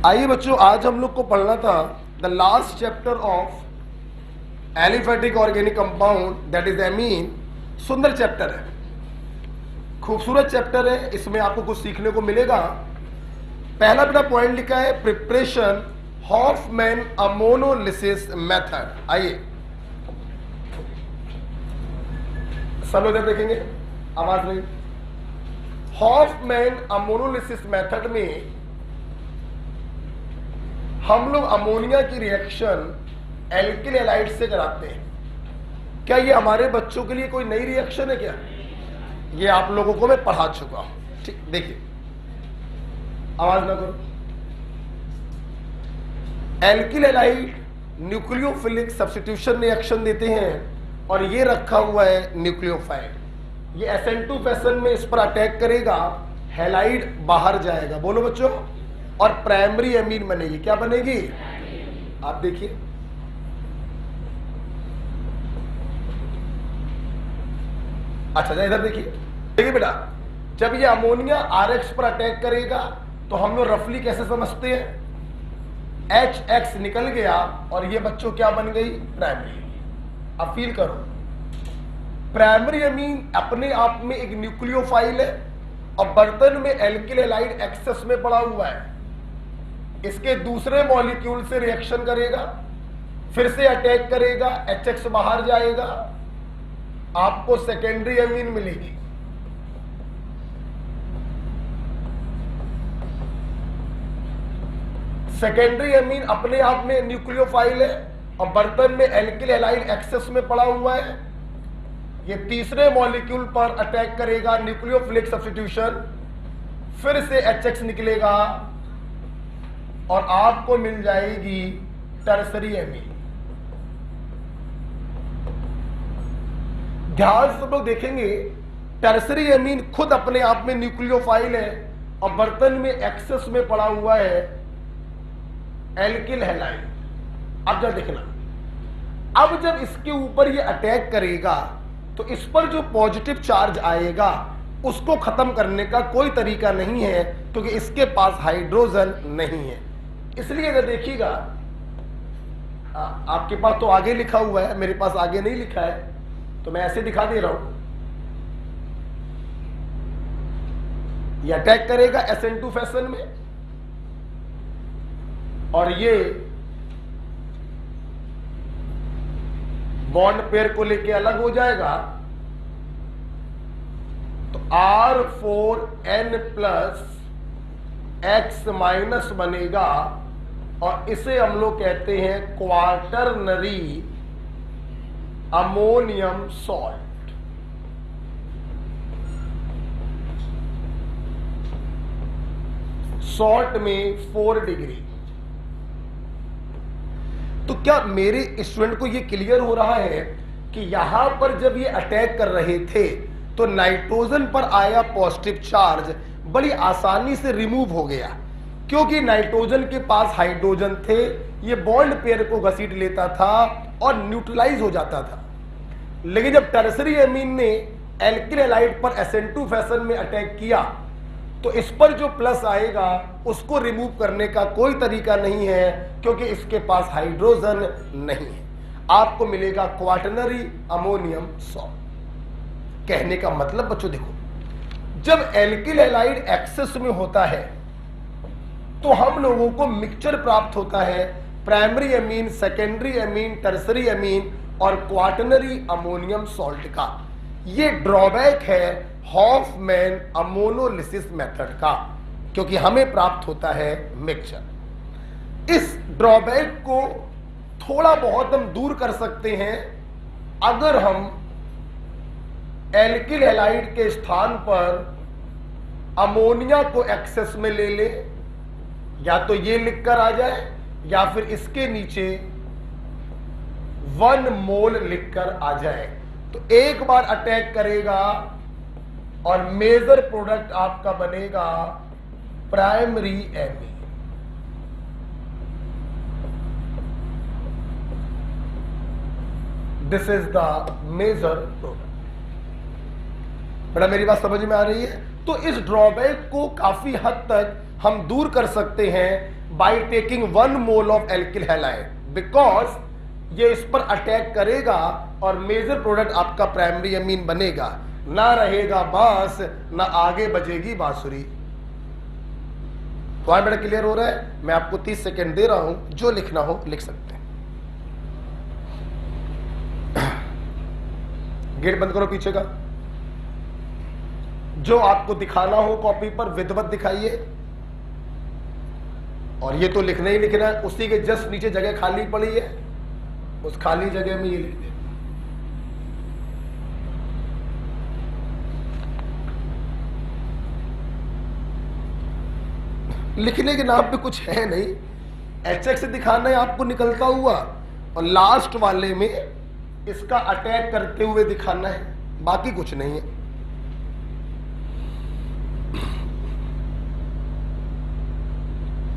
आइए बच्चों, आज हम लोग को पढ़ना था the last chapter of aliphatic organic compound that is amine. सुंदर चैप्टर है, खूबसूरत चैप्टर है, इसमें आपको कुछ सीखने को मिलेगा। पहला बेटा पॉइंट लिखा है प्रिपरेशन हॉफमैन अमोनोलिसिस मेथड। आइए सब लोग देखेंगे, आवाज नहीं। हॉफमैन अमोनोलिसिस मेथड में हम लोग अमोनिया की रिएक्शन एल्किल हैलाइड से कराते हैं। क्या ये हमारे बच्चों के लिए कोई नई रिएक्शन है क्या? ये आप लोगों को मैं पढ़ा चुका हूं। ठीक, देखिए आवाज ना करो। Alkyl halide nucleophilic substitution reaction देते हैं और ये रखा हुआ है न्यूक्लियोफाइल। ये SN2 फैशन में इस पर अटैक करेगा, हैलाइड बाहर जाएगा। बोलो बच्चों, और प्राइमरी एमीन बनेगी। क्या बनेगी? आप देखिए, अच्छा इधर देखिए बेटा, जब ये अमोनिया RX पर अटैक करेगा तो हम लोग रफली कैसे समझते हैं? HX निकल गया और ये बच्चों क्या बन गई? प्राइमरी। अब फील करो, प्राइमरी एमीन अपने आप में एक न्यूक्लियोफाइल है और बर्तन में एल्किल हैलाइड एक्सेस में पड़ा हुआ है। इसके दूसरे मॉलिक्यूल से रिएक्शन करेगा, फिर से अटैक करेगा, HX बाहर जाएगा, आपको सेकेंडरी एमीन मिलेगी। सेकेंडरी एमीन अपने आप में न्यूक्लियोफाइल है और बर्तन में एल्किल हैलाइड एक्सेस में पड़ा हुआ है। ये तीसरे मॉलिक्यूल पर अटैक करेगा, न्यूक्लियोफिलिक सब्स्टिट्यूशन, फिर से HX निकलेगा और आपको मिल जाएगी टर्सरी एमीन। ध्यान से सब लोग देखेंगे, टर्सरी एमीन खुद अपने आप में न्यूक्लियोफाइल है और बर्तन में एक्सेस में पड़ा हुआ है एल्किल हैलाइड। अब जब देखना, अब जब इसके ऊपर ये अटैक करेगा तो इस पर जो पॉजिटिव चार्ज आएगा उसको खत्म करने का कोई तरीका नहीं है, क्योंकि इसके पास हाइड्रोजन नहीं है। इसलिए अगर देखिएगा, आपके पास तो आगे लिखा हुआ है, मेरे पास आगे नहीं लिखा है, तो मैं ऐसे दिखा दे रहा हूं। ये अटैक करेगा SN2 फैशन में और ये बॉन्ड पेयर को लेके अलग हो जाएगा, तो R4N प्लस X माइनस बनेगा और इसे हम लोग कहते हैं क्वार्टरनरी अमोनियम सॉल्ट। सॉल्ट में 4 डिग्री। तो क्या मेरे स्टूडेंट को यह क्लियर हो रहा है कि यहां पर जब ये अटैक कर रहे थे तो नाइट्रोजन पर आया पॉजिटिव चार्ज बड़ी आसानी से रिमूव हो गया, क्योंकि नाइट्रोजन के पास हाइड्रोजन थे। ये बॉन्ड पेयर को घसीट लेता था और न्यूट्रलाइज हो जाता था। लेकिन जब टर्सरी एमीन ने एल्किल हैलाइड पर SN2 फैशन में अटैक किया तो इस पर जो प्लस आएगा उसको रिमूव करने का कोई तरीका नहीं है, क्योंकि इसके पास हाइड्रोजन नहीं है। आपको मिलेगा क्वार्टरनरी अमोनियम सॉल्ट। कहने का मतलब बच्चों देखो, जब एल्किल हैलाइड एक्सेस में होता है तो हम लोगों को मिक्सचर प्राप्त होता है primary amine, secondary amine, tertiary amine और क्वार्टरनरी अमोनियम सॉल्ट का। ये ड्रॉबैक है हॉफमैन अमोनोलिसिस मेथड का, क्योंकि हमें प्राप्त होता है मिक्सचर। इस ड्रॉबैक को थोड़ा बहुत हम दूर कर सकते हैं अगर हम एल्किल हैलाइड के स्थान पर अमोनिया को एक्सेस में ले ले, या तो ये लिखकर आ जाए या फिर इसके नीचे 1 मोल लिखकर आ जाए, तो एक बार अटैक करेगा और मेजर प्रोडक्ट आपका बनेगा primary amine. This is the major product. बेटा मेरी बात समझ में आ रही है? तो इस ड्रॉबैक को काफी हद तक हम दूर कर सकते हैं by taking 1 mole of alkyl halide, because ये इस पर अटैक करेगा और मेजर प्रोडक्ट आपका प्राइमरी अमीन बनेगा, ना रहेगा बांस, ना आगे बजेगी बांसुरी। पॉइंट बड़ा क्लियर हो रहा है? मैं आपको 30 सेकेंड दे रहा हूं, जो लिखना हो लिख सकते हैं। गेट बंद करो पीछे का। जो आपको दिखाना हो कॉपी पर विधिवत दिखाइए, और ये तो लिखना ही लिखना है। उसी के जस्ट नीचे जगह खाली पड़ी है, उस खाली जगह में ये लिख दे। लिखने के नाम पे कुछ है नहीं, HX से दिखाना है आपको निकलता हुआ, और लास्ट वाले में इसका अटैक करते हुए दिखाना है, बाकी कुछ नहीं है।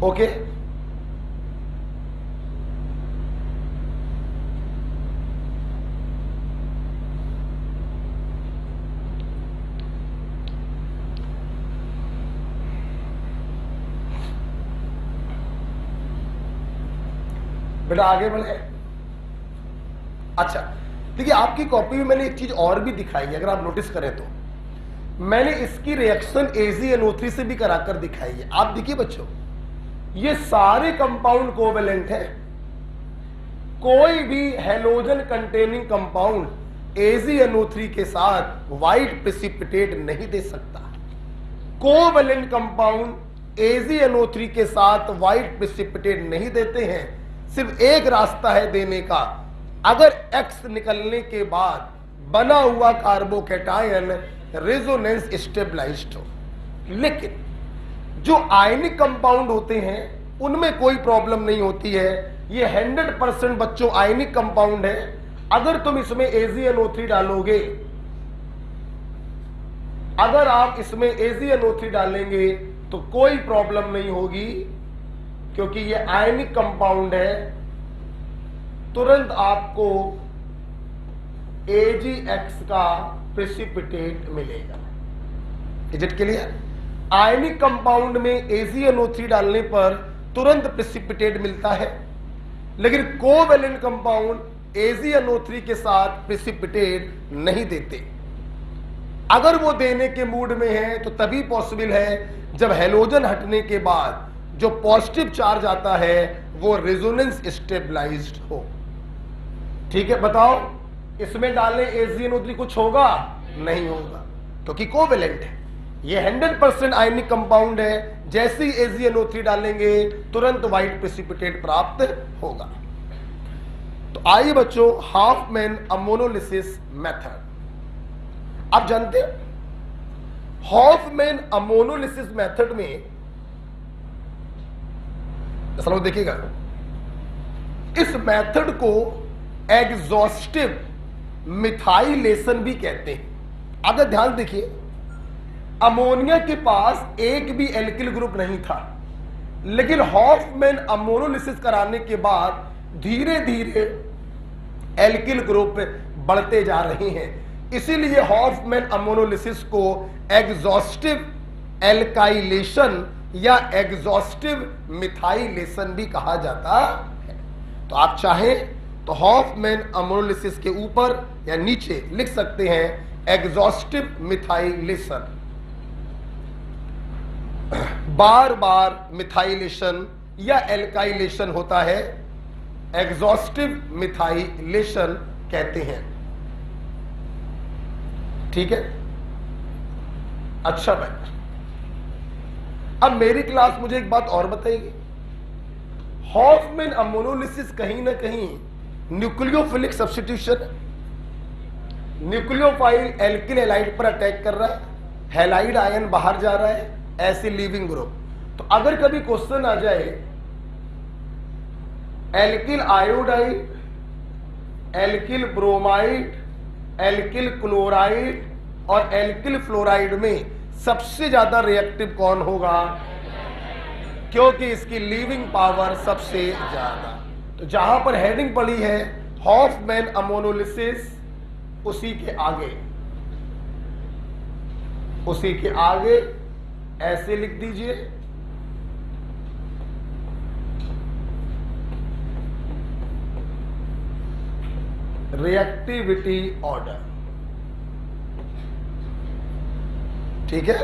ओके, बेटा आगे बढ़े। अच्छा देखिए, आपकी कॉपी में मैंने एक चीज और भी दिखाई है, अगर आप नोटिस करें तो मैंने इसकी रिएक्शन AgNO3 से भी कराकर दिखाई है। आप देखिए बच्चों, ये सारे कंपाउंड कोवेलेंट है। कोई भी हेलोजन कंटेनिंग कंपाउंड AgNO3 के साथ व्हाइट प्रेसिपिटेट नहीं दे सकता। कोवेलेंट कंपाउंड AgNO3 के साथ व्हाइट प्रेसिपिटेट नहीं देते हैं। सिर्फ एक रास्ता है देने का, अगर X निकलने के बाद बना हुआ कार्बोकैटायन रेजोनेंस स्टेबलाइज्ड हो। लेकिन जो आयनिक कंपाउंड होते हैं उनमें कोई प्रॉब्लम नहीं होती है। ये 100% बच्चों आयनिक कंपाउंड है। अगर तुम इसमें AgNO3 डालोगे, अगर आप इसमें AgNO3 डालेंगे तो कोई प्रॉब्लम नहीं होगी, क्योंकि ये आयनिक कंपाउंड है। तुरंत आपको AgX का प्रेसिपिटेट मिलेगा। Is it clear? Ionic compound में AgNO3 डालने पर तुरंत प्रेसिपिटेट मिलता है, लेकिन कोवेलेंट कंपाउंड AgNO3 के साथ प्रेसिपिटेट नहीं देते। अगर वो देने के मूड में है तो तभी पॉसिबल है जब हेलोजन हटने के बाद जो पॉजिटिव चार्ज आता है वो रेजोनेंस स्टेबलाइज्ड हो। ठीक है, बताओ इसमें डालें AgNO3 कुछ होगा? नहीं होगा, क्योंकि कोवेलेंट है। ये 100% आयनिक कंपाउंड है। जैसे ही AgNO3 डालेंगे तुरंत व्हाइट प्रेसिपिटेट प्राप्त होगा। तो आइए बच्चों, हाफमैन अमोनोलिसिस मेथड। आप जानते हैं हाफमैन अमोनोलिसिस मेथड में, चलो देखिएगा, इस मेथड को एग्जॉस्टिव मिथाइलेशन भी कहते हैं। अगर ध्यान देखिए, अमोनिया के पास एक भी एल्किल ग्रुप नहीं था, लेकिन हाफमैन अमोनोलिसिस कराने के बाद धीरे धीरे एल्किल ग्रुप बढ़ते जा रहे हैं। इसीलिए हाफमैन अमोनोलिसिस को एग्जॉस्टिव एल्काइलेशन या एग्जॉस्टिव मिथाइलेशन भी कहा जाता है। तो आप चाहें तो हाफमैन अमोनोलिसिस के ऊपर या नीचे लिख सकते हैं एग्जॉस्टिव मिथाइलेशन। बार बार मिथाइलेशन या एल्काइलेशन होता है, एग्जॉस्टिव मिथाइलेशन कहते हैं। ठीक है, अच्छा भाई, अब मेरी क्लास मुझे एक बात और बताएगी। हाफमैन अमोनोलिसिस कहीं ना कहीं nucleophilic substitution, nucleophile alkyl halide पर अटैक कर रहा है, हैलाइड आयन बाहर जा रहा है, ऐसे लीविंग ग्रुप। तो अगर कभी क्वेश्चन आ जाए alkyl iodide, alkyl bromide, alkyl chloride और एल्किल फ्लोराइड में सबसे ज्यादा रिएक्टिव कौन होगा, क्योंकि इसकी लीविंग पावर सबसे ज्यादा। तो जहां पर हेडिंग पड़ी है हाफमैन अमोनोलिसिस, उसी के आगे, उसी के आगे ऐसे लिख दीजिए रिएक्टिविटी ऑर्डर। ठीक है,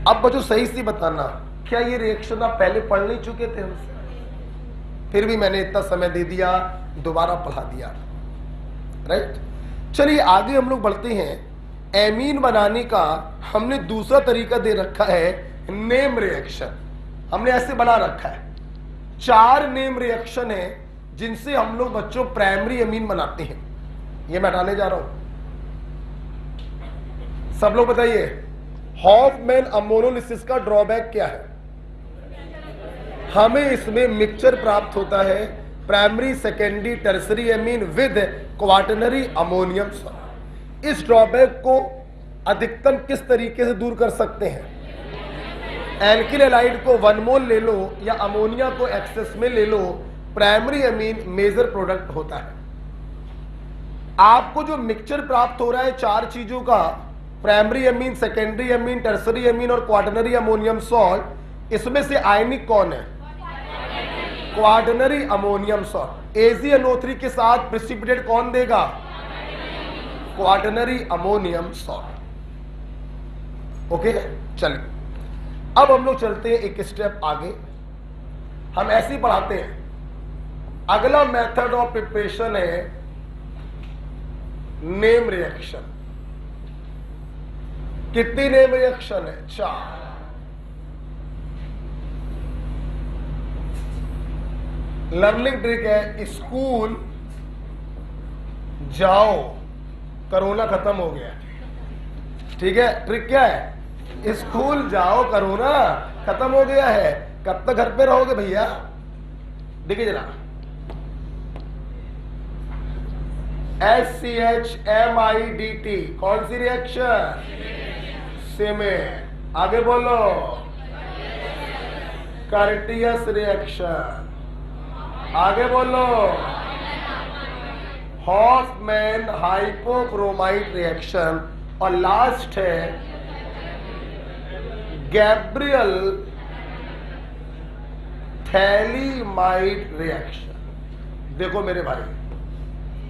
अब बच्चों सही से बताना, क्या ये रिएक्शन आप पहले पढ़ नहीं चुके थे हमसे? फिर भी मैंने इतना समय दे दिया, दोबारा पढ़ा दिया, राइट। चलिए आगे हम लोग बढ़ते हैं। एमीन बनाने का हमने दूसरा तरीका दे रखा है, नेम रिएक्शन। हमने ऐसे बना रखा है, 4 नेम रिएक्शन है जिनसे हम लोग बच्चों प्राइमरी एमीन बनाते हैं। ये मैं हटाने जा रहा हूं, सब लोग बताइए। हॉफमैन अमोनोलिसिस का ड्रॉबैक क्या है? हमें इसमें मिक्सचर प्राप्त होता है, primary, secondary, tertiary amine with quaternary ammonium salt. इस ड्रॉबैक को अधिकतम किस तरीके से दूर कर सकते हैं? एल्किल हैलाइड को 1 मोल ले लो या अमोनिया को एक्सेस में ले लो, प्राइमरी एमीन मेजर प्रोडक्ट होता है। आपको जो मिक्सचर प्राप्त हो रहा है 4 चीजों का, primary amine, secondary amine, tertiary amine और क्वाटरनरी अमोनियम सॉल्ट, इसमें से आयनिक कौन है? Quaternary ammonium salt. AgNO3 के साथ प्रेसिपिटेट कौन देगा? Quaternary ammonium salt. ओके, चलिए अब हम लोग चलते हैं एक स्टेप आगे। हम ऐसे ही पढ़ाते हैं। अगला मेथड ऑफ प्रिपरेशन है नेम रिएक्शन। कितनी नेम रिएक्शन है? 4। लर्निंग ट्रिक है, स्कूल जाओ, कोरोना खत्म हो गया। ठीक है, ट्रिक क्या है? स्कूल जाओ, कोरोना खत्म हो गया है। कब तक घर पे रहोगे भैया? देखिए जरा, SCHMIDT कौन सी रिएक्शन? सीमेंट। आगे बोलो, कर्टियस रिएक्शन। आगे बोलो, हॉफमैन हाइपोक्रोमाइट रिएक्शन। और लास्ट है गैब्रियल थैलीमाइड रिएक्शन। देखो मेरे भाई,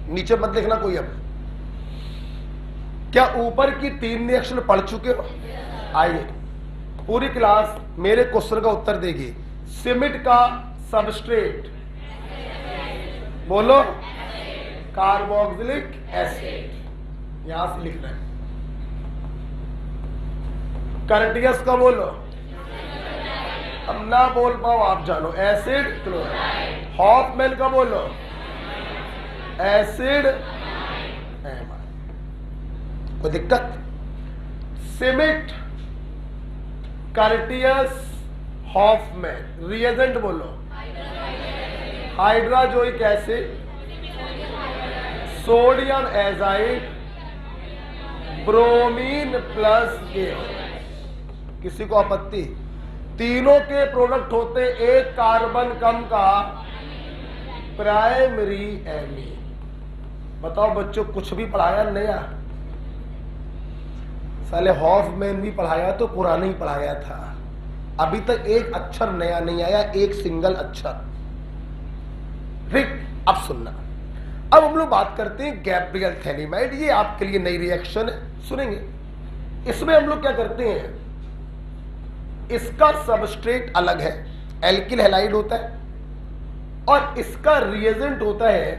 नीचे मत देखना कोई। अब क्या ऊपर की 3 रिएक्शन पढ़ चुके हो? आइए पूरी क्लास मेरे क्वेश्चन का उत्तर देगी। सीमेंट का सबस्ट्रेट बोलो, कार्बोक्सिलिक एसिड। यहां से लिखना है। कर्टियस का बोलो, अब ना बोल पाओ आप जानो, एसिड क्लोराइड। हॉफमैन का बोलो, एसिड एमाइड। कोई दिक्कत? Schmidt, Curtius, Hofmann. रिएजेंट बोलो, hydrazoic acid, sodium azide, bromine plus गेल। किसी को आपत्ति? तीनों के प्रोडक्ट होते एक कार्बन कम का प्राइमरी एमीन। बताओ बच्चों, कुछ भी पढ़ाया नया? साले हॉफमैन भी पढ़ाया तो पुराना ही पढ़ाया था। अभी तक एक अक्षर नया नहीं आया, एक सिंगल अक्षर। ठीक, अब सुनना। अब हम लोग बात करते हैं गैब्रियल थैलीमाइड। ये आपके लिए नई रिएक्शन है, सुनेंगे। इसमें हम लोग क्या करते हैं, इसका सबस्ट्रेट अलग है, एल्किल हैलाइड होता है, और इसका रिएजेंट होता है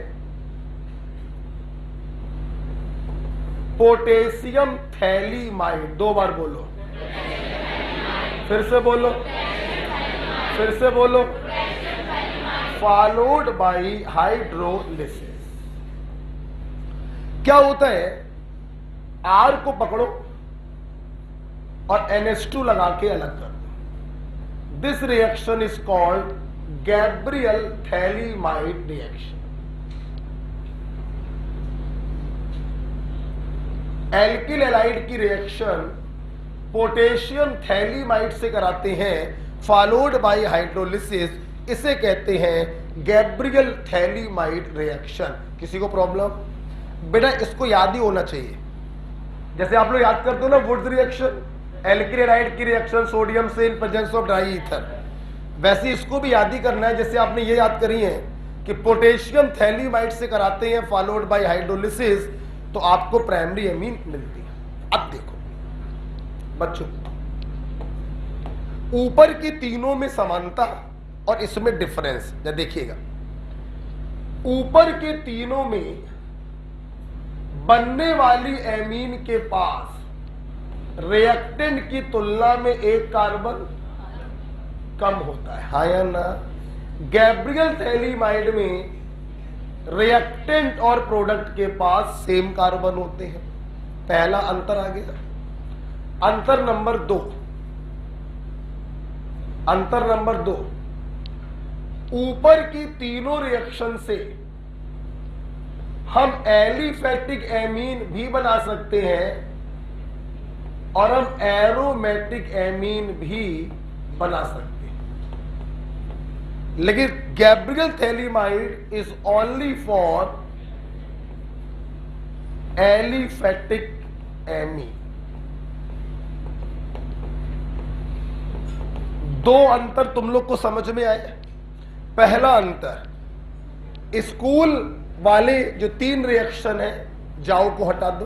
पोटेशियम थैलीमाइड। 2 बार बोलो, फिर से बोलो, फिर से बोलो। Followed by hydrolysis. क्या होता है, R को पकड़ो और NH2 लगा के अलग कर दो। This reaction is called Gabriel phthalimide reaction. Alkyl halide की रिएक्शन पोटेशियम थैलीमाइड से कराते हैं, फॉलोड बाय हाइड्रोलिसिस। इसे कहते हैं गैब्रियल थैलीमाइड रिएक्शन। किसी को प्रॉब्लम? बेटा इसको याद ही होना चाहिए। जैसे आप लोग याद करते हो ना वुड्स रिएक्शन, एल्किल हैलाइड की रिएक्शन सोडियम से इन प्रेजेंस ऑफ ड्राई ईथर, वैसे इसको भी याद ही करना है। जैसे आपने ये याद करी है कि पोटेशियम थैलीमाइड से कराते हैं फॉलोड बाय हाइड्रोलिसिस, तो आपको प्राइमरी एमीन मिलती है। अब देखो बच्चों, ऊपर की तीनों में समानता और इसमें डिफरेंस या देखिएगा, ऊपर के तीनों में बनने वाली एमीन के पास रिएक्टेंट की तुलना में एक कार्बन कम होता है, हाँ या ना? गैब्रियल थैलीमाइड में रिएक्टेंट और प्रोडक्ट के पास सेम कार्बन होते हैं। पहला अंतर आ गया। अंतर नंबर दो, ऊपर की तीनों रिएक्शन से हम एलिफैटिक एमीन भी बना सकते हैं और हम एरोमेटिक एमीन भी बना सकते हैं, लेकिन Gabriel phthalimide is only for aliphatic amine. दो अंतर तुम लोग को समझ में आए। पहला अंतर, स्कूल वाले जो 3 रिएक्शन है, जाओ को हटा दो,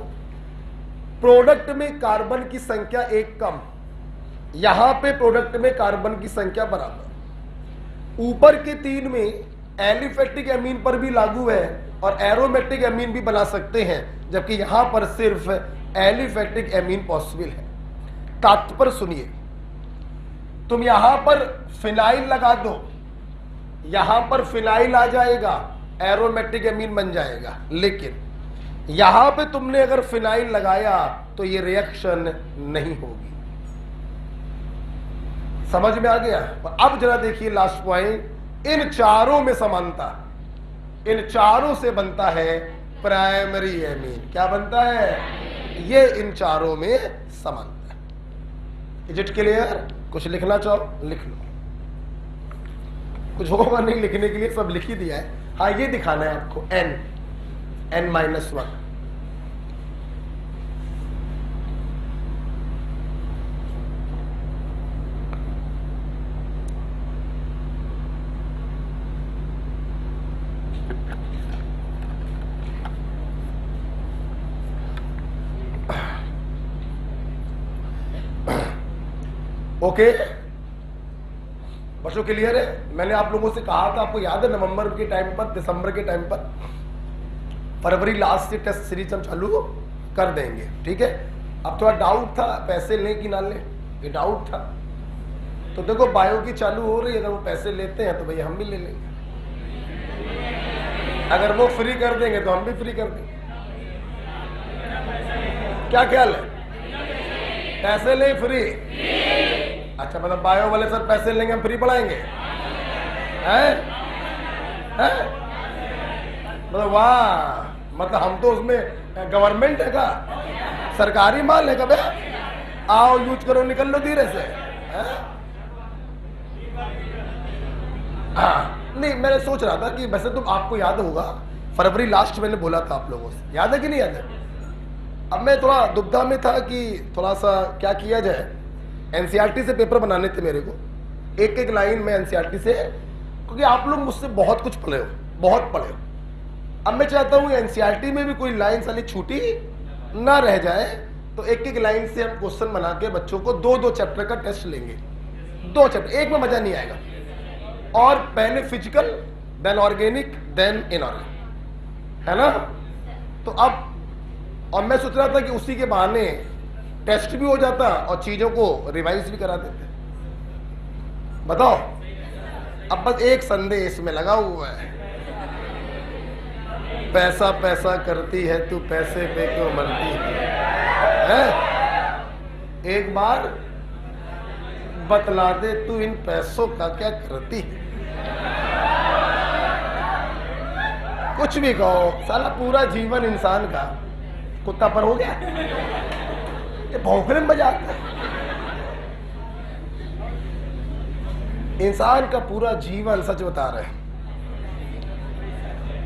प्रोडक्ट में कार्बन की संख्या 1 कम, यहां पे प्रोडक्ट में कार्बन की संख्या बराबर। ऊपर के 3 में एलिफैटिक एमीन पर भी लागू है और एरोमेटिक एमीन भी बना सकते हैं, जबकि यहां पर सिर्फ एलिफैटिक एमीन पॉसिबल है। तात्पर्य सुनिए, तुम यहां पर फिनाइल लगा दो, यहां पर फिनाइल आ जाएगा, एरोमेटिक एमीन बन जाएगा, लेकिन यहां पे तुमने अगर फिनाइल लगाया तो ये रिएक्शन नहीं होगी। समझ में आ गया? और अब जरा देखिए लास्ट पॉइंट, इन चारों में समानता, इन चारों से बनता है प्राइमरी एमीन। क्या बनता है? ये इन चारों में समानता है। Is it clear? कुछ लिखना चाहो लिख लो, कुछ होगा नहीं लिखने के लिए, सब लिख ही दिया है। हाँ, ये दिखाना है आपको, n-1। ओके बच्चों, क्लियर है? मैंने आप लोगों से कहा था, आपको याद है नवंबर के टाइम पर, दिसंबर के टाइम पर, फरवरी लास्ट से टेस्ट सीरीज हम चालू कर देंगे, ठीक है? अब थोड़ा डाउट था पैसे लें कि ना लें, ये डाउट था। तो देखो बायो की चालू हो रही है, अगर वो पैसे लेते हैं तो भैया हम भी ले लेंगे, अगर वो फ्री कर देंगे तो हम भी फ्री कर देंगे। क्या ख्याल है? पैसे ले फ्री? अच्छा, मतलब बायो वाले सर पैसे लेंगे, हम फ्री पढ़ाएंगे, हैं? मतलब वाह, मतलब हम तो उसमें गवर्नमेंट है का, सरकारी माल है का बे? आओ यूज करो, निकल लो धीरे से। हाँ, नहीं मैंने सोच रहा था कि वैसे तो आपको याद होगा फरवरी लास्ट मैंने बोला था आप लोगों से, याद है कि नहीं याद है? अब मैं थोड़ा दुविधा में था कि थोड़ा सा क्या किया जाए। एनसीईआरटी से पेपर बनाने थे मेरे को, एक एक लाइन में एनसीईआरटी से, क्योंकि आप लोग मुझसे बहुत कुछ पढ़े हो, बहुत पढ़े हो। अब मैं चाहता हूँ एनसीईआरटी में भी कोई लाइन साली छूटी ना रह जाए, तो एक एक लाइन से हम क्वेश्चन बना के बच्चों को 2-2 चैप्टर का टेस्ट लेंगे। 2 चैप्टर, एक में मजा नहीं आएगा। और पहले physical, then organic, then inorganic, है ना? तो अब, और मैं सोच रहा था कि उसी के बहाने टेस्ट भी हो जाता और चीजों को रिवाइज भी करा देते। बताओ, अब बस एक संदेश में लगा हुआ है, पैसा पैसा करती है तू, पैसे पे क्यों मरती है? एक बार बतला दे तू इन पैसों का क्या करती है? कुछ भी कहो, साला पूरा जीवन इंसान का कुत्ता पर हो गया, ये भौंकने में मजा आता है। इंसान का पूरा जीवन, सच बता रहे हैं,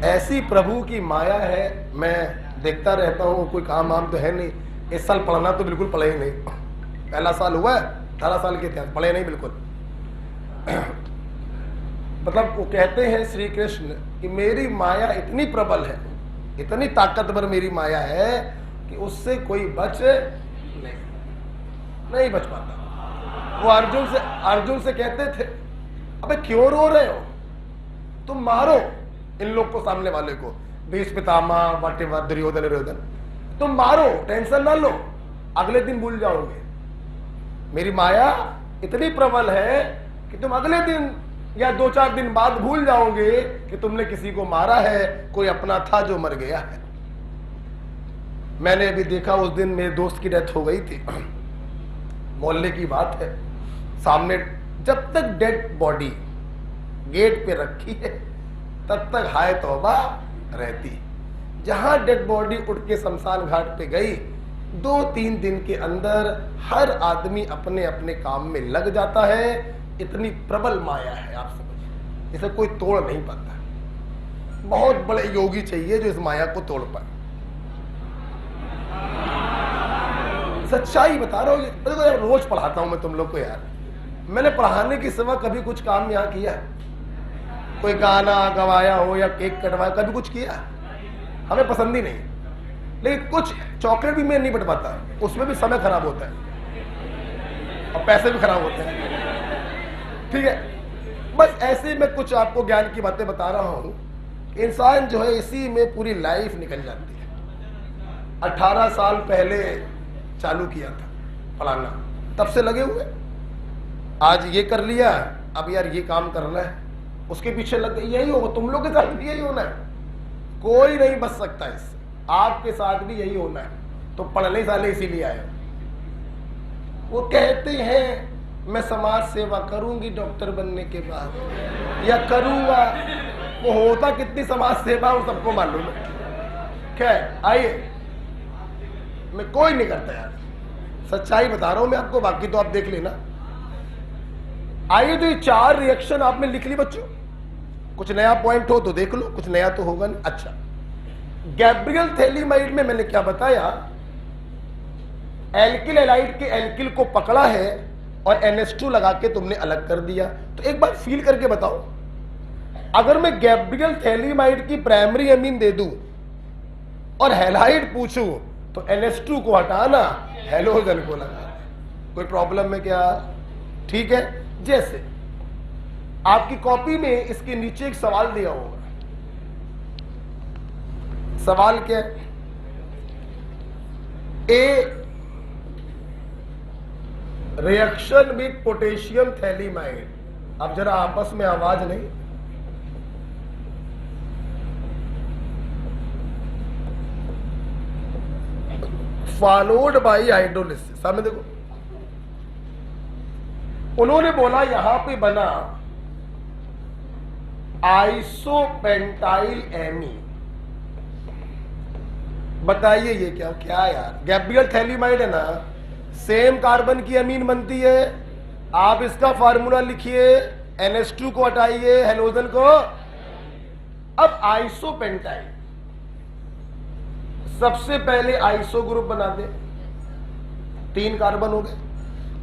ऐसी प्रभु की माया है। मैं देखता रहता हूँ, कोई काम वाम तो है नहीं। इस साल पढ़ना तो बिल्कुल पढ़े ही नहीं, पहला साल हुआ है, 18 साल के थे, पढ़े नहीं बिल्कुल। मतलब वो कहते हैं श्री कृष्ण कि मेरी माया इतनी प्रबल है, इतनी ताकतवर मेरी माया है कि उससे कोई बच नहीं बच पाता। वो अर्जुन से कहते थे, अबे क्यों रो रहे हो, तुम मारो इन लोग को, सामने वाले को, भीष्म पितामह वटेवर दुर्योधन, तुम मारो, टेंशन ना लो, अगले दिन भूल जाओगे। मेरी माया इतनी प्रबल है कि तुम अगले दिन या 2-4 दिन बाद भूल जाओगे कि तुमने किसी को मारा है, कोई अपना था जो मर गया है। मैंने अभी देखा, उस दिन मेरे दोस्त की डेथ हो गई थी, मोहल्ले की बात है, सामने जब तक डेड बॉडी गेट पे रखी है तब तक हाय तौबा रहती। जहां डेड बॉडी उठ के शमशान घाट पे गई, 2-3 दिन के अंदर हर आदमी अपने अपने काम में लग जाता है। इतनी प्रबल माया है, आप समझिए, इसे कोई तोड़ नहीं पाता। बहुत बड़े योगी चाहिए जो इस माया को तोड़ पाए। सच्चाई बता रहा हूं, देखो यार, रोज पढ़ाता हूं मैं तुम लोग को यार, मैंने पढ़ाने के सिवा कभी कुछ काम यहाँ किया? कोई गाना गवाया हो या केक कटवाया, कभी कुछ किया? हमें पसंद ही नहीं। लेकिन कुछ चॉकलेट भी मैं नहीं बट पाता, उसमें भी समय खराब होता है और पैसे भी खराब होते हैं। ठीक है, बस ऐसे मैं कुछ आपको ज्ञान की बातें बता रहा हूं कि इंसान जो है इसी में पूरी लाइफ निकल जाती है। 18 साल पहले चालू किया था फलाना, तब से लगे हुए, आज ये कर लिया, अब यार ये काम करना है, उसके पीछे लग गए। यही होगा तुम लोग के साथ भी, यही होना है, कोई नहीं बच सकता इससे, आपके साथ भी यही होना है। तो पढ़ने साले इसीलिए आए। वो कहते हैं मैं समाज सेवा करूंगी डॉक्टर बनने के बाद, या करूंगा, वो होता कितनी समाज सेवा वो सबको मालूम है। खैर आइए, मैं कोई नहीं करता यार, सच्चाई बता रहा हूं मैं आपको, बाकी तो आप देख लेना। आइए, तो ये 4 रिएक्शन आपने लिख ली बच्चों, कुछ नया पॉइंट हो तो देख लो, कुछ नया तो होगा नहीं। अच्छा, गैब्रियल थैलीमाइड में मैंने क्या बताया, एल्किल हैलाइड के एल्किल को पकड़ा है और NH2 लगा के तुमने अलग कर दिया। तो एक बार फील करके बताओ, अगर मैं गैब्रियल थैलीमाइड की प्राइमरी अमीन दे दूं और हैलाइड पूछूं तो NH2 को हटाना, हैलोजन को लगाना, कोई प्रॉब्लम है क्या? ठीक है, जैसे आपकी कॉपी में इसके नीचे एक सवाल दिया होगा। सवाल क्या है? ए रिएक्शन विद पोटेशियम थैलीमाइड, अब जरा आपस में आवाज नहीं, फॉलोड बाई हाइड्रोलिसिस। सामने देखो, उन्होंने बोला यहां पे बना आइसोपेंटाइल एमीन। बताइए ये क्या क्या यार, गैब्रियल थैलीमाइड है ना, सेम कार्बन की अमीन बनती है। आप इसका फार्मूला लिखिए, NH2 को हटाइए, हेलोजन को। अब आइसोपेंटाइल, सबसे पहले आइसो ग्रुप बना दे, 3 कार्बन हो गए।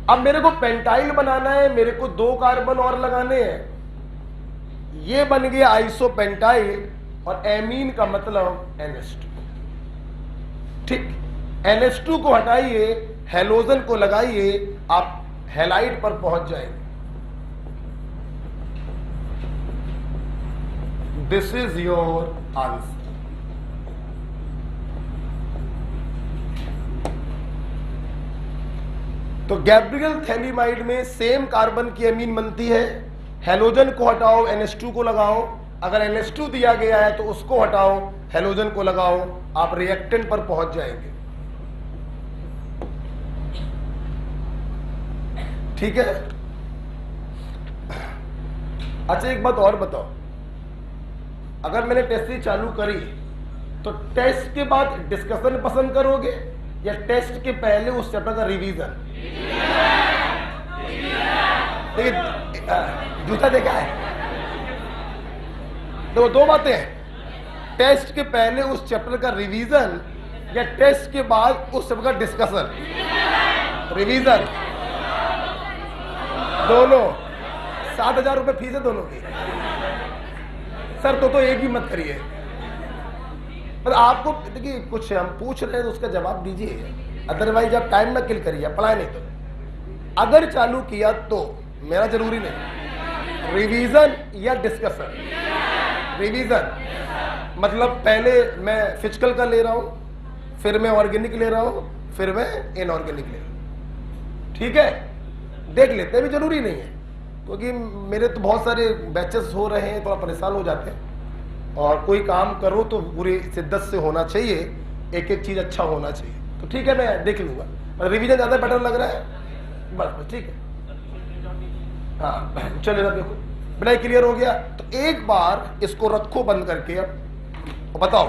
अब मेरे को पेंटाइल बनाना है, मेरे को 2 कार्बन और लगाने हैं, ये बन गया आइसोपेंटाइल, और एमीन का मतलब NH2। ठीक, NH2 को हटाइए, हेलोजन को लगाइए, आप हैलाइड पर पहुंच जाएंगे। This is your answer. तो गैब्रियल थैलीमाइड में सेम कार्बन की अमीन बनती है, हेलोजन को हटाओ, NH2 को लगाओ, अगर NH2 दिया गया है तो उसको हटाओ, हेलोजन को लगाओ, आप रिएक्टेंट पर पहुंच जाएंगे। ठीक है। अच्छा, एक बात और बताओ, अगर मैंने टेस्ट सीरीज चालू करी तो टेस्ट के बाद डिस्कशन पसंद करोगे या टेस्ट के पहले उस चैप्टर का रिवीजन? जूता देखा है? तो 2 बातें हैं, टेस्ट के पहले उस चैप्टर का रिवीजन या टेस्ट के बाद उस चैप्टर का डिस्कशन। रिवीजन दोनों। 7,000 रुपए फीस है दोनों की। सर तो एक भी मत करिए। पर आपको देखिए कुछ हम पूछ रहे हैं तो उसका जवाब दीजिए, अदरवाइज आप टाइम ना किल करिए, पढ़ाए नहीं तो। अगर चालू किया तो मेरा जरूरी नहीं, रिवीजन या डिस्कशन। रिवीजन मतलब पहले मैं फिजिकल का ले रहा हूं, फिर मैं ऑर्गेनिक ले रहा हूं, फिर मैं इनऑर्गेनिक ले रहा हूं, ठीक है? देख लेते हैं, भी जरूरी नहीं है, क्योंकि मेरे तो बहुत सारे बैचेस हो रहे हैं, थोड़ा परेशान हो जाते हैं। और कोई काम करो तो पूरी शिद्दत से होना चाहिए, एक एक चीज अच्छा होना चाहिए। तो ठीक है, मैं देख लूंगा, पर रिवीजन ज्यादा बेटर लग रहा है, बस ठीक है। हाँ चलिए, देखो बड़ा क्लियर हो गया। तो एक बार इसको रखो बंद करके। अब बताओ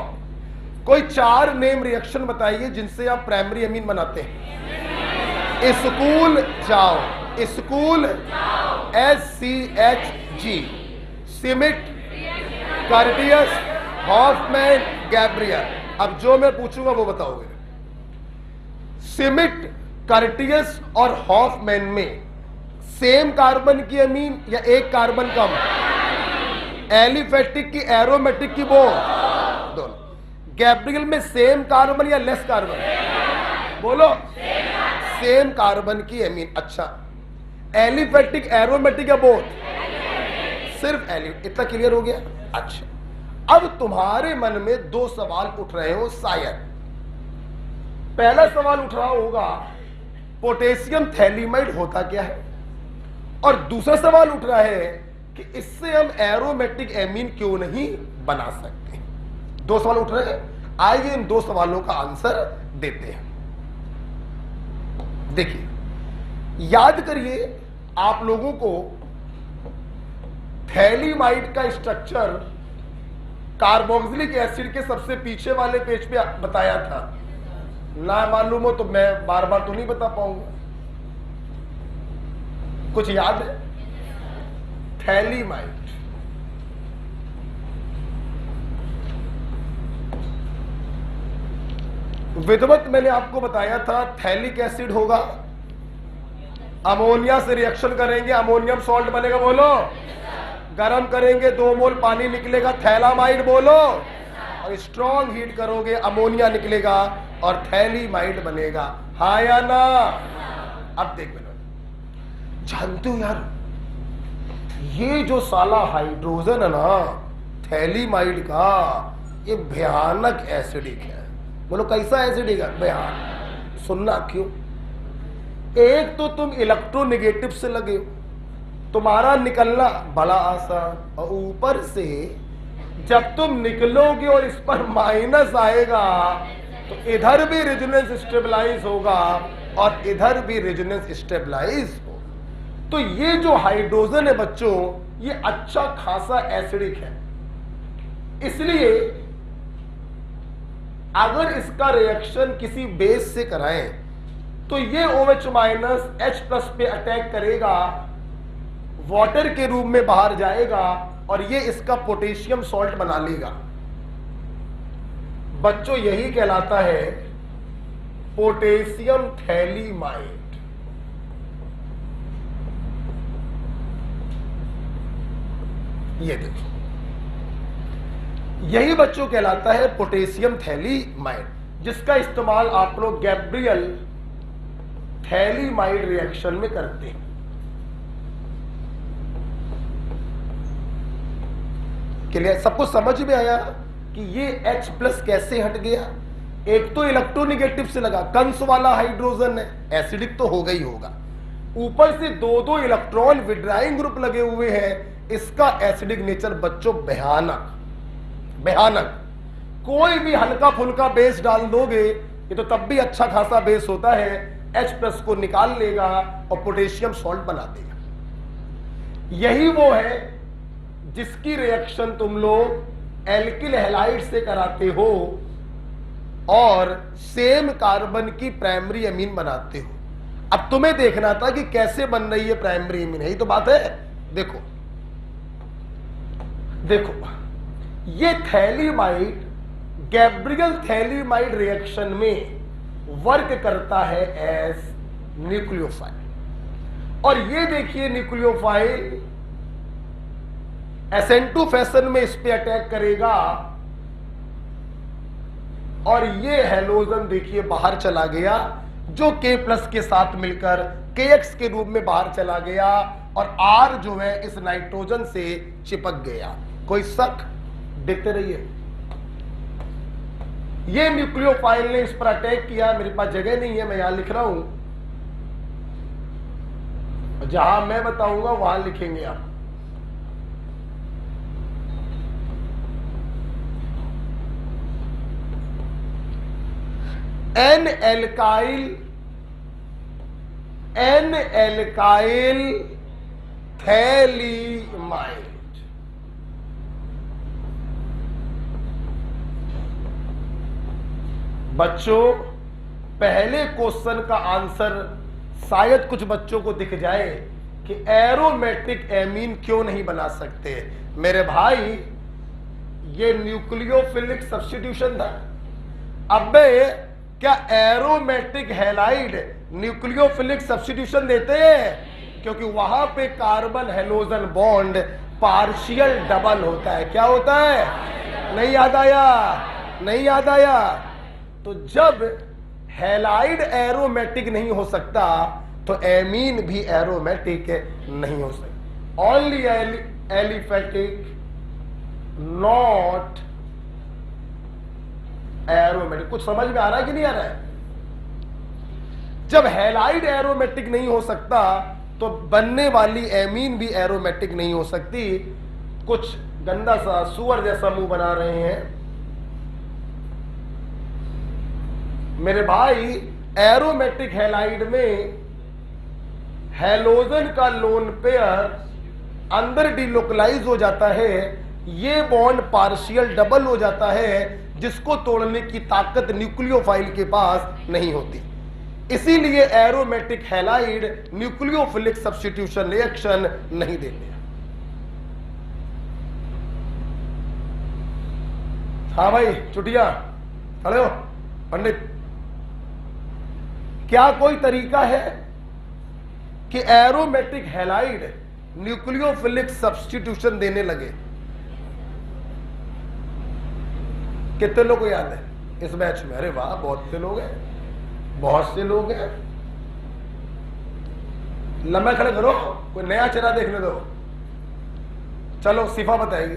कोई 4 नेम रिएक्शन बताइए जिनसे आप प्राइमरी अमीन बनाते हैं। स्कूल जाओ, school SCHG, Schmidt, Curtius, Hofmann, Gabriel. अब जो मैं पूछूंगा वो बताओगे। सिमिट, कार्टियस और हॉफमैन में सेम कार्बन की अमीन या एक कार्बन कम? एलिफेटिक की, एरोमेटिक की, वो दोनों। गैब्रियल में सेम कार्बन या लेस कार्बन? बोलो, सेम कार्बन की अमीन। अच्छा, एलिफेटिक, एरोमेटिक या बोथ? सिर्फ एलिफेटिक। इतना क्लियर हो गया? अच्छा, अब तुम्हारे मन में 2 सवाल उठ रहे हो शायद। पहला सवाल उठ रहा होगा पोटेशियम थैलीमाइड होता क्या है, और दूसरा सवाल उठ रहा है कि इससे हम एरोमेटिक एमीन क्यों नहीं बना सकते। 2 सवाल उठ रहे हैं, आइए इन 2 सवालों का आंसर देते हैं। देखिए, याद करिए आप लोगों को थैलीमाइड का स्ट्रक्चर कार्बोक्सिलिक एसिड के सबसे पीछे वाले पेज पे बताया था ना। मालूम हो तो मैं बार बार तो नहीं बता पाऊंगा। कुछ याद है? थैलीमाइड, विधवत मैंने आपको बताया था थैलिक एसिड होगा, अमोनिया से रिएक्शन करेंगे, अमोनियम सॉल्ट बनेगा, बोलो। गरम करेंगे 2 मोल पानी निकलेगा, थैलामाइड, बोलो। और स्ट्रॉन्ग हीट करोगे, अमोनिया निकलेगा और थैलीमाइड बनेगा, हाँ या ना? अब देख लो, जानते हो यार, ये जो साला हाइड्रोजन है ना थैलीमाइड का, ये भयानक एसिडिक है। बोलो कैसा एसिडिक है? भयानक। सुनना क्यों? एक तो तुम इलेक्ट्रोनेगेटिव से लगे हो, तुम्हारा निकलना बड़ा आसान, और ऊपर से जब तुम निकलोगे और इस पर माइनस आएगा तो इधर भी रेजोनेंस स्टेबलाइज होगा और इधर भी रेजोनेंस स्टेबलाइज हो। तो ये जो हाइड्रोजन है बच्चों, ये अच्छा खासा एसिडिक है। इसलिए अगर इसका रिएक्शन किसी बेस से कराएं तो ये OH माइनस H+ पे अटैक करेगा, वाटर के रूप में बाहर जाएगा और ये इसका पोटेशियम सॉल्ट बना लेगा। बच्चों यही कहलाता है पोटेशियम थैलीमाइड। ये देखो, यही बच्चों कहलाता है पोटेशियम थैलीमाइड, जिसका इस्तेमाल आप लोग गैब्रियल थैलीमाइड रिएक्शन में करते हैं। क्लियर? सबको समझ में आया कि ये H+ कैसे हट गया? एक तो इलेक्ट्रोनेगेटिव से लगा, कंस वाला हाइड्रोजन है, एसिडिक तो होगा ही होगा, ऊपर से 2 इलेक्ट्रॉन विड्राइंग ग्रुप लगे हुए हैं, इसका एसिडिक नेचर बच्चों भयानक भयानक। कोई भी हल्का फुल्का बेस डाल दोगे, ये तो तब भी अच्छा खासा बेस होता है, H+ को निकाल लेगा और पोटेशियम सॉल्ट बना देगा। यही वो है जिसकी रिएक्शन तुम लोग एल्किल हैलाइड से कराते हो और सेम कार्बन की प्राइमरी अमीन बनाते हो। अब तुम्हें देखना था कि कैसे बन रही है प्राइमरी अमीन, यही तो बात है। देखो देखो, ये थैलीमाइड गैब्रियल थैलीमाइड रिएक्शन में वर्क करता है एज न्यूक्लियोफाइल, और ये देखिए न्यूक्लियोफाइल एसेंटो फैशन में इस पे अटैक करेगा और ये हेलोजन देखिए बाहर चला गया, जो K+ के साथ मिलकर KX के रूप में बाहर चला गया और R जो है इस नाइट्रोजन से चिपक गया। कोई शक? देखते रहिए। ये न्यूक्लियोफाइल ने इस पर अटैक किया, मेरे पास जगह नहीं है, मैं यहां लिख रहा हूं, जहां मैं बताऊंगा वहां लिखेंगे आप। N alkyl phthalimide. बच्चों, पहले क्वेश्चन का आंसर शायद कुछ बच्चों को दिख जाए कि एरोमेटिक एमीन क्यों नहीं बना सकते। मेरे भाई, ये न्यूक्लियोफिलिक सब्स्टिट्यूशन था। अबे क्या एरोमेटिक हैलाइड न्यूक्लियोफिलिक सब्स्टिट्यूशन देते हैं? क्योंकि वहां पे carbon halogen bond partial double होता है। क्या होता है? नहीं याद आया? नहीं याद आया? तो जब हैलाइड एरोमेटिक नहीं हो सकता तो एमीन भी एरोमेटिक नहीं हो सकता। Only aliphatic, not aromatic. कुछ समझ में आ रहा है कि नहीं आ रहा है? जब हैलाइड एरोमेटिक नहीं हो सकता तो बनने वाली एमीन भी एरोमेटिक नहीं हो सकती। कुछ गंदा सा सुअर जैसा मुंह बना रहे हैं मेरे भाई। एरोमेटिक हैलाइड में हैलोजन का लोन पेयर अंदर डिलोकलाइज हो जाता है, ये बॉन्ड पार्शियल डबल हो जाता है, जिसको तोड़ने की ताकत न्यूक्लियोफाइल के पास नहीं होती। इसीलिए aromatic halide nucleophilic substitution reaction नहीं देते। हाँ भाई चुटिया खड़े हो। पंडित, क्या कोई तरीका है कि एरोमेटिक हैलाइड न्यूक्लियोफिलिक सब्स्टिट्यूशन देने लगे? कितने लोग को याद है इस बैच में? अरे वाह, बहुत से लोग हैं, बहुत से लोग हैं। लंबा खड़े करो, कोई नया चेहरा देखने दो। चलो सिफा बताएगी।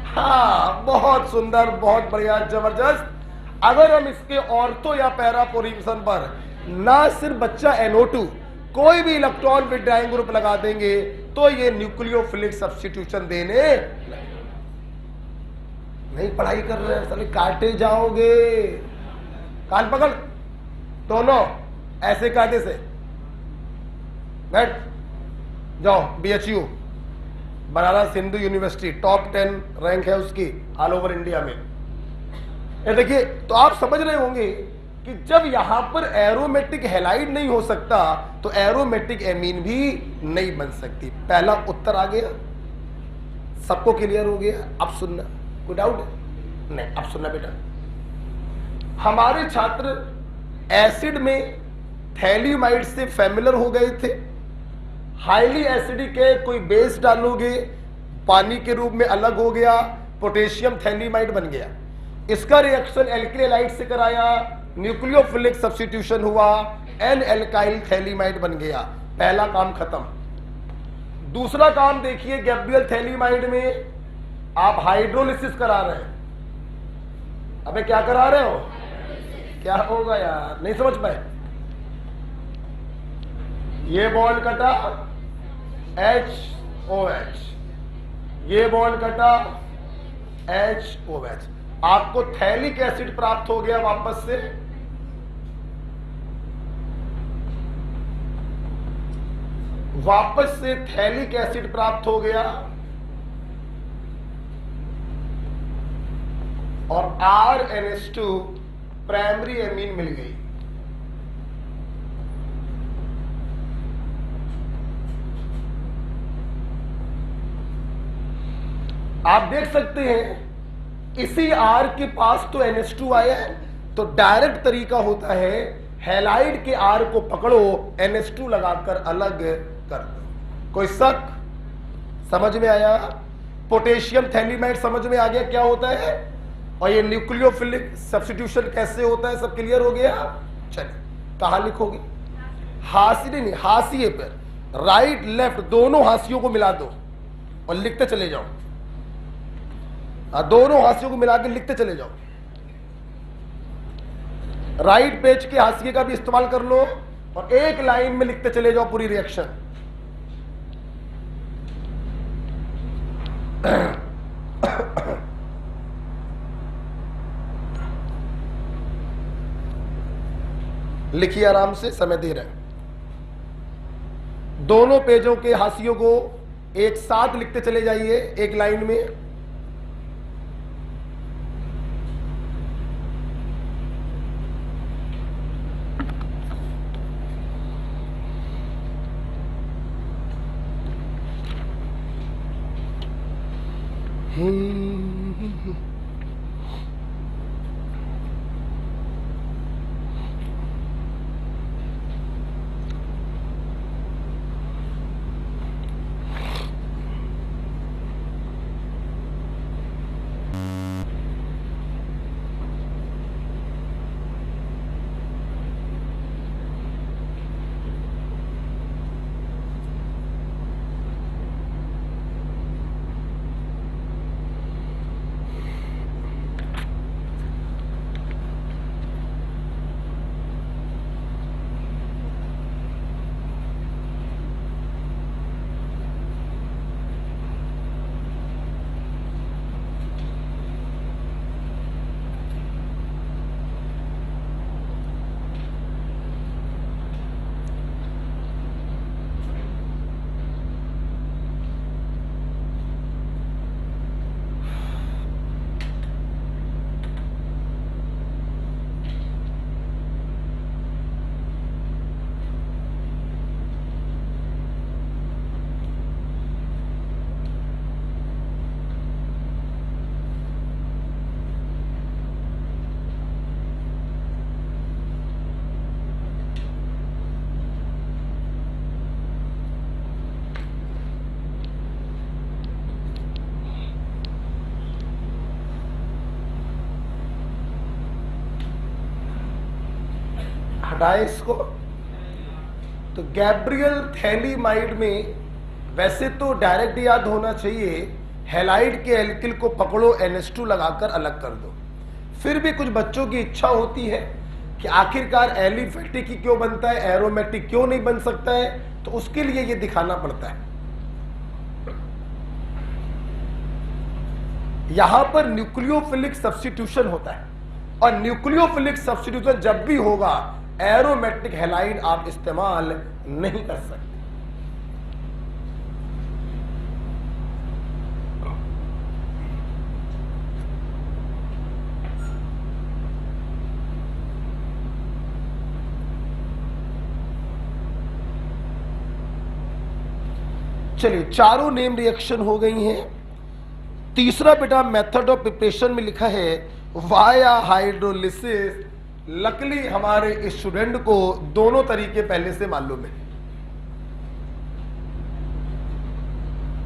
हाँ, बहुत सुंदर, बहुत बढ़िया, जबरदस्त। अगर हम इसके ऑर्थो या पैरा पोजीशन पर ना सिर्फ बच्चा NO2 कोई भी इलेक्ट्रॉन विड्रॉइंग ग्रुप लगा देंगे तो ये न्यूक्लियोफिलिक सब्स्टिट्यूशन देने नहीं। पढ़ाई कर रहे हैं साले, काटे जाओगे। कान पकड़ दोनों, ऐसे कायदे से बैठ जाओ। BHU Banaras Hindu university top 10 rank है उसकी ऑल ओवर इंडिया में। ये देखिए, तो आप समझ रहे होंगे कि जब यहां पर एरोमेटिक हैलाइड नहीं हो सकता तो एरोमेटिक एमीन भी नहीं बन सकती। पहला उत्तर आ गया, सबको क्लियर हो गया? अब सुनना, कोई डाउट नहीं? अब सुनना बेटा, हमारे छात्र एसिड में थैलीमाइड से फैमिलियर हो गए थे। हाईली एसिडिक है, कोई बेस डालोगे पानी के रूप में अलग हो गया, पोटेशियम थैलीमाइड बन गया। इसका रिएक्शन एल्किलाइड से कराया, न्यूक्लियोफिलिक सब्स्टिट्यूशन हुआ, एन एल्काइल थैलीमाइड बन गया। पहला काम खत्म। दूसरा काम देखिए, गैब्रियल थैलीमाइड में आप हाइड्रोलिसिस करा रहे हैं। अबे क्या करा रहे हो? क्या होगा यार, नहीं समझ पाए? ये बॉन्ड कटा HOH, ये बॉन्ड कटा HOH, आपको थैलिक एसिड प्राप्त हो गया। वापस से थैलिक एसिड प्राप्त हो गया और RNH2 प्राइमरी एमीन मिल गई। आप देख सकते हैं इसी R के पास तो NH2 आया है, तो डायरेक्ट तरीका होता है हैलाइड के R को पकड़ो, NH2 लगाकर अलग कर दो। कोई शक? समझ में आया? पोटेशियम थैलीमाइड समझ में आ गया क्या होता है, और ये न्यूक्लियोफिलिक सब्स्टिट्यूशन कैसे होता है, सब क्लियर हो गया? चलिए कहां लिखोगे? हाशिए नहीं, हाशिए पर राइट लेफ्ट दोनों हाशियों को मिला दो और लिखते चले जाओ। दोनों हाशियों को मिला के लिखते चले जाओ। राइट पेज के हाशिए का भी इस्तेमाल कर लो और एक लाइन में लिखते चले जाओ पूरी रिएक्शन। लिखिए आराम से, समय दे रहे हैं। दोनों पेजों के हाशियों को एक साथ लिखते चले जाइए एक लाइन में। हटाए इसको। तो गैब्रियल थैलीमाइड में वैसे तो डायरेक्ट याद होना चाहिए, हैलाइड के एल्किल को पकड़ो NH2 लगाकर अलग कर दो। फिर भी कुछ बच्चों की इच्छा होती है कि आखिरकार एलिफेटिक ही क्यों बनता है, एरोमेटिक क्यों नहीं बन सकता है, तो उसके लिए ये दिखाना पड़ता है। यहां पर न्यूक्लियोफिलिक सब्स्टिट्यूशन होता है, और न्यूक्लियोफिलिक सब्स्टिट्यूशन जब भी होगा एरोमेटिक हैलाइड आप इस्तेमाल नहीं कर सकते। चलिए चारों नेम रिएक्शन हो गई हैं। तीसरा बेटा मेथड ऑफ प्रिपरेशन में लिखा है वाया हाइड्रोलिसिस। लकली हमारे स्टूडेंट को दोनों तरीके पहले से मालूम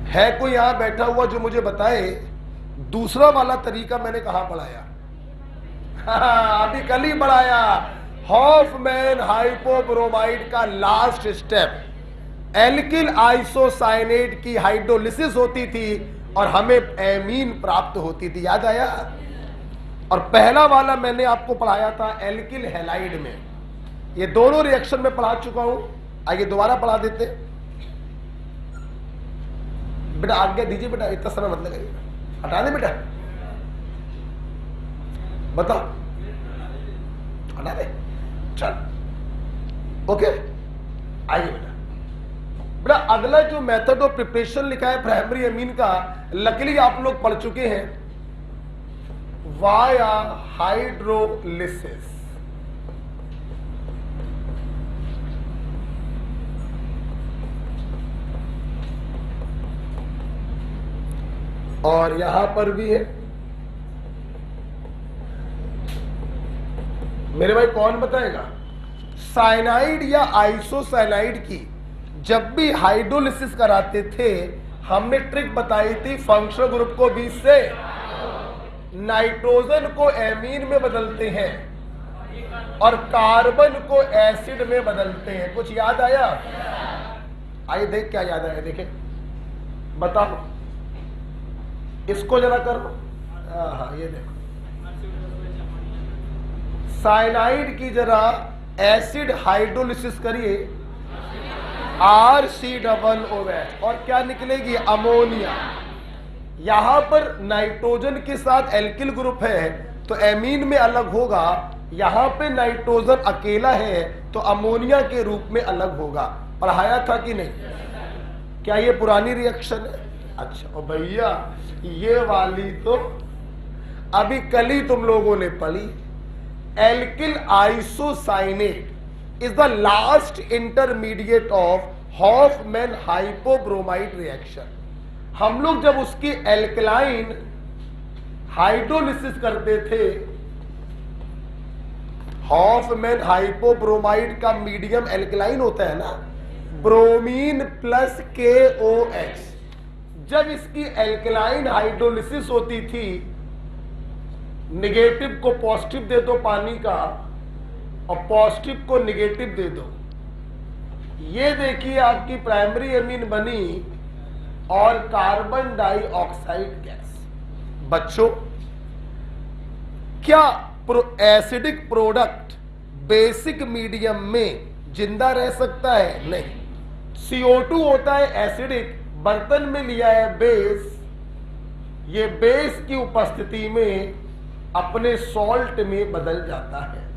है कोई यहां बैठा हुआ जो मुझे बताए दूसरा वाला तरीका मैंने कहां पढ़ाया? अभी कल ही पढ़ाया। हॉफमैन हाइपोब्रोमाइड का लास्ट स्टेप एल्किल आइसोसाइनेट की हाइड्रोलिसिस होती थी और हमें एमीन प्राप्त होती थी, याद आया? और पहला वाला मैंने आपको पढ़ाया था एल्किल हैलाइड में। ये दोनों रिएक्शन में पढ़ा चुका हूं, आइए दोबारा पढ़ा देते। बेटा आज्ञा दीजिए, बेटा इतना समय मत लगाइए, हटा दे बेटा, बता हटा दे, चल ओके। आइए बेटा, बेटा अगला जो मेथड ऑफ प्रिपरेशन लिखा है प्राइमरी अमीन का, लकीली आप लोग पढ़ चुके हैं, वाया हाइड्रोलिसिस। और यहां पर भी है मेरे भाई, कौन बताएगा? साइनाइड या आइसोसाइनाइड की जब भी हाइड्रोलिसिस कराते थे हमने ट्रिक बताई थी, फंक्शनल ग्रुप को 20 से नाइट्रोजन को एमीन में बदलते हैं और कार्बन को एसिड में बदलते हैं। कुछ याद आया? आइए देख क्या याद आया, देखे बताओ, इसको जरा करो। हाँ ये देखो, साइनाइड की जरा एसिड हाइड्रोलिसिस करिए, RCOOH और क्या निकलेगी? अमोनिया। यहां पर नाइट्रोजन के साथ एल्किल ग्रुप है तो एमीन में अलग होगा, यहां पे नाइट्रोजन अकेला है तो अमोनिया के रूप में अलग होगा। पढ़ाया था कि नहीं? क्या ये पुरानी रिएक्शन है? अच्छा, और भैया ये वाली तो अभी कल ही तुम लोगों ने पढ़ी। Alkyl isocyanate is the last intermediate of Hofmann hypobromide reaction. हम लोग जब उसकी एल्कलाइन हाइड्रोलिसिस करते थे, हॉफमैन हाइपोब्रोमाइड का मीडियम एल्कलाइन होता है ना, ब्रोमीन प्लस KOH। जब इसकी एल्कलाइन हाइड्रोलिसिस होती थी, निगेटिव को पॉजिटिव दे दो पानी का और पॉजिटिव को निगेटिव दे दो, ये देखिए आपकी प्राइमरी एमीन बनी और कार्बन डाइऑक्साइड गैस। बच्चों, क्या एसिडिक प्रोडक्ट बेसिक मीडियम में जिंदा रह सकता है? नहीं। CO2 होता है एसिडिक, बर्तन में लिया है बेस, ये बेस की उपस्थिति में अपने सॉल्ट में बदल जाता है।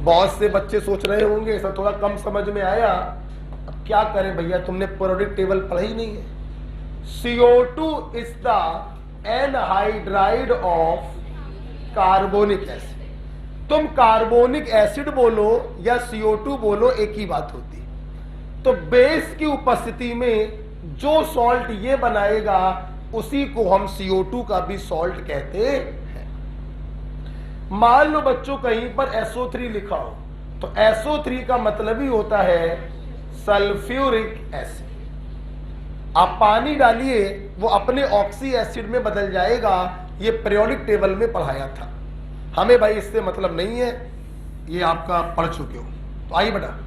बहुत से बच्चे सोच रहे होंगे ऐसा थोड़ा कम समझ में आया, अब क्या करें भैया, तुमने पीरियोडिक टेबल पढ़ा ही नहीं है। CO2 is the anhydride of carbonic acid. तुम कार्बोनिक एसिड बोलो या CO2 बोलो, एक ही बात होती है। तो बेस की उपस्थिति में जो सॉल्ट ये बनाएगा उसी को हम CO2 का भी सॉल्ट कहते हैं। मान लो बच्चों कहीं पर SO3 लिखा हो, तो SO3 का मतलब ही होता है सल्फ्यूरिक एसिड। आप पानी डालिए, वो अपने ऑक्सी एसिड में बदल जाएगा। ये पीरियोडिक टेबल में पढ़ाया था, हमें भाई इससे मतलब नहीं है, ये आपका पढ़ चुके हो। तो आइए बेटा,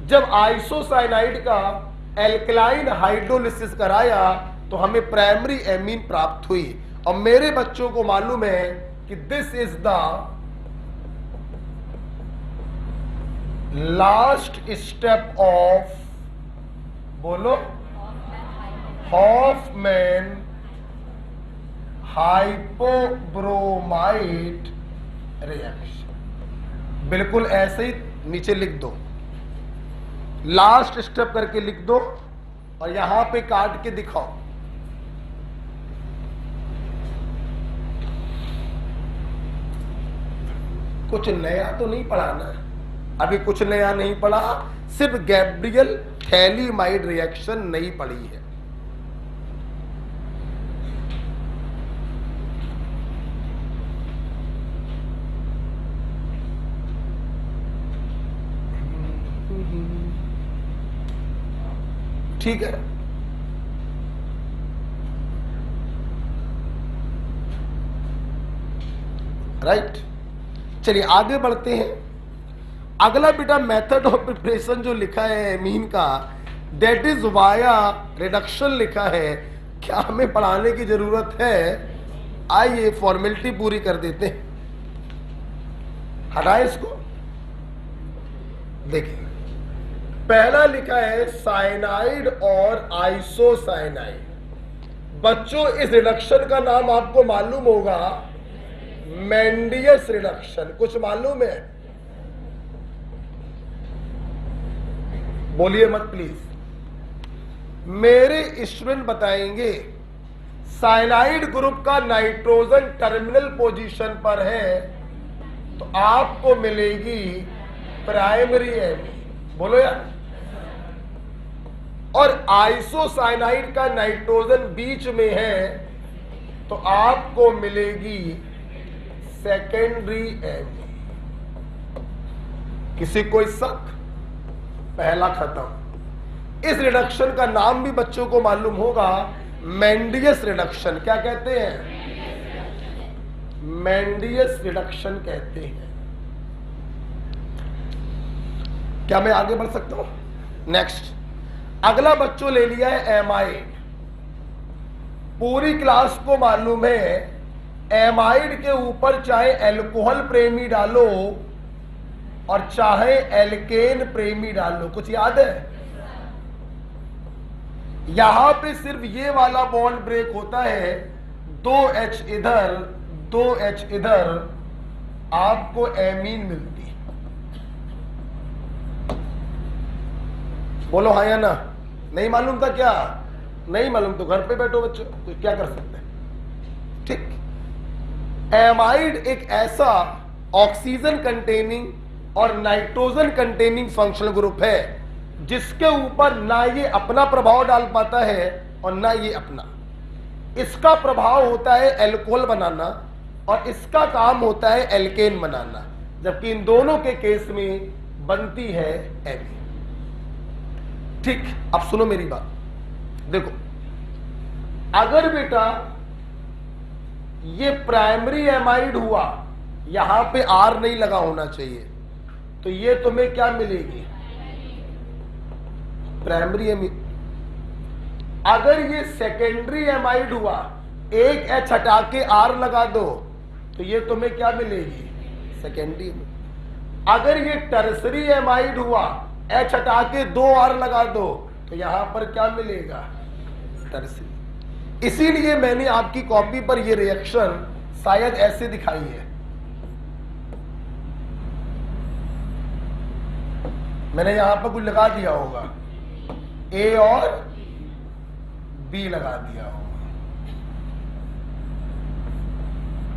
जब आइसोसाइनाइड का एल्कलाइन हाइड्रोलिसिस कराया तो हमें प्राइमरी एमीन प्राप्त हुई। और मेरे बच्चों को मालूम है कि this is the last step of, बोलो, हॉफमैन हाइपोब्रोमाइड रिएक्शन। बिल्कुल ऐसे ही नीचे लिख दो, लास्ट स्टेप करके लिख दो और यहां पे काट के दिखाओ। कुछ नया तो नहीं पढ़ाना, अभी कुछ नया नहीं पढ़ा, सिर्फ गैब्रियल थैलीमाइड रिएक्शन नहीं पढ़ी है। ठीक है, राइट। चलिए आगे बढ़ते हैं। अगला बेटा मेथड ऑफ प्रिपरेशन जो लिखा है एमीन का, दैट इज वाया रिडक्शन लिखा है। क्या हमें पढ़ाने की जरूरत है? आइए फॉर्मेलिटी पूरी कर देते हैं। हटाए इसको। देखिए पहला लिखा है साइनाइड और आइसोसाइनाइड। बच्चों इस रिडक्शन का नाम आपको मालूम होगा, मेंडियस रिडक्शन। कुछ मालूम है? बोलिए मत प्लीज। मेरे स्टूडेंट बताएंगे साइनाइड ग्रुप का नाइट्रोजन टर्मिनल पोजीशन पर है तो आपको मिलेगी प्राइमरी एमीन। बोलो यार। और आइसोसाइनाइड का नाइट्रोजन बीच में है तो आपको मिलेगी सेकेंडरी एमीन। किसी कोई शक? पहला खत्म। इस रिडक्शन का नाम भी बच्चों को मालूम होगा, मेंडियस रिडक्शन। क्या कहते हैं? मेंडियस रिडक्शन कहते हैं। क्या मैं आगे बढ़ सकता हूं? नेक्स्ट, अगला बच्चों ले लिया है एमाइड। पूरी क्लास को मालूम है एमाइड के ऊपर चाहे एल्कोहल प्रेमी डालो और चाहे एल्केन प्रेमी डालो, कुछ याद है? यहां पे सिर्फ ये वाला बॉन्ड ब्रेक होता है, 2H इधर 2H इधर, आपको एमीन मिलती है। बोलो हाँ या ना? नहीं मालूम था क्या? नहीं मालूम तो घर पे बैठो बच्चों, तो क्या कर सकते हैं? ठीक। एमाइड एक ऐसा ऑक्सीजन कंटेनिंग और नाइट्रोजन कंटेनिंग फंक्शनल ग्रुप है जिसके ऊपर ना ये अपना प्रभाव डाल पाता है और ना ये अपना। इसका प्रभाव होता है एल्कोहल बनाना और इसका काम होता है एल्केन बनाना, जबकि इन दोनों के केस में बनती है एमीन। ठीक, अब सुनो मेरी बात। देखो, अगर बेटा ये प्राइमरी एमाइड हुआ, यहां पे आर नहीं लगा होना चाहिए, तो ये तुम्हें क्या मिलेगी? Primary amide. अगर ये सेकेंडरी एमाइड हुआ, एक एच हटा के आर लगा दो, तो ये तुम्हें क्या मिलेगी? सेकेंडरी। अगर ये टर्सरी एमाइड हुआ, एच हटा के 2 आर लगा दो, तो यहां पर क्या मिलेगा? टर्सरी। इसीलिए मैंने आपकी कॉपी पर यह रिएक्शन शायद ऐसे दिखाई है। मैंने यहां पर कुछ लगा दिया होगा, ए और बी लगा दिया होगा।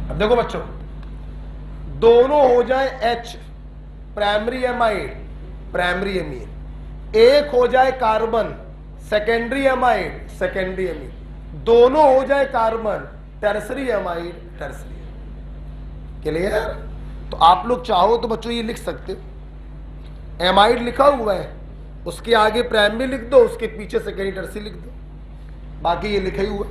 अब देखो बच्चों, दोनों हो जाए H primary amide primary amine, एक हो जाए carbon secondary amide secondary amine, दोनों हो जाए carbon tertiary amide tertiary. Clear? तो आप लोग चाहो तो बच्चों ये लिख सकते हो, एमाइड लिखा हुआ है, उसके आगे प्राइमरी लिख दो, उसके पीछे सेकेंडरी टर्सरी लिख दो, बाकी ये लिखा ही हुआ।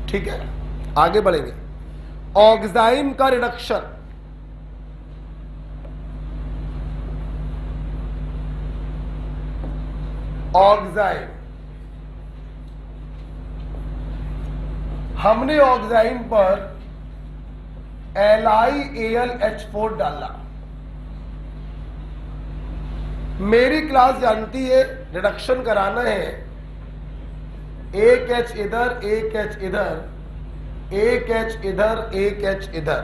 ठीक है, आगे बढ़ेंगे। ऑक्साइन का रिडक्शन, ऑक्साइन, हमने ऑक्साइन पर LiAlH4 डाला। मेरी क्लास जानती है रिडक्शन कराना है, एक H इधर एक H इधर, एक H इधर एक H इधर,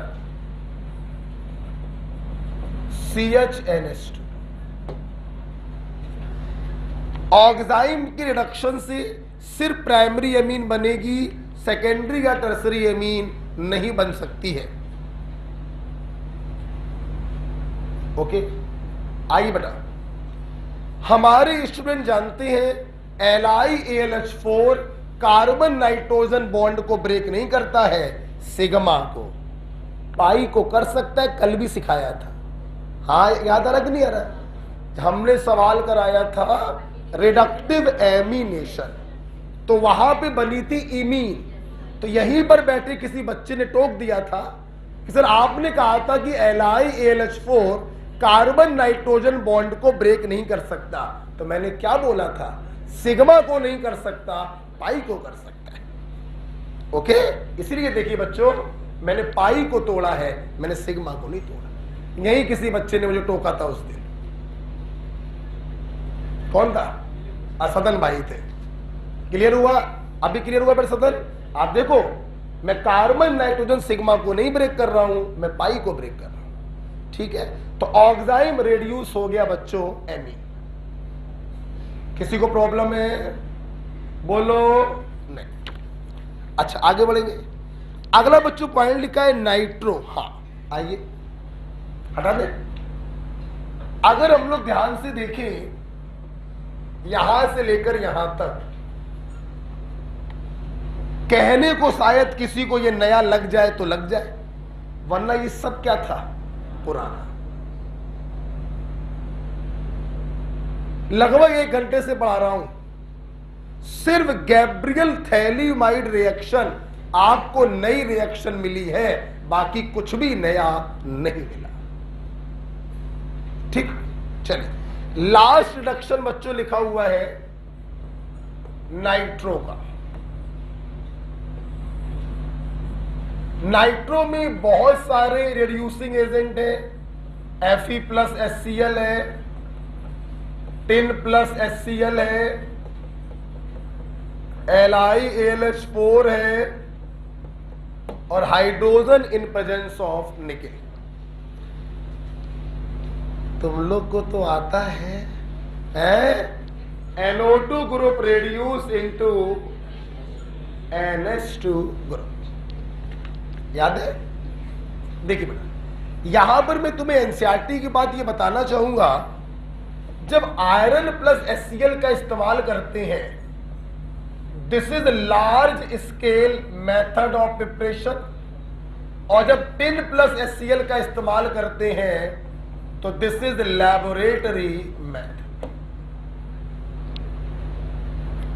CHNH2। ऑक्साइन की रिडक्शन से सिर्फ प्राइमरी एमीन बनेगी, सेकेंडरी या टर्सरी एमीन नहीं बन सकती है। ओके, आइए बेटा, हमारे स्टूडेंट जानते हैं LiAlH4 कार्बन नाइट्रोजन बॉन्ड को ब्रेक नहीं करता है, सिग्मा को, पाई को कर सकता है, कल भी सिखाया था। हाँ, याद आ रहा कि नहीं आ रहा? हमने सवाल कराया था रिडक्टिव एमीनेशन, तो वहां पे बनी थी इमीन, तो यहीं पर बैठे किसी बच्चे ने टोक दिया था कि सर आपने कहा था कि LiAlH4 कार्बन नाइट्रोजन बॉन्ड को ब्रेक नहीं कर सकता, तो मैंने क्या बोला था? सिग्मा को नहीं कर सकता, पाई को कर सकता है। ओके, इसलिए देखिए बच्चों, मैंने पाई को तोड़ा है, मैंने सिग्मा को नहीं तोड़ा। यही किसी बच्चे ने मुझे टोका था उस दिन। कौन था? असदन भाई थे। क्लियर हुआ? अभी क्लियर हुआ फिर सदन? आप देखो, मैं कार्बन नाइट्रोजन सिग्मा को नहीं ब्रेक कर रहा हूं, मैं पाई को ब्रेक कर रहा हूं। ठीक है, तो ऑक्साइन रेड्यूस हो गया बच्चों एमीन। किसी को प्रॉब्लम है? बोलो नहीं। अच्छा, आगे बढ़ेंगे। अगला बच्चों पॉइंट लिखा है नाइट्रो। हाँ, आइए हटा दे। अगर हम लोग ध्यान से देखें, यहां से लेकर यहां तक, कहने को शायद किसी को यह नया लग जाए तो लग जाए, वरना ये सब क्या था? पुराना। लगभग 1 घंटे से पढ़ा रहा हूं। सिर्फ गैब्रियल थैलीमाइड रिएक्शन आपको नई रिएक्शन मिली है, बाकी कुछ भी नया नहीं मिला। ठीक, चलिए लास्ट रिडक्शन बच्चों लिखा हुआ है नाइट्रो का। नाइट्रो में बहुत सारे रिड्यूसिंग एजेंट है। Fe+HCl है, Tin+HCl है, LiAlH4 है और hydrogen in presence of nickel. तुम लोग को तो आता है, NO2 group reduce into NH2 group, याद है? देखिए बेटा, यहां पर मैं तुम्हें एनसीईआरटी की बात ये बताना चाहूंगा, जब आयरन प्लस HCl का इस्तेमाल करते हैं, this is large scale method of preparation, और जब Tin+HCl का इस्तेमाल करते हैं तो दिस इज लैबोरेटरी मेथड।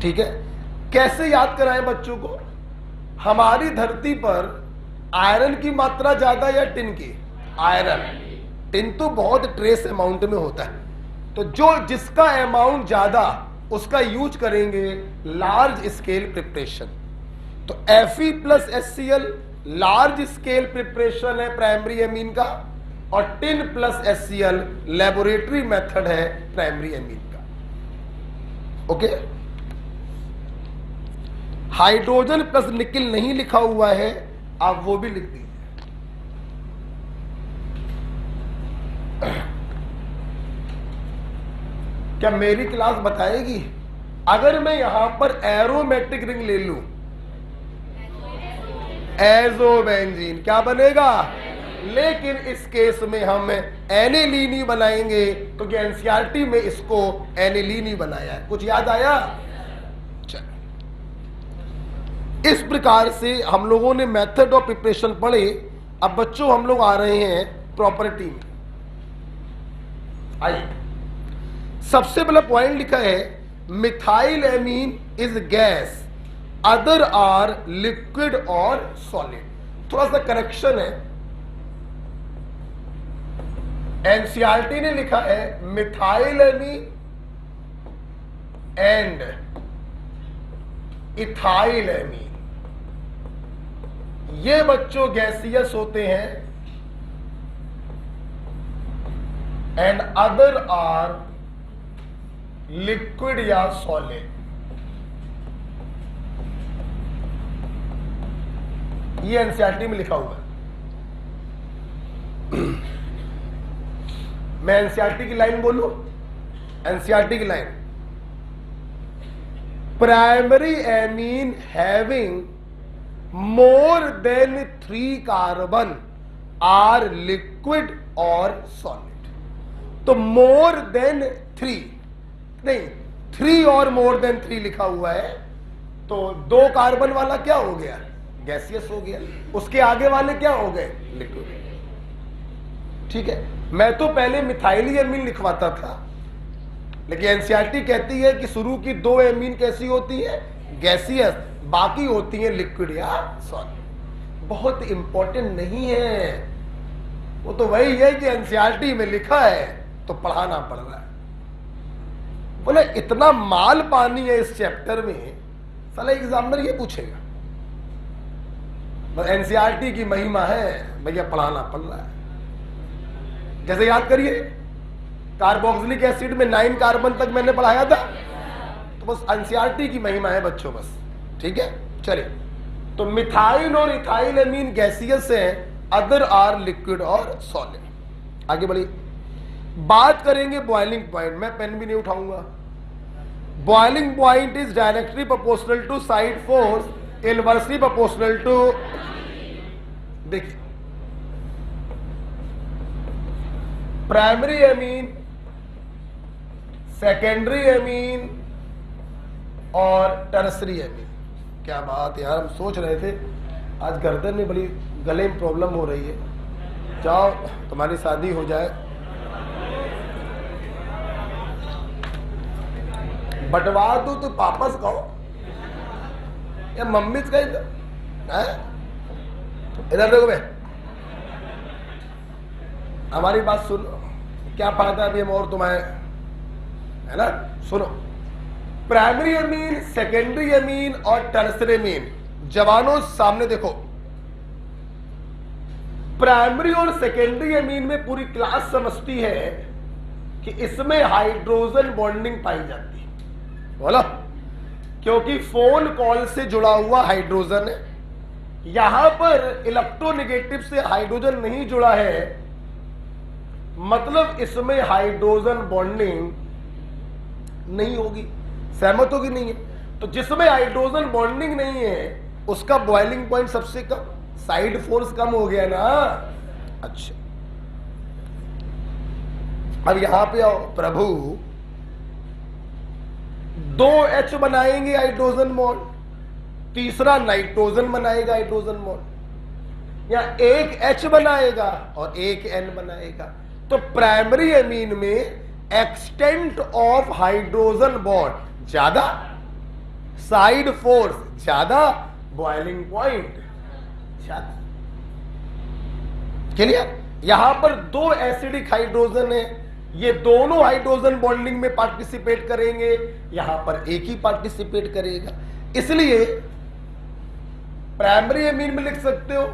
ठीक है, कैसे याद कराएं बच्चों को? हमारी धरती पर आयरन की मात्रा ज्यादा या टिन की? आयरन। टिन तो बहुत ट्रेस अमाउंट में होता है, तो जो जिसका अमाउंट ज्यादा उसका यूज करेंगे लार्ज स्केल प्रिपरेशन। तो Fe+HCl लार्ज स्केल प्रिपरेशन है प्राइमरी एमीन का, और Tin+HCl लेबोरेटरी मेथड है प्राइमरी एमीन का। ओके, हाइड्रोजन प्लस निकेल नहीं लिखा हुआ है, आप वो भी लिख दीजिए। क्या मेरी क्लास बताएगी अगर मैं यहां पर एरोमेटिक रिंग ले लूं? एजोबेंजीन क्या बनेगा? लेकिन इस केस में हम एनिलीन ही बनाएंगे, क्योंकि एनसीईआरटी में इसको एनिलीन ही बनाया है। कुछ याद आया? चल, इस प्रकार से हम लोगों ने मेथड ऑफ प्रिपरेशन पढ़े। अब बच्चों हम लोग आ रहे हैं प्रॉपर्टी में। आइए, सबसे पहला पॉइंट लिखा है methyl amine is gas, other are liquid और सॉलिड। थोड़ा सा करेक्शन है, एनसीईआरटी ने लिखा है methyl amine and ethyl amine, ये बच्चों गैसियस होते हैं, एंड अदर आर लिक्विड या सॉलिड। ये एनसीईआरटी में लिखा हुआ है। मैं एनसीईआरटी की लाइन बोलूं? एनसीईआरटी की line, primary amine having more than 3 carbon are liquid और सॉलिड। तो मोर देन 3 नहीं, 3 और मोर देन 3 लिखा हुआ है, तो 2 कार्बन वाला क्या हो गया? गैसियस हो गया। उसके आगे वाले क्या हो गए? लिक्विड। ठीक है, मैं तो पहले मिथाइली एमीन लिखवाता था, लेकिन एनसीईआरटी कहती है कि शुरू की 2 एमीन कैसी होती है? गैसियस, बाकी होती है लिक्विड या सॉलिड। बहुत इंपॉर्टेंट नहीं है, वो तो वही है कि एनसीईआरटी में लिखा है तो पढ़ाना पड़ रहा है। बोले इतना माल पानी है इस चैप्टर में, साला एग्जामिनर ये पूछेगा। एनसीईआरटी की महिमा है भैया, पढ़ाना पड़ रहा है। जैसे याद करिए, कार्बोक्सिलिक एसिड में 9 कार्बन तक मैंने पढ़ाया था, तो बस एनसीईआरटी की महिमा है बच्चों, बस। ठीक है, चलिए, तो मिथाइल और इथाइल एमीन गैसियस है, अदर आर लिक्विड और सॉलिड। आगे बढ़िए, बात करेंगे बॉइलिंग पॉइंट। मैं पेन भी नहीं उठाऊंगा। Boiling point is directly proportional to side force, inversely proportional to, देखिए, प्राइमरी एमीन, सेकेंडरी एमीन और टर्सरी एमीन। क्या बात यार, हम सोच रहे थे आज गर्दन में बड़ी गले में प्रॉब्लम हो रही है, जाओ तुम्हारी शादी हो जाए। बंटवा दो तो पापस कहो या मम्मी से कही, इधर देखो बे, हमारी बात सुनो, क्या फायदा अभी हम और तुम्हारे, है ना? सुनो, प्राइमरी अमीन, सेकेंडरी अमीन और टर्सरी अमीन, जवानों सामने देखो, प्राइमरी और सेकेंडरी अमीन में पूरी क्लास समझती है कि इसमें हाइड्रोजन बॉन्डिंग पाई जाती है, बोलो, क्योंकि फोन कॉल से जुड़ा हुआ हाइड्रोजन है। यहां पर इलेक्ट्रोनेगेटिव से हाइड्रोजन नहीं जुड़ा है, मतलब इसमें हाइड्रोजन बॉन्डिंग नहीं होगी। सहमत होगी? नहीं है। तो जिसमें हाइड्रोजन बॉन्डिंग नहीं है उसका बॉइलिंग पॉइंट सबसे कम, साइड फोर्स कम हो गया ना। अच्छा, अब यहां पे आओ प्रभु, 2 H बनाएंगे हाइड्रोजन बॉन्ड, तीसरा नाइट्रोजन बनाएगा हाइड्रोजन बॉन्ड, या एक H बनाएगा और एक N बनाएगा। तो प्राइमरी अमीन में एक्सटेंट ऑफ हाइड्रोजन बॉन्ड ज्यादा, साइड फोर्स ज्यादा, बॉइलिंग पॉइंट ज्यादा। क्लियर? यहां पर 2 एसिडिक हाइड्रोजन है, ये दोनों हाइड्रोजन बॉन्डिंग में पार्टिसिपेट करेंगे, यहां पर एक ही पार्टिसिपेट करेगा। इसलिए प्राइमरी अमीन में लिख सकते हो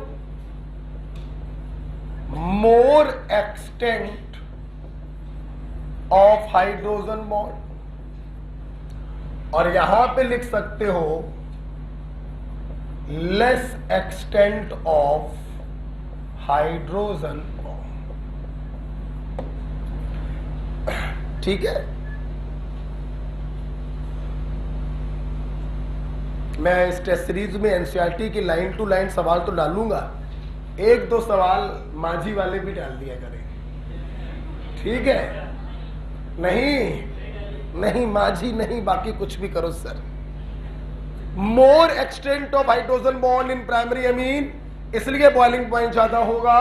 मोर एक्सटेंट ऑफ हाइड्रोजन बॉन्ड, और यहां पे लिख सकते हो less extent of hydrogen bond. ठीक है? मैं इस टेस्ट सीरीज में एनसीईआरटी की लाइन टू लाइन सवाल तो डालूंगा, 1-2 सवाल माझी वाले भी डाल दिया करेंगे। ठीक है? नहीं माझी नहीं, बाकी कुछ भी करो sir. More extent of hydrogen bond in primary amine, इसलिए बॉइलिंग पॉइंट ज्यादा होगा।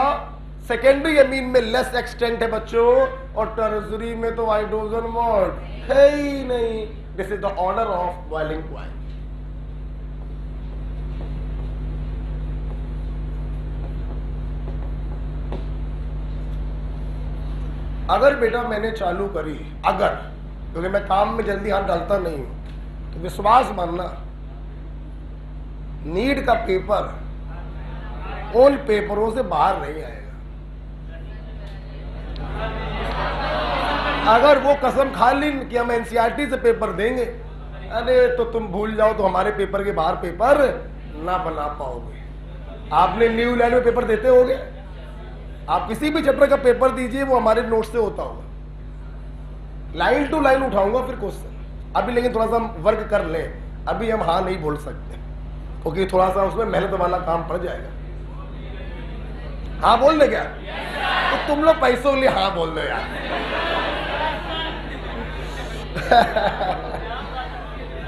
सेकेंडरी अमीन में लेस एक्सटेंट है बच्चों, और टर्सरी में तो हाइड्रोजन बॉन्ड है ही नहीं। This is the order of boiling point. अगर बेटा मैंने चालू करी, अगर, क्योंकि मैं काम में जल्दी हाथ डालता नहीं हूं, तो विश्वास मानना, नीट का पेपर उन पेपरों से बाहर नहीं आएगा। अगर वो कसम खा ली कि हम एनसीईआरटी से पेपर देंगे, अरे तो तुम भूल जाओ, तो हमारे पेपर के बाहर पेपर ना बना पाओगे। आपने न्यू लैंड में पेपर देते होगे, आप किसी भी चैप्टर का पेपर दीजिए, वो हमारे नोट से होता होगा। लाइन टू लाइन उठाऊंगा फिर क्वेश्चन अभी, लेकिन थोड़ा सा हम वर्क कर ले, अभी हम हाँ नहीं बोल सकते, क्योंकि थोड़ा सा उसमें मेहनत वाला काम पड़ जाएगा। हाँ बोल दे क्या? तो तुम लोग पैसों के लिए हाँ बोल दो यार।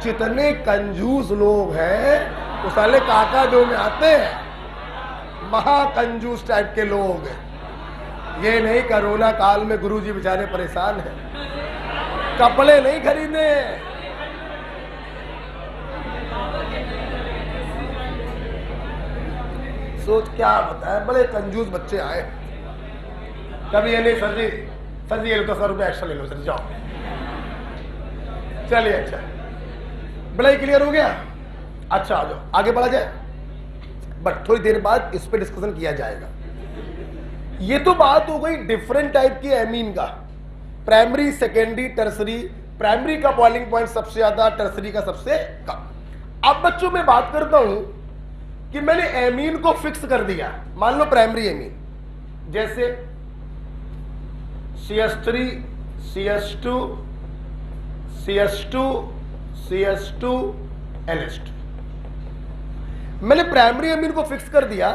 जितने कंजूस लोग हैं वो साले काका जो में आते हैं, महाकंजूस टाइप के लोग। ये नहीं, कोरोना काल में गुरुजी बेचारे परेशान हैं, कपड़े नहीं खरीदे। सोच क्या बताए, बड़े कंजूस बच्चे आए। कभी ये नहीं, सर जी ये लो 10 रुपये एक्स्ट्रा ले लो सर, जाओ। चलिए, अच्छा बड़ा ही क्लियर हो गया। अच्छा आ जाओ, आगे बढ़ा जाए, बट थोड़ी देर बाद इस पे डिस्कशन किया जाएगा। ये तो बात हो गई डिफरेंट टाइप की एमीन का, प्राइमरी, सेकेंडरी, टर्सरी। प्राइमरी का बॉइलिंग पॉइंट सबसे ज्यादा, टर्सरी का सबसे कम। अब बच्चों मैं बात करता हूं कि मैंने एमीन को फिक्स कर दिया। मान लो प्राइमरी एमीन, जैसे CH3 CH2 CH2 CH2 NH2। मैंने प्राइमरी एमीन को फिक्स कर दिया,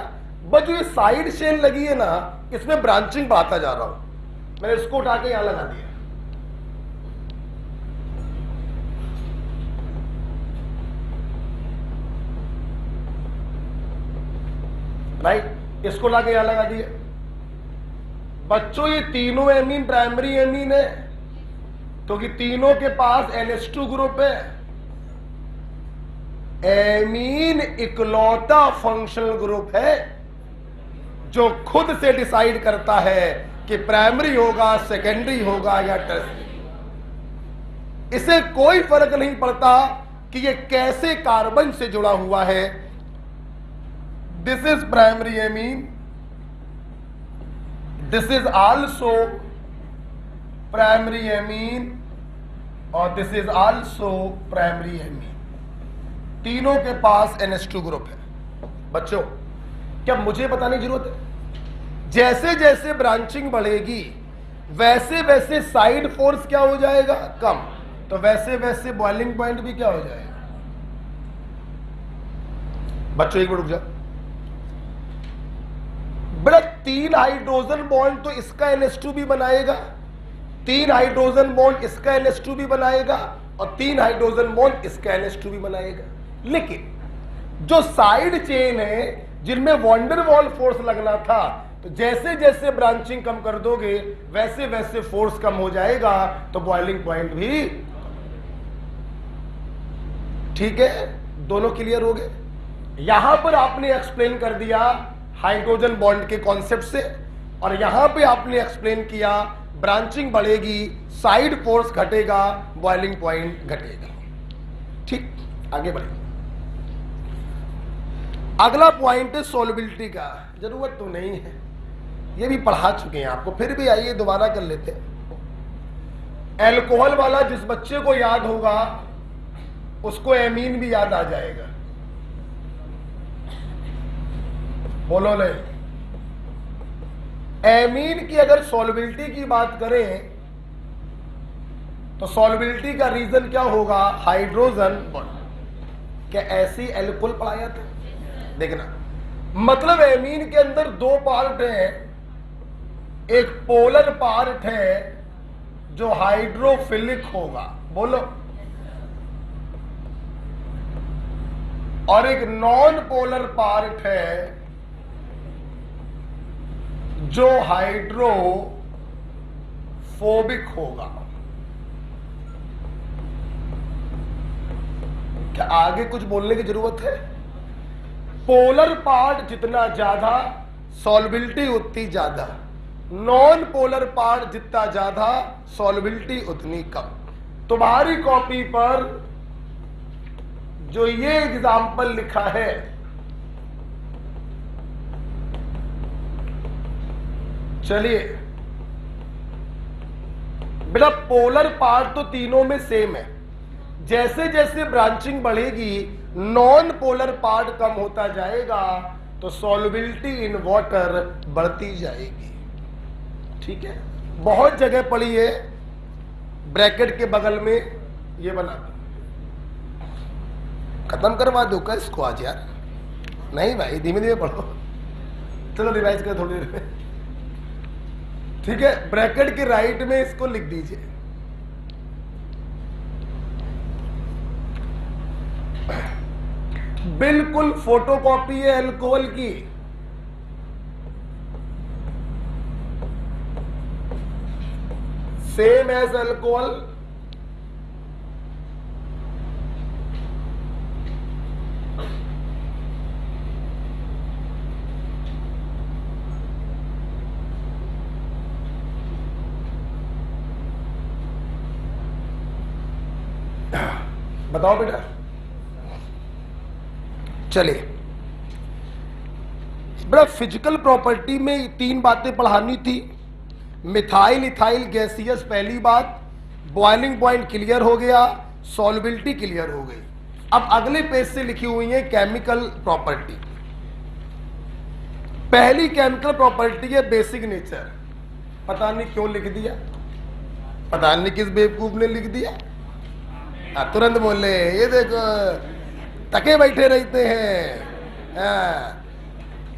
बस जो ये साइड चेन लगी है ना, इसमें ब्रांचिंग बढ़ाता जा रहा हूं। मैंने इसको उठा के यहां लगा दिया। राइट, इसको लाके यहां लगा दिया। बच्चों ये तीनों एमीन प्राइमरी एमीन है, क्योंकि तीनों के पास NH2 ग्रुप है। एमीन इकलौता फंक्शनल ग्रुप है जो खुद से डिसाइड करता है कि प्राइमरी होगा, सेकेंडरी होगा या टर्शियरी। इसे कोई फर्क नहीं पड़ता कि ये कैसे कार्बन से जुड़ा हुआ है। This is primary amine, this is also primary amine और this is also primary amine. तीनों के पास NH2 ग्रुप है। बच्चों, क्या मुझे बताने की जरूरत है? जैसे जैसे ब्रांचिंग बढ़ेगी वैसे वैसे साइड फोर्स क्या हो जाएगा? कम। तो वैसे वैसे बॉइलिंग पॉइंट भी क्या हो जाएगा? बच्चों एक मिनट रुक जाओ। बड़ा 3 हाइड्रोजन बॉन्ड तो इसका NH2 भी बनाएगा, 3 हाइड्रोजन बॉन्ड इसका NH2 भी बनाएगा और 3 हाइड्रोजन बॉन्ड इसका NH2 भी बनाएगा। लेकिन जो साइड चेन है जिनमें वॉन्डर वॉल फोर्स लगना था, तो जैसे जैसे ब्रांचिंग कम कर दोगे वैसे वैसे फोर्स कम हो जाएगा, तो बॉइलिंग पॉइंट भी ठीक है। दोनों क्लियर हो गए? यहां पर आपने एक्सप्लेन कर दिया हाइड्रोजन बॉन्ड के कॉन्सेप्ट से, और यहां पे आपने एक्सप्लेन किया ब्रांचिंग बढ़ेगी, साइड फोर्स घटेगा, बॉइलिंग पॉइंट घटेगा। ठीक, आगे बढ़े। अगला पॉइंट है सोल्युबिलिटी का। जरूरत तो नहीं है, ये भी पढ़ा चुके हैं आपको, फिर भी आइए दोबारा कर लेते हैं। एल्कोहल वाला जिस बच्चे को याद होगा उसको एमीन भी याद आ जाएगा। बोलो नहीं? एमीन की अगर सॉल्युबिलिटी की बात करें तो सॉल्युबिलिटी का रीजन क्या होगा? Hydrogen bond. क्या ऐसी एल्कोहल पढ़ाया था? देखना, मतलब एमीन के अंदर 2 पार्ट है। एक पोलर पार्ट है जो हाइड्रोफिलिक होगा, बोलो, और एक नॉन पोलर पार्ट है जो हाइड्रोफोबिक होगा। क्या आगे कुछ बोलने की जरूरत है? पोलर पार्ट जितना ज्यादा सॉल्युबिलिटी उतनी ज्यादा, नॉन पोलर पार्ट जितना ज्यादा सॉल्युबिलिटी उतनी कम। तुम्हारी कॉपी पर जो ये एग्जाम्पल लिखा है, चलिए बेटा, पोलर पार्ट तो तीनों में सेम है। जैसे जैसे ब्रांचिंग बढ़ेगी नॉन पोलर पार्ट कम होता जाएगा, तो सॉल्युबिलिटी इन वाटर बढ़ती जाएगी। ठीक है, बहुत जगह पड़ी है, ब्रैकेट के बगल में ये बना दो। खत्म करवा दो क्या इसको आज यार? नहीं भाई, धीमे धीमे पढ़ो। चलो रिवाइज कर थोड़ी देर में। ठीक है, ब्रैकेट के राइट में इसको लिख दीजिए। बिल्कुल फोटोकॉपी है अल्कोहल की। सेम एज अल्कोहल, बताओ बेटा। चलिए बड़ा, फिजिकल प्रॉपर्टी में 3 बातें पढ़ानी थी। मिथाइल इथाइल गैसियस पहली बात, बॉइलिंग पॉइंट क्लियर हो गया, सॉल्युबिलिटी क्लियर हो गई। अब अगले पेज से लिखी हुई है केमिकल प्रॉपर्टी। पहली केमिकल प्रॉपर्टी है बेसिक नेचर। पता नहीं क्यों लिख दिया, पता नहीं किस बेवकूफ ने लिख दिया। तुरंत बोले ये देखो तके बैठे रहते हैं।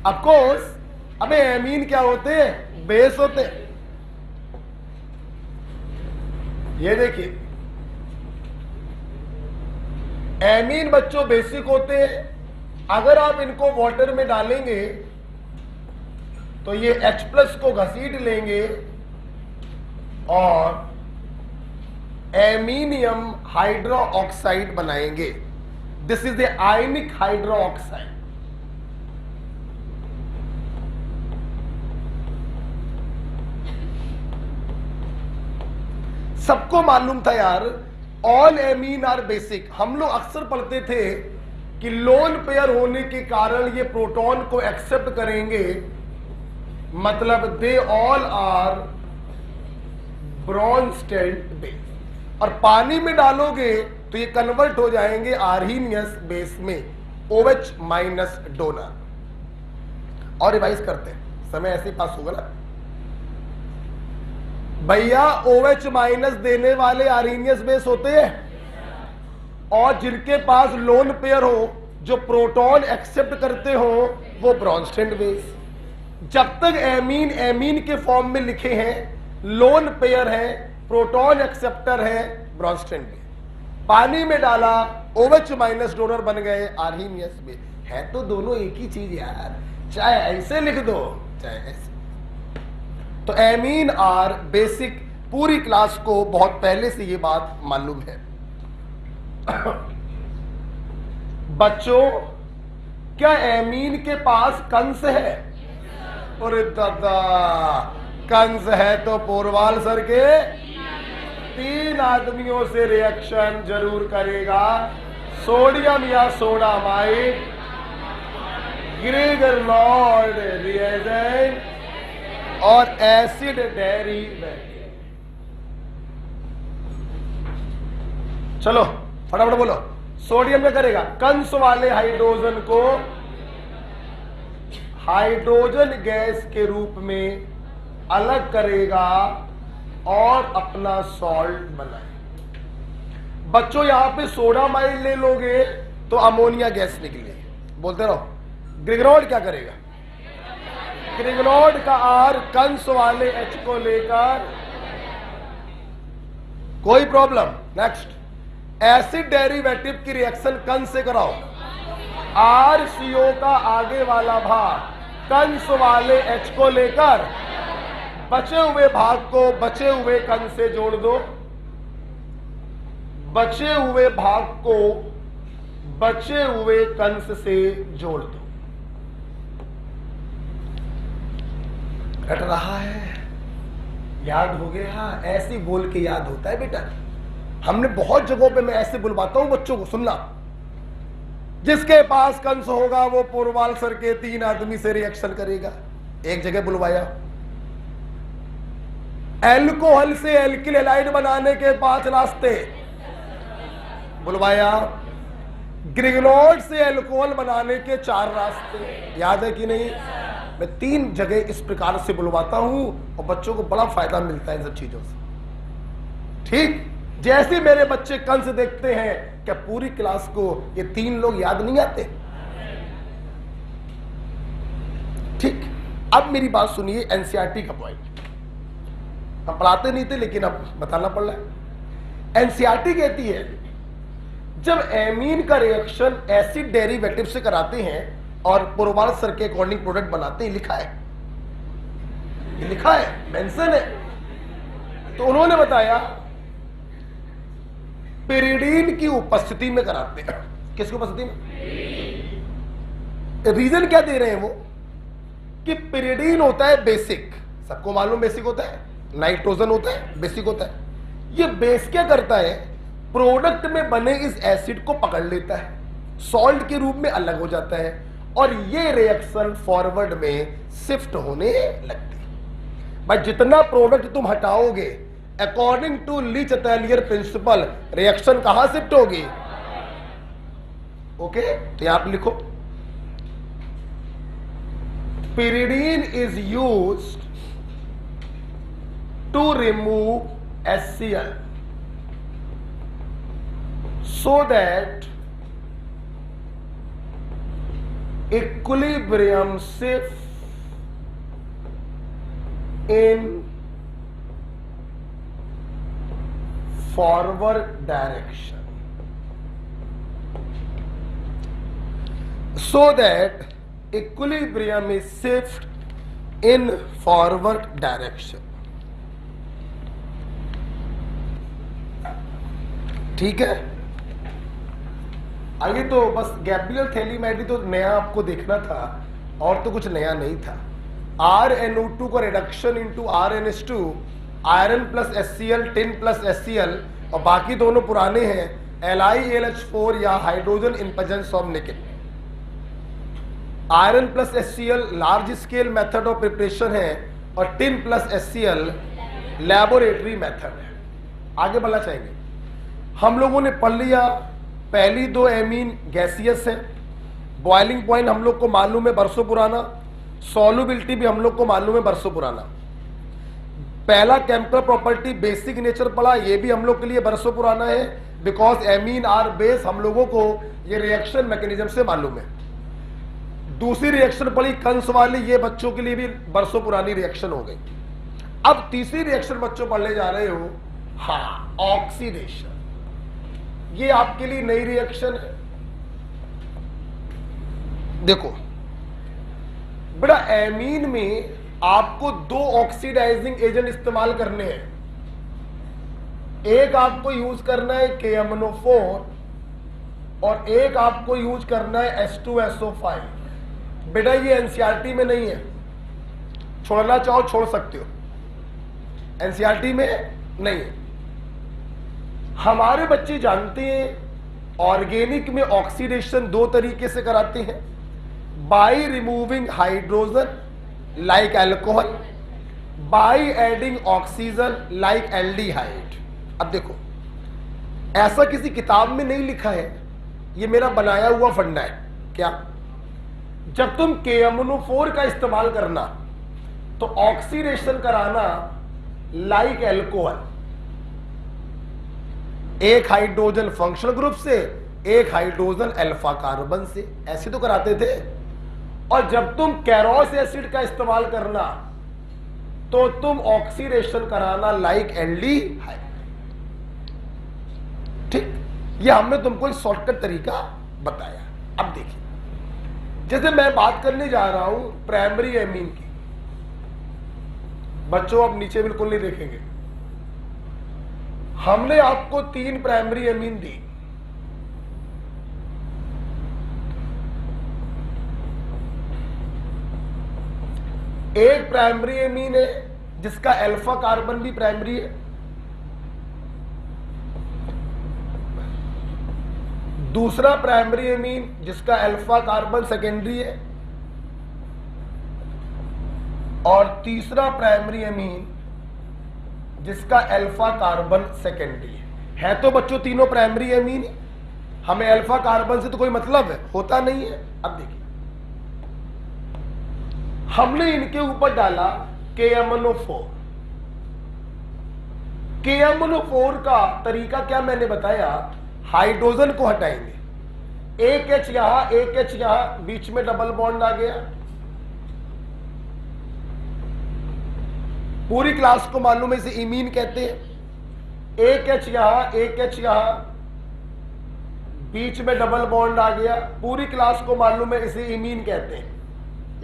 ऑफ कोर्स, अबे एमीन क्या होते हैं? बेस होते हैं। ये देखिए, एमीन बच्चों बेसिक होते हैं। अगर आप इनको वाटर में डालेंगे तो ये H+ को घसीट लेंगे और एमीनियम हाइड्रो ऑक्साइड बनाएंगे। This is the ionic hydro oxide. सबको मालूम था यार, ऑल एमीन आर बेसिक। हम लोग अक्सर पढ़ते थे कि लोन पेयर होने के कारण ये प्रोटॉन को एक्सेप्ट करेंगे, मतलब they all are Bronsted base. और पानी में डालोगे तो ये कन्वर्ट हो जाएंगे आर्हीनियस बेस में, OH माइनस डोनर। और रिवाइज करते हैं, समय ऐसे ही पास होगा ना भैया। OH माइनस देने वाले आर्हीनियस बेस होते हैं, और जिनके पास लोन पेयर हो, जो प्रोटॉन एक्सेप्ट करते हो, वो ब्रॉन्स्टेड बेस। जब तक एमीन एमीन के फॉर्म में लिखे हैं, लोन पेयर है, प्रोटॉन एक्सेप्टर है, ब्रॉन्स्टेड बेस। पानी में डाला, OH माइनस डोनर बन गए आर्हीनियस बेस। है तो दोनों एक ही चीज यार, चाहे ऐसे लिख दो चाहे ऐसे। तो एमीन आर बेसिक, पूरी क्लास को बहुत पहले से ये बात मालूम है। बच्चों, क्या एमीन के पास कंस है? अरे दादा, कंस है तो पोरवाल सर के 3 आदमियों से रिएक्शन जरूर करेगा। सोडियम या सोडामाइड, ग्रेगर लॉर्ड रिएजेंट और एसिड डेरिवेटिव। चलो फटाफट बोलो। सोडियम में करेगा, कंस वाले हाइड्रोजन को हाइड्रोजन गैस के रूप में अलग करेगा और अपना सॉल्ट बनाएगा। बच्चों, यहां पे सोडामाइड ले लोगे तो अमोनिया गैस निकलेगी। बोलते रहो। ग्रिगरॉड क्या करेगा? ग्रिगरॉड का आर कंस वाले H को लेकर, कोई प्रॉब्लम। नेक्स्ट, एसिड डेरिवेटिव की रिएक्शन कंस से कराओ। RCO का आगे वाला भाग कंस वाले H को लेकर बचे हुए भाग को बचे हुए कंस से जोड़ दो। बचे हुए भाग को बचे हुए कंस से जोड़ दो। कट रहा है? याद हो गया? ऐसे बोल के याद होता है बेटा। हमने बहुत जगहों पे, मैं ऐसे बुलवाता हूं बच्चों को, सुनना। जिसके पास कंस होगा वो पोरवाल सर के 3 आदमी से रिएक्शन करेगा। एक जगह बुलवाया, एल्कोहल से एल्किल हैलाइड बनाने के 5 रास्ते बुलवाया। ग्रिगनॉड से अल्कोहल बनाने के 4 रास्ते। याद है कि नहीं? मैं 3 जगह इस प्रकार से बुलवाता हूं और बच्चों को बड़ा फायदा मिलता है इन सब चीजों से। ठीक जैसे मेरे बच्चे कंस देखते हैं, क्या पूरी क्लास को ये 3 लोग याद नहीं आते? ठीक, अब मेरी बात सुनिए। एनसीईआरटी का पॉइंट हम पढ़ाते नहीं थे, लेकिन अब बताना पड़ रहा है। एनसीईआरटी कहती है जब एमीन का रिएक्शन एसिड डेरिवेटिव से कराते हैं और पोरवाल सर के अकॉर्डिंग प्रोडक्ट बनाते हैं, लिखा है, ये लिखा है, मेंशन है। तो उन्होंने बताया पिरिडीन की उपस्थिति में कराते हैं। किसकी उपस्थिति में? रीजन क्या दे रहे हैं वो? कि पिरिडीन होता है बेसिक, सबको मालूम बेसिक होता है, नाइट्रोजन होता है बेसिक होता है। ये बेस क्या करता है? प्रोडक्ट में बने इस एसिड को पकड़ लेता है, सॉल्ट के रूप में अलग हो जाता है और ये रिएक्शन फॉरवर्ड में शिफ्ट होने लगती है। भाई जितना प्रोडक्ट तुम हटाओगे according to Le Chatelier principle, reaction कहां शिफ्ट होगी? ओके, तो यहां आप लिखो pyridine is used to remove HCl so that equilibrium shift in forward direction, so that equilibrium is shift in forward direction. ठीक है। आइए, तो बस गैब्रियल थैलीमैडी तो नया आपको देखना था, और तो कुछ नया नहीं था। RnO2 का reduction into RnH2, iron plus HCl, tin plus HCl, और बाकी दोनों पुराने हैं, LiAlH4 या hydrogen in presence of nickel. Iron plus HCl large scale method of preparation है, और tin plus HCl laboratory method है। आगे बढ़ना चाहेंगे। हम लोगों ने पढ़ लिया पहली दो एमीन गैसियस है, बॉइलिंग पॉइंट हम लोग को मालूम है बरसों पुराना, सॉल्युबिलिटी भी हम लोग को मालूम है बरसों पुराना। पहला केमिकल प्रॉपर्टी बेसिक नेचर पढ़ा, ये भी हम लोग के लिए बरसों पुराना है, बिकॉज एमीन आर बेस हम लोगों को ये रिएक्शन मैकेनिज्म से मालूम है। दूसरी रिएक्शन पढ़ी कंस वाली, ये बच्चों के लिए भी बरसों पुरानी रिएक्शन हो गई। अब तीसरी रिएक्शन बच्चों पढ़ने जा रहे हो, हाँ, ऑक्सीडेशन। ये आपके लिए नई रिएक्शन है। देखो बेटा, एमीन में आपको दो ऑक्सीडाइजिंग एजेंट इस्तेमाल करने हैं। एक आपको यूज करना है KMnO4 और एक आपको यूज करना है H2SO5। बेटा ये एनसीईआरटी में नहीं है, छोड़ना चाहो छोड़ सकते हो, एनसीईआरटी में नहीं है। हमारे बच्चे जानते हैं ऑर्गेनिक में ऑक्सीडेशन दो तरीके से कराते हैं, by removing hydrogen like alcohol, by adding oxygen like aldehyde. अब देखो, ऐसा किसी किताब में नहीं लिखा है, ये मेरा बनाया हुआ फंडा है। क्या? जब तुम KMnO4 का इस्तेमाल करना तो ऑक्सीडेशन कराना लाइक अल्कोहल, एक हाइड्रोजन फंक्शनल ग्रुप से, एक हाइड्रोजन अल्फा कार्बन से, ऐसे तो कराते थे। और जब तुम कैरोस एसिड का इस्तेमाल करना तो तुम ऑक्सीडेशन कराना लाइक एल्डिहाइड। ठीक, ये हमने तुमको एक शॉर्टकट तरीका बताया। अब देखिए, जैसे मैं बात करने जा रहा हूं प्राइमरी एमीन की, बच्चों अब नीचे बिल्कुल नहीं देखेंगे। हमने आपको 3 प्राइमरी एमीन दी, एक प्राइमरी एमीन है जिसका अल्फा कार्बन भी प्राइमरी है, दूसरा प्राइमरी एमीन जिसका अल्फा कार्बन सेकेंडरी है, और तीसरा प्राइमरी एमीन जिसका अल्फा कार्बन सेकेंडरी है। तो बच्चों तीनों प्राइमरी एमीन, हमें अल्फा कार्बन से तो कोई मतलब है होता नहीं है। अब देखिए, हमने इनके ऊपर डाला KMnO4। KMnO4 का तरीका क्या मैंने बताया, हाइड्रोजन को हटाएंगे, एक H यहां, एक H यहां, बीच में डबल बॉन्ड आ गया। पूरी क्लास को मालूम है, इसे इमीन कहते हैं। एक H यहां, एक H यहां, बीच में डबल बॉन्ड आ गया। पूरी क्लास को मालूम है, इसे इमीन कहते हैं।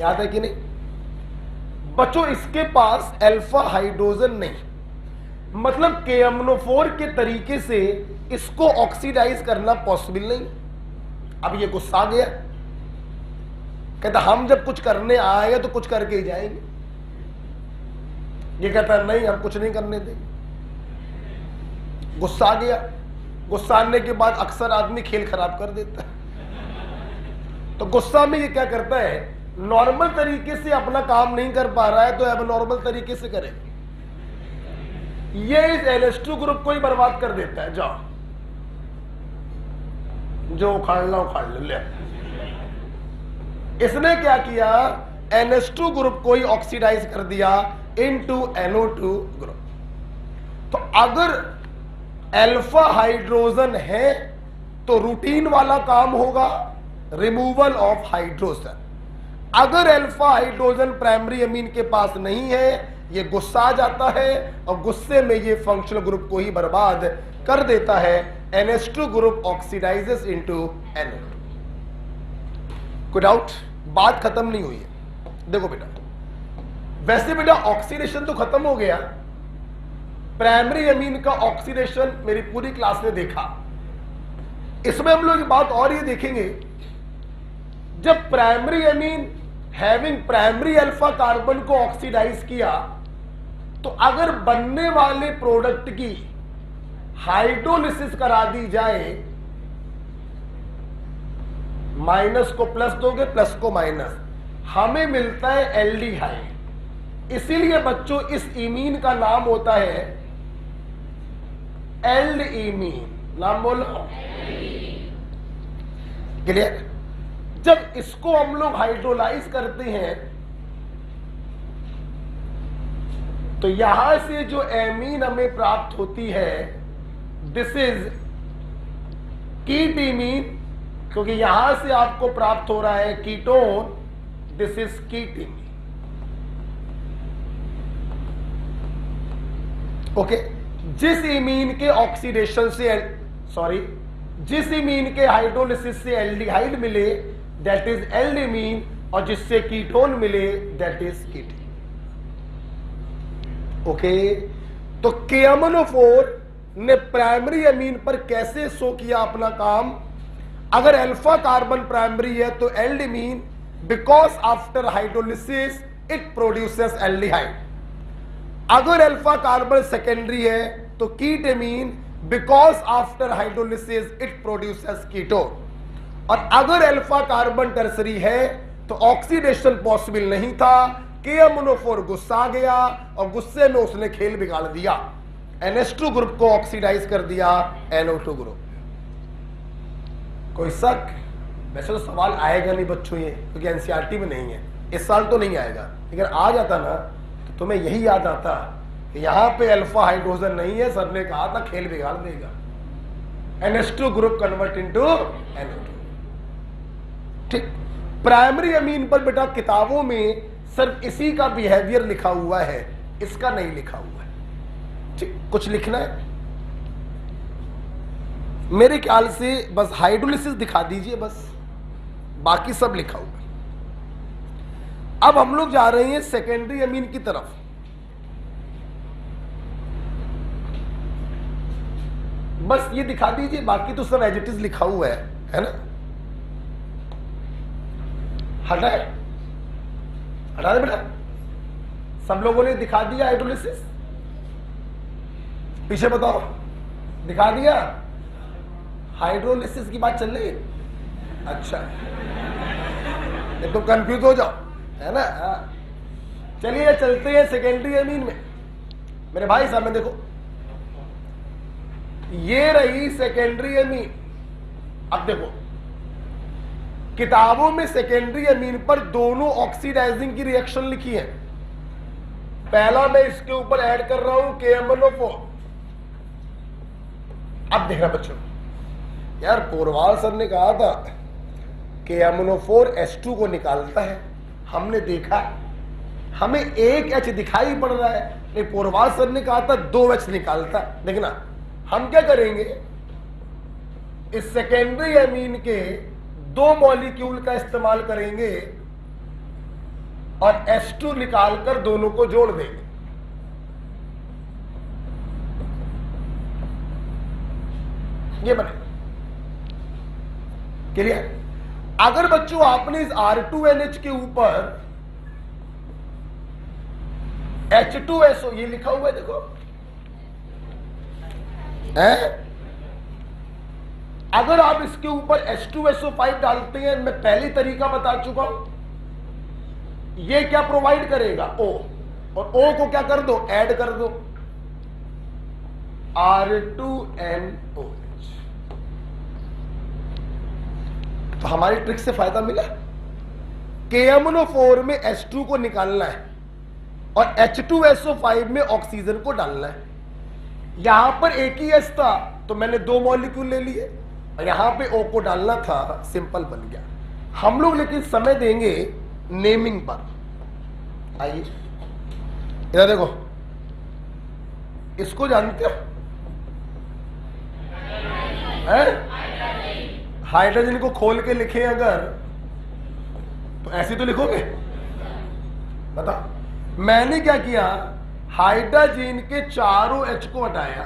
याद है कि नहीं बच्चों? इसके पास अल्फा हाइड्रोजन नहीं, मतलब KMnO4 के तरीके से इसको ऑक्सीडाइज करना पॉसिबल नहीं। अब ये गुस्सा आ गया, कहता हम जब कुछ करने आए तो कुछ करके ही जाएंगे। ये कहता नहीं, हम कुछ नहीं करने देंगे। गुस्सा आ गया। गुस्सा आने के बाद अक्सर आदमी खेल खराब कर देता है। तो गुस्सा में ये क्या करता है, नॉर्मल तरीके से अपना काम नहीं कर पा रहा है तो अब नॉर्मल तरीके से करे, ये इस NH2 ग्रुप को ही बर्बाद कर देता है। जाओ जो उखाड़ना उखाड़ ले। इसने क्या किया, NH2 ग्रुप को ही ऑक्सीडाइज कर दिया इनटू NO2 ग्रुप। तो अगर अल्फा हाइड्रोजन है तो रूटीन वाला काम होगा, रिमूवल ऑफ हाइड्रोजन। अगर अल्फा हाइड्रोजन प्राइमरी अमीन के पास नहीं है, ये गुस्सा आ जाता है और गुस्से में ये फंक्शनल ग्रुप को ही बर्बाद कर देता है। NH2 group oxidises into NO2। कोई डाउट? बात खत्म नहीं हुई है। देखो बेटा, वैसे बेटा ऑक्सीडेशन तो खत्म हो गया, प्राइमरी अमीन का ऑक्सीडेशन मेरी पूरी क्लास ने देखा। इसमें हम लोग एक बात और ये देखेंगे, जब primary amine having primary alpha carbon को ऑक्सीडाइज किया, तो अगर बनने वाले प्रोडक्ट की हाइड्रोलिसिस करा दी जाए, माइनस को प्लस दोगे, प्लस को माइनस, हमें मिलता है एल्डिहाइड। इसीलिए बच्चों इस इमीन का नाम होता है एल्ड इमीन। नाम बोलो, क्लियर। जब इसको हम लोग हाइड्रोलाइज करते हैं तो यहां से जो एमीन हमें प्राप्त होती है, दिस इज कीट इमीन, क्योंकि यहां से आपको प्राप्त हो रहा है कीटोन, दिस इज कीट इमीन। ओके, जिस इमीन के ऑक्सीडेशन से जिस इमीन के हाइड्रोलिसिस से एल्डिहाइड मिले दैट इज एल्डिमीन, और जिससे कीटोन मिले दैट इज कीटीन। ओके, तो KMnO4 ने प्राइमरी अमीन पर कैसे शो किया अपना काम। अगर अल्फा कार्बन प्राइमरी है तो aldimine, because after hydrolysis it produces aldehyde. अगर अल्फा कार्बन सेकेंडरी है तो ketimine, because after hydrolysis it produces ketone. और अगर अल्फा कार्बन टर्सरी है तो ऑक्सीडेशन पॉसिबल नहीं था, KMnO4 गुस्सा आ गया और गुस्से में उसने खेल बिगाड़ दिया, NH2 ग्रुप को ऑक्सीडाइज कर दिया NO2 ग्रुप। कोई शक? वैसे तो सवाल आएगा नहीं बच्चों ये, क्योंकि एनसीईआरटी में नहीं है, इस साल तो नहीं आएगा, लेकिन आ जाता ना तो तुम्हें यही याद आता कि यहां पे अल्फा हाइड्रोजन नहीं है, सर ने कहा था खेल बिगाड़ देगा, NH2 group convert into NO2। ठीक, प्राइमरी अमीन पर बेटा किताबों में सिर्फ इसी का बिहेवियर लिखा हुआ है, इसका नहीं लिखा हुआ है। ठीक, कुछ लिखना है मेरे ख्याल से बस हाइड्रोलिसिस दिखा दीजिए, बस बाकी सब लिखा हुआ है। अब हम लोग जा रहे हैं सेकेंडरी अमीन की तरफ। बस ये दिखा दीजिए, बाकी तो सब एज इट इज लिखा हुआ है ना। हटाए, हटा दे बेटा, सब लोगों ने दिखा दिया हाइड्रोलिसिस। पीछे बताओ, दिखा दिया? हाइड्रोलिसिस की बात चल रही है? अच्छा, ये तो कंफ्यूज हो जाओ, है ना। चलिए चलते हैं सेकेंडरी अमीन में। मेरे भाई साहब देखो, ये रही सेकेंडरी अमीन। अब देखो किताबों में सेकेंडरी अमीन पर दोनों ऑक्सीडाइजिंग की रिएक्शन लिखी है। पहला मैं इसके ऊपर ऐड कर रहा हूं KMnO4। अब देखना बच्चों, यार पोरवाल सर ने कहा था KMnO4 H2 को निकालता है, हमने देखा, हमें एक H दिखाई पड़ रहा है, नहीं पोरवाल सर ने कहा था 2 H निकालता। देखना हम क्या करेंगे, इस सेकेंडरी अमीन के 2 मॉलिक्यूल का इस्तेमाल करेंगे और H2 निकालकर दोनों को जोड़ देंगे। ये बने क्लियर। अगर बच्चों आपने इस R2NH के ऊपर H2SO ये लिखा हुआ है देखो, है? अगर आप इसके ऊपर H2SO5 डालते हैं, मैं पहले तरीका बता चुका हूं, ये क्या प्रोवाइड करेगा O, और O को क्या कर दो, ऐड कर दो R2NOH। तो हमारी ट्रिक से फायदा मिला। KMnO4 में H2 को निकालना है और H2SO5 में ऑक्सीजन को डालना है। यहां पर एक ही H था तो मैंने 2 मॉलिक्यूल ले लिए, और यहां पे O को डालना था, सिंपल बन गया। हम लोग लेकिन समय देंगे नेमिंग पर। आइए इधर देखो, इसको जानते हो? हाइड्रोजन को खोल के लिखे अगर तो ऐसे तो लिखोगे? बताओ। मैंने क्या किया, हाइड्रोजन के चारों H को हटाया,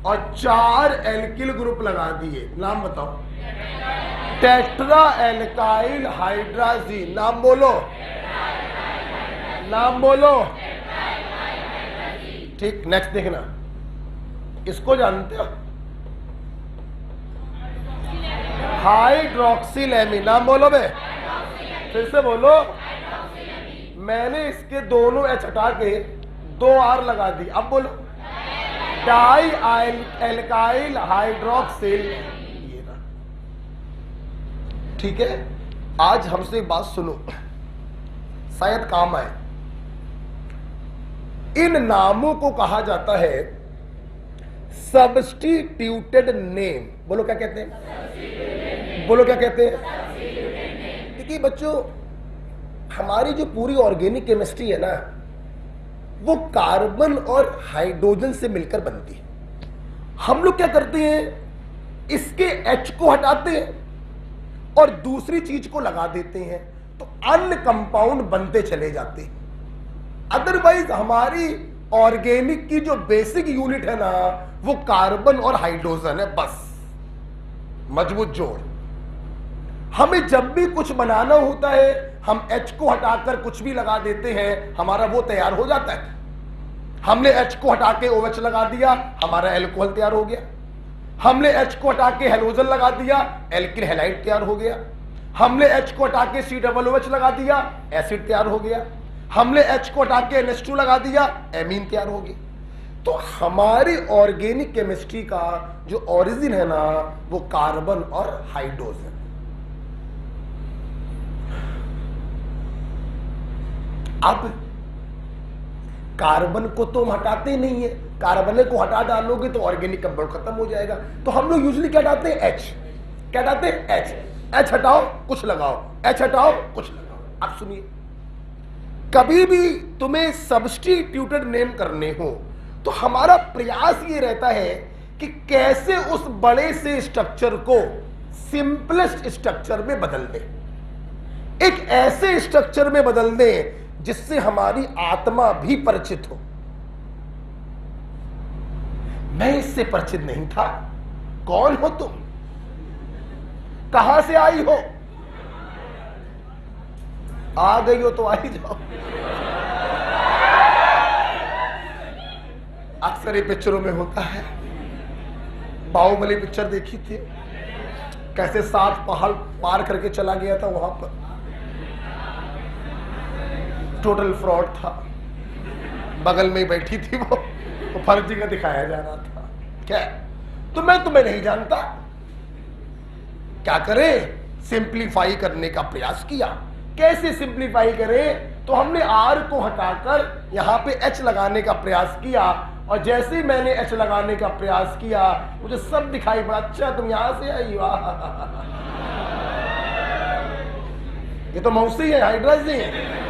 और 4 एल्किल ग्रुप लगा दिए। नाम बताओ। Tetra alkyl hydrazine. नाम बोलो, नाम बोलो। ठीक, नेक्स्ट देखना, इसको जानते हो? हाइड्रोक्सिलेमीन। नाम बोलो बे, फिर से बोलो। मैंने इसके दोनों एच हटा के 2 आर लगा दी। अब बोलो, डाई एल्काइल हाइड्रोक्सिल। ये ना, ठीक है। आज हमसे बात सुनो, शायद काम आए। इन नामों को कहा जाता है सब्स्टिट्यूटेड नेम। बोलो क्या कहते हैं? बोलो क्या कहते हैं? देखिए बच्चों, हमारी जो पूरी ऑर्गेनिक केमिस्ट्री है ना, वो कार्बन और हाइड्रोजन से मिलकर बनती है। हम लोग क्या करते हैं, इसके H को हटाते हैं और दूसरी चीज को लगा देते हैं, तो अन्य कंपाउंड बनते चले जाते हैं। अदरवाइज हमारी ऑर्गेनिक की जो बेसिक यूनिट है ना, वो कार्बन और हाइड्रोजन है, बस मजबूत जोड़। हमें जब भी कुछ बनाना होता है, हम H को हटाकर कुछ भी लगा देते हैं, हमारा वो तैयार हो जाता है। हमने H को हटा के OH लगा दिया, हमारा एल्कोहल तैयार हो गया। हमने H को हटा के हेलोजन लगा दिया, एल्किल हैलाइड तैयार हो गया। हमने H को हटा के COOH लगा दिया, एसिड तैयार हो गया। हमने H को हटा के NH2 लगा दिया, एमीन तैयार हो गई। तो हमारी ऑर्गेनिक केमिस्ट्री का जो ओरिजिन है ना, वो कार्बन और हाइड्रोजन। अब कार्बन को तो हम हटाते नहीं है, कार्बन को हटा डालोगे तो ऑर्गेनिक कंपाउंड खत्म हो जाएगा। तो हम लोग यूजुअली क्या हटाते हैं? H। क्या हटाते हैं? H। H हटाओ कुछ लगाओ, H हटाओ कुछ लगाओ। अब सुनिए, कभी भी तुम्हें सब्स्टिट्यूटेड नेम करने हो तो हमारा प्रयास ये रहता है कि कैसे उस बड़े से स्ट्रक्चर को सिंपलेस्ट स्ट्रक्चर में बदल दें, एक ऐसे स्ट्रक्चर में बदल दें जिससे हमारी आत्मा भी परिचित हो। मैं इससे परिचित नहीं था। कौन हो तुम? कहां से आई हो? आ गई हो तो आ ही जाओ। अक्सर ये पिक्चरों में होता है। बाहुबली पिक्चर देखी थी, कैसे 7 पहाड़ पार करके चला गया था, वहां पर टोटल फ्रॉड था। बगल में ही बैठी थी वो, तो फर्जी का दिखाया जा रहा था। क्या तो मैं तुम्हें नहीं जानता। क्या करें? सिंप्लीफाई करने का प्रयास किया। कैसे सिंप्लीफाई करें? तो हमने R को हटाकर यहां पे H लगाने का प्रयास किया, और जैसे ही मैंने H लगाने का प्रयास किया, मुझे सब दिखाई पड़ा। अच्छा तुम यहां से आई, वाह, ये तो मौसी है, हाइड्रोजन।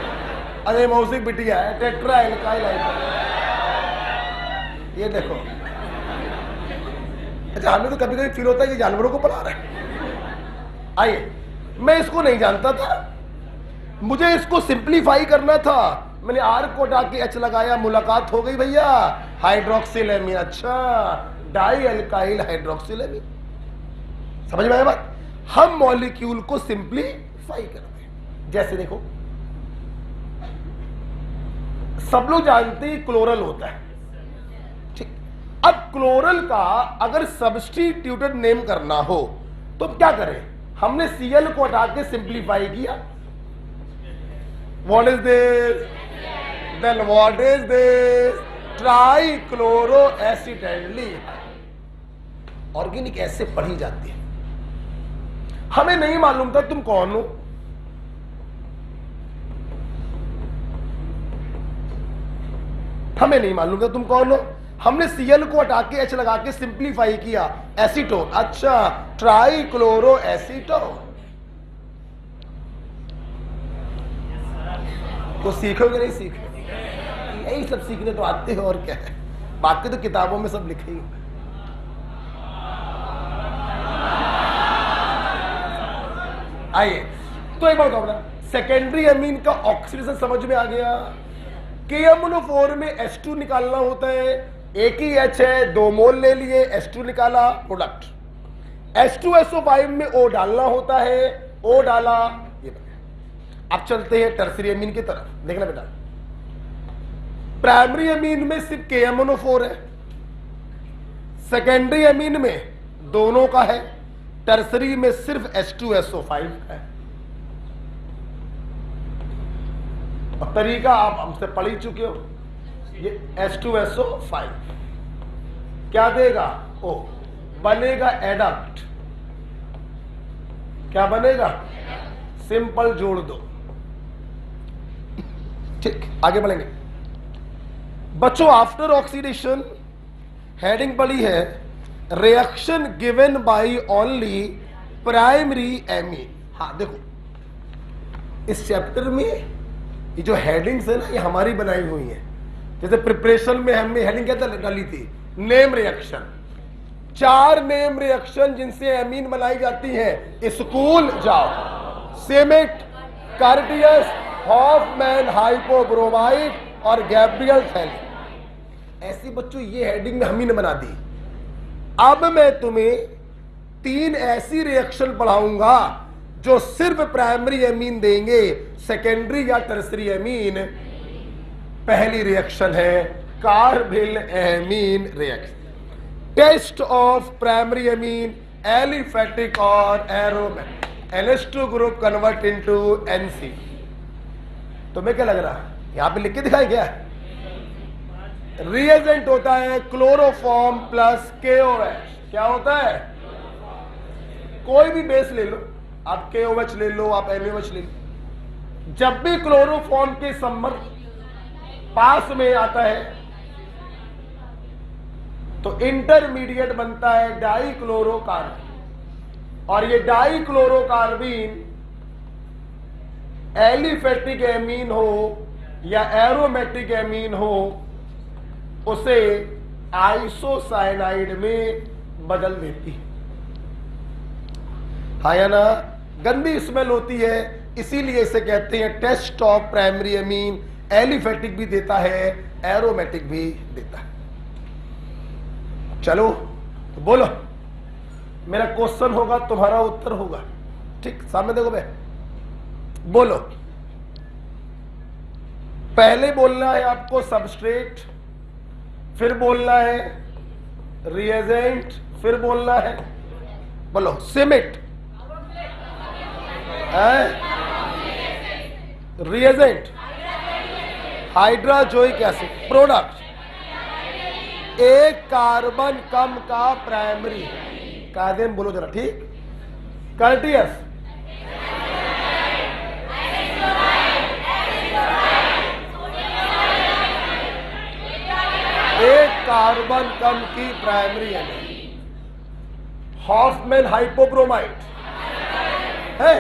अरे मौसी बिटिया है, टेट्रा एल्काइल हाइड्रोजन। ये देखो। अच्छा, हमें तो कभी कभी फील होता है कि जानवरों को पढ़ा रहा है। आइए, मैं इसको नहीं जानता था, मुझे इसको सिंप्लीफाई करना था। मैंने R को हटा के H लगाया, मुलाकात हो गई भैया, हाइड्रोक्सिलेमीन। अच्छा, डाई एल्काइल हाइड्रोक्सिलेमीन। समझ में आया बात? हम मॉलिक्यूल को सिंप्लीफाई करते हैं। जैसे देखो, सब लोग जानते हैं क्लोरल होता है, ठीक। अब क्लोरल का अगर सब्स्टिट्यूटेड नेम करना हो तो क्या करें? हमने Cl को हटा के सिंप्लीफाई किया। What is this? Then what is this? Trichloro acetyl. Organic ऐसे पढ़ी जाती है। हमें नहीं मालूम था तुम कौन हो। हमें नहीं मालूम था तुम कौन हो। हमने Cl को हटा के H लगा के सिंप्लीफाई किया, एसीटोन। अच्छा, ट्राइक्लोरो एसीटोन। तो सीखोगे नहीं? सीखोगे। यही सब सीखने तो आते हो, और क्या है, बाकी तो किताबों में सब लिखे ही। आइए, तो एक बात बताओ, सेकेंडरी अमीन का ऑक्सीडेशन समझ में आ गया। KMnO4 में H2 निकालना होता है, एक ही H है, 2 मोल ले लिए, H2 निकाला, प्रोडक्ट। H2SO5 में O डालना होता है, O डाला, ये बना। अब चलते हैं टर्सरी अमीन की तरफ। देखना बेटा, प्राइमरी अमीन में सिर्फ KMnO4 है, सेकेंडरी अमीन में दोनों का है, टर्सरी में सिर्फ H2SO5 है। और तरीका आप हमसे पढ़ ही चुके हो, ये H2SO5 क्या देगा? O बनेगा एडक्ट। क्या बनेगा? सिंपल जोड़ दो। ठीक, आगे बढ़ेंगे बच्चों। आफ्टर ऑक्सीडेशन हेडिंग पढ़ी है, reaction given by only primary amine. हाँ देखो, इस चैप्टर में ये जो हेडिंग्स है ना, ये हमारी बनाई हुई है। जैसे प्रिपरेशन में हमने हेडिंग क्या डाली थी? Name reaction. 4 नेम रिएक्शन जिनसे एमीन बनाई जाती है। स्कूल जाओ, सेमेट, कार्टियस, हॉफमैन हाइपोब्रोमाइड और गैब्रियल थैली। ऐसी बच्चों ये हेडिंग में हम ही ने बना दी। अब मैं तुम्हें 3 ऐसी रिएक्शन पढ़ाऊंगा जो सिर्फ प्राइमरी एमीन देंगे, सेकेंडरी या टर्सरी एमीन। पहली रिएक्शन है carbylamine reaction. Test of primary amine, aliphatic और aromatic. NH2 group convert into NC। तुम्हें क्या लग रहा? यहां पे लिख के दिखाई क्या? रिएजेंट होता है क्लोरोफॉर्म प्लस KOH। क्या होता है? कोई भी बेस ले लो, आप KOH ले लो, आप NaOH ले लो। जब भी क्लोरोफॉर्म के संबंध पास में आता है तो इंटरमीडिएट बनता है डाइक्लोरोकार्बन। और ये डाइक्लोरोकार्बन एलिफेटिक एमीन हो या एरोमेटिक एमीन हो, उसे आइसोसाइनाइड में बदल देती है। हाँ या ना? गंदी स्मेल होती है, इसीलिए इसे कहते हैं test of primary amine. Aliphatic भी देता है, एरोमेटिक भी देता है। चलो तो बोलो, मेरा क्वेश्चन होगा, तुम्हारा उत्तर होगा। ठीक, सामने देखो बे, बोलो। पहले बोलना है आपको सबस्ट्रेट, फिर बोलना है रिएजेंट, फिर बोलना है, बोलो, cement, reagent, hydrazoic acid, product, एक कार्बन कम का प्राइमरी। कायदे में बोलो जरा, ठीक। कर्टियस, एक कार्बन कम की प्राइमरी है। हॉफमैन हाइपोब्रोमाइड है,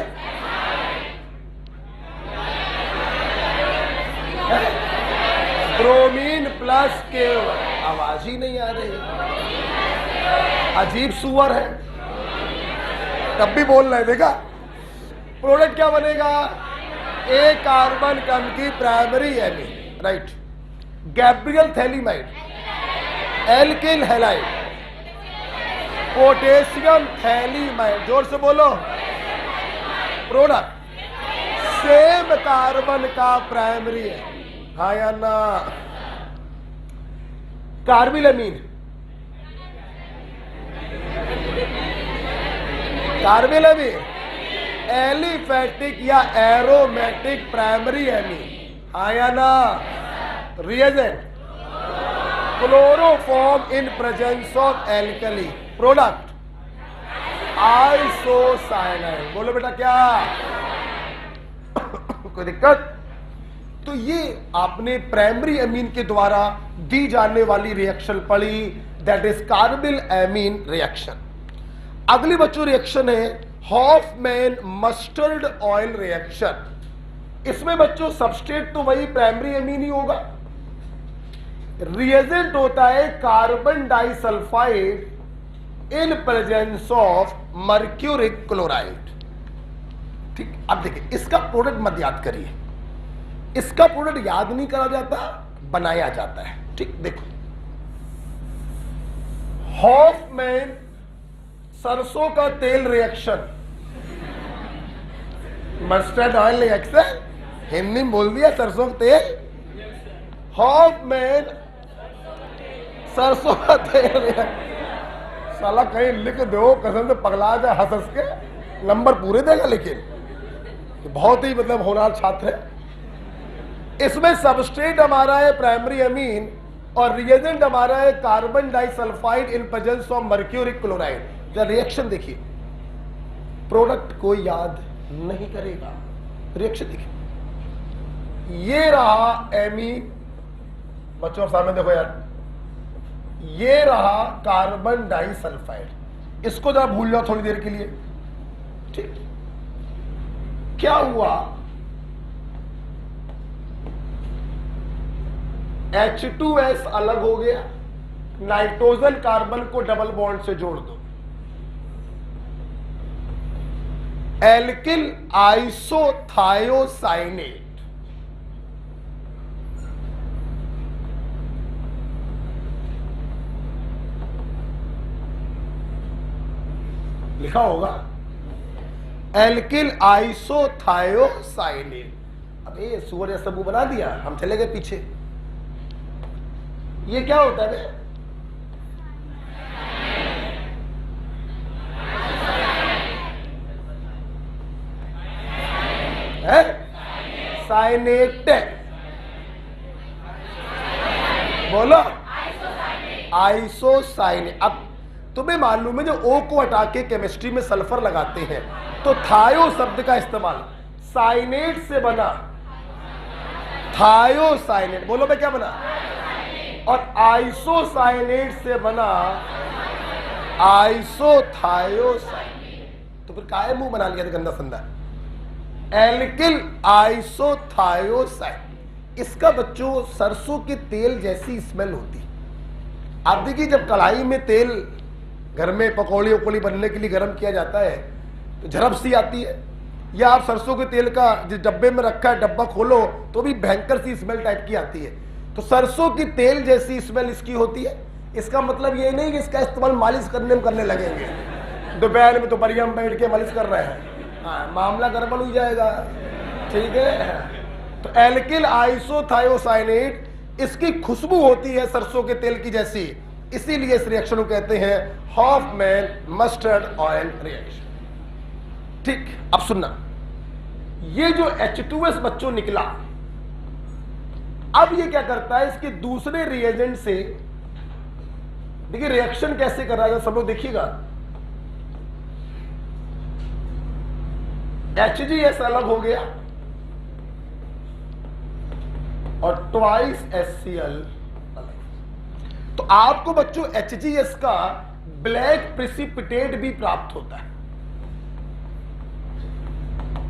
ब्रोमीन प्लस KOH। आवाज ही नहीं आ रही, अजीब सुअर है, तब भी बोल रहे। देखा, प्रोडक्ट क्या बनेगा? एक कार्बन कम की primary amine, right. Gabriel phthalimide, alkyl halide, potassium phthalimide, जोर से बोलो, प्रोडक्ट सेम कार्बन का प्राइमरी है। हाँ या ना? कार्बिल अमीन, कार्बिल अमीन एलिफेटिक या एरोमेटिक प्राइमरी एमीन। हाँ या ना? Reagent chloroform in presence of alkali, product isocyanide. बोलो बेटा, क्या कोई दिक्कत? तो ये आपने प्राइमरी एमीन के द्वारा दी जाने वाली रिएक्शन पढ़ी, that is carbyl amine reaction. अगली बच्चों रिएक्शन है हॉफमैन मस्टर्ड ऑयल रिएक्शन। इसमें बच्चों सबस्ट्रेट तो वही प्राइमरी एमीन ही होगा, रिएजेंट होता है carbon disulphide in presence of mercuric chloride. ठीक, अब देखिए, इसका प्रोडक्ट मत याद करिए, इसका प्रोडक्ट याद नहीं करा जाता, बनाया जाता है। ठीक, देखो हॉफमैन सरसों का तेल reaction, mustard oil reaction, Hindi में बोल दिया सरसों का तेल। हॉफमैन सरसों का तेल रिएक्शन, साला कहीं लिख दो कसम से पगला जाए हंस हंस के, नंबर पूरे देगा। लेकिन बहुत ही मतलब होनहार छात्र है। इसमें सबस्ट्रेट हमारा है प्राइमरी अमीन और रिएजेंट हमारा है carbon disulphide in presence of mercuric chloride. जरा रिएक्शन देखिए, प्रोडक्ट को याद नहीं करेगा। रिएक्शन देखिए, ये रहा एमीन, बच्चों सामने देखो यार, ये रहा कार्बन डाइसल्फाइड। इसको जरा भूल जाओ थोड़ी देर के लिए, ठीक। क्या हुआ, H2S अलग हो गया, नाइट्रोजन कार्बन को डबल बॉन्ड से जोड़ दो, एल्किल आइसोथायोसाइनेट, लिखा होगा एल्किल आइसोथायोसाइनेट। अब ये सुअर या सबू बना दिया, हम चले गए पीछे। ये क्या होता है बे? साइनेट, बोलो आइसोसाइनेट। अब तुम्हें मालूम है जो ओ को हटा के केमिस्ट्री में सल्फर लगाते हैं तो थायो शब्द का इस्तेमाल, साइनेट से बना थायोसाइनेट, बोलो भाई क्या बना, और आइसोसाइनेट से बना आइसोथायोसाइनेट। तो फिर काहे मुंह बना लिया था गंदा संदा, एल्किल आइसोथायोसाइनेट। इसका बच्चों सरसों के तेल जैसी स्मेल होती। आप देखिए जब कढ़ाई में तेल घर में पकौड़ी वकौड़ी बनने के लिए गर्म किया जाता है तो झड़प सी आती है, या आप सरसों के तेल का जिस डब्बे में रखा है डब्बा खोलो तो भी भयंकर सी स्मेल टाइप की आती है। तो सरसों की तेल जैसी स्मेल इसकी होती है। इसका मतलब ये नहीं कि इसका इस्तेमाल मालिश करने में करने लगेंगे, दोपहर में तो बढ़िया में बैठ के मालिश कर रहे हैं, हाँ मामला गड़बड़ हो जाएगा, ठीक है। तो एल्किल आइसोथायोसाइनेट, इसकी खुशबू होती है सरसों के तेल की जैसी, इसीलिए इस रिएक्शन को कहते हैं हॉफमैन मस्टर्ड ऑयल रिएक्शन। ठीक, अब सुनना, ये जो H2S बच्चों निकला, अब ये क्या करता है, इसके दूसरे रिएजेंट से देखिए रिएक्शन कैसे कर रहा है, सब लोग देखिएगा। HgS अलग हो गया और ट्वाइस HCl अलग। तो आपको बच्चों HgS का ब्लैक प्रेसिपिटेट भी प्राप्त होता है।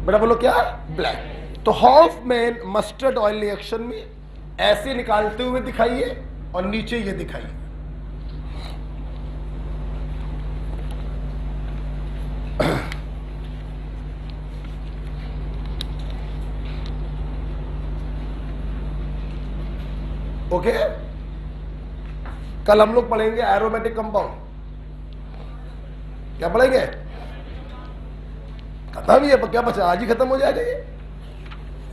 बेटा बोलो क्या, ब्लैक। तो हॉफमैन मस्टर्ड ऑयल रिएक्शन में ऐसे निकालते हुए दिखाइए और नीचे ये दिखाइए। ओके, कल हम लोग पढ़ेंगे एरोमेटिक कंपाउंड। क्या पढ़ेंगे, खत्म ही है, क्या बचा, आज ही खत्म हो जाएगा ये।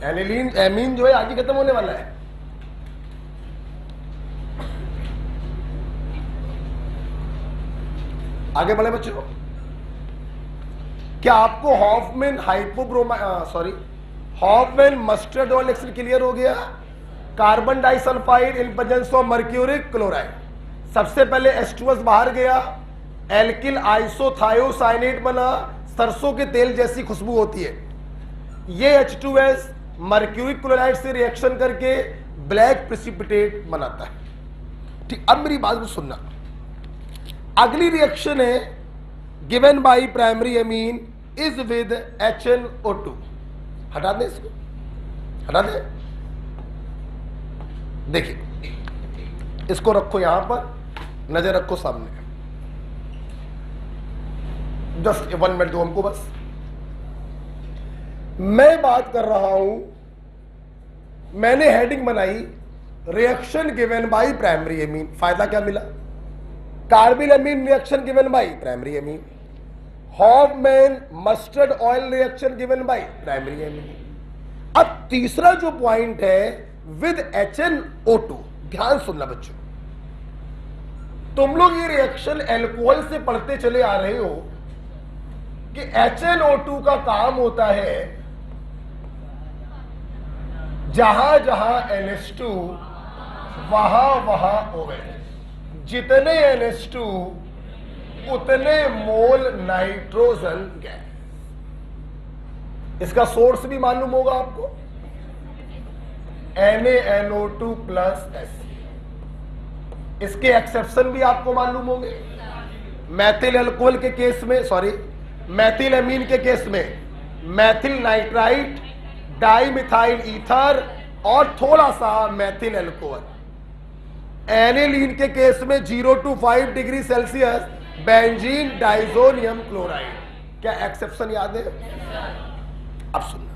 एनिलीन एमीन जो है आज ही खत्म होने वाला है। आगे बढ़े बच्चों, क्या आपको Hoffmann Hoffmann mustard oil reaction clear हो गया? Carbon disulphide in presence of mercuric chloride, सबसे पहले H2S बाहर गया, एल्किल आइसोथायोसाइनेट बना, सरसों के तेल जैसी खुशबू होती है। ये H2S मर्क्यूरिक क्लोराइड से रिएक्शन करके ब्लैक प्रेसिपिटेट बनाता है। ठीक, अब मेरी बात को सुनना, अगली रिएक्शन है given by primary Amin is with HNO2। हटा दे इसको, हटा दे। देखिए इसको रखो यहां पर, नजर रखो सामने, जस्ट 1 मिनट दो हमको बस। मैं बात कर रहा हूं, मैंने हेडिंग बनाई reaction given by primary amine. फायदा क्या मिला? Carbylamine reaction given by primary amine, Hofmann mustard oil reaction given by primary amine. अब तीसरा जो पॉइंट है विद HNO2, ध्यान सुनना बच्चों, तुम लोग ये रिएक्शन एल्कोहल से पढ़ते चले आ रहे हो कि HNO2 का काम होता है जहां जहां NH2 वहां OH, जितने NH2 उतने मोल नाइट्रोजन गैस। इसका सोर्स भी मालूम होगा आपको, NaNO2 प्लस H। इसके एक्सेप्शन भी आपको मालूम होंगे। मैथिल अल्कोहल के केस में, सॉरी मैथिल अमीन के केस में मैथिल नाइट्राइट, डाइमिथाइल ईथर और थोड़ा सा मैथिल अल्कोहल। एनिलीन के केस में 0 to 5 degree Celsius benzene diazonium chloride. क्या एक्सेप्शन याद है? अब सुनना,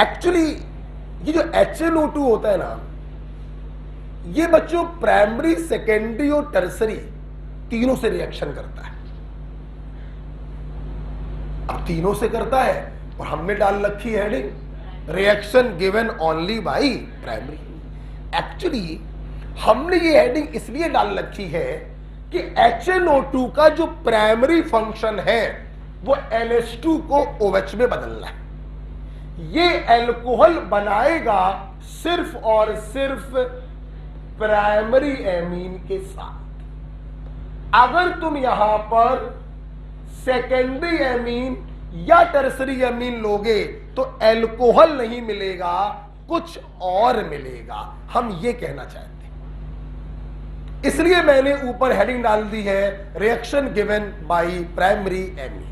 एक्चुअली ये जो HNO2 होता है ना, ये बच्चों प्राइमरी, सेकेंडरी और टर्सरी तीनों से रिएक्शन करता है। अब तीनों से करता है और हमने डाल रखी है heading reaction given only by primary. Actually हमने ये हेडिंग इसलिए डाल रखी है कि HNO2 का जो प्राइमरी फंक्शन है वो NH2 को OH में बदलना है। ये अल्कोहल बनाएगा सिर्फ और सिर्फ प्राइमरी एमीन के साथ। अगर तुम यहां पर सेकेंडरी एमीन या टर्सरी एमीन लोगे तो अल्कोहल नहीं मिलेगा, कुछ और मिलेगा। हम ये कहना चाहते हैं, इसलिए मैंने ऊपर हेडिंग डाल दी है reaction given by primary amine.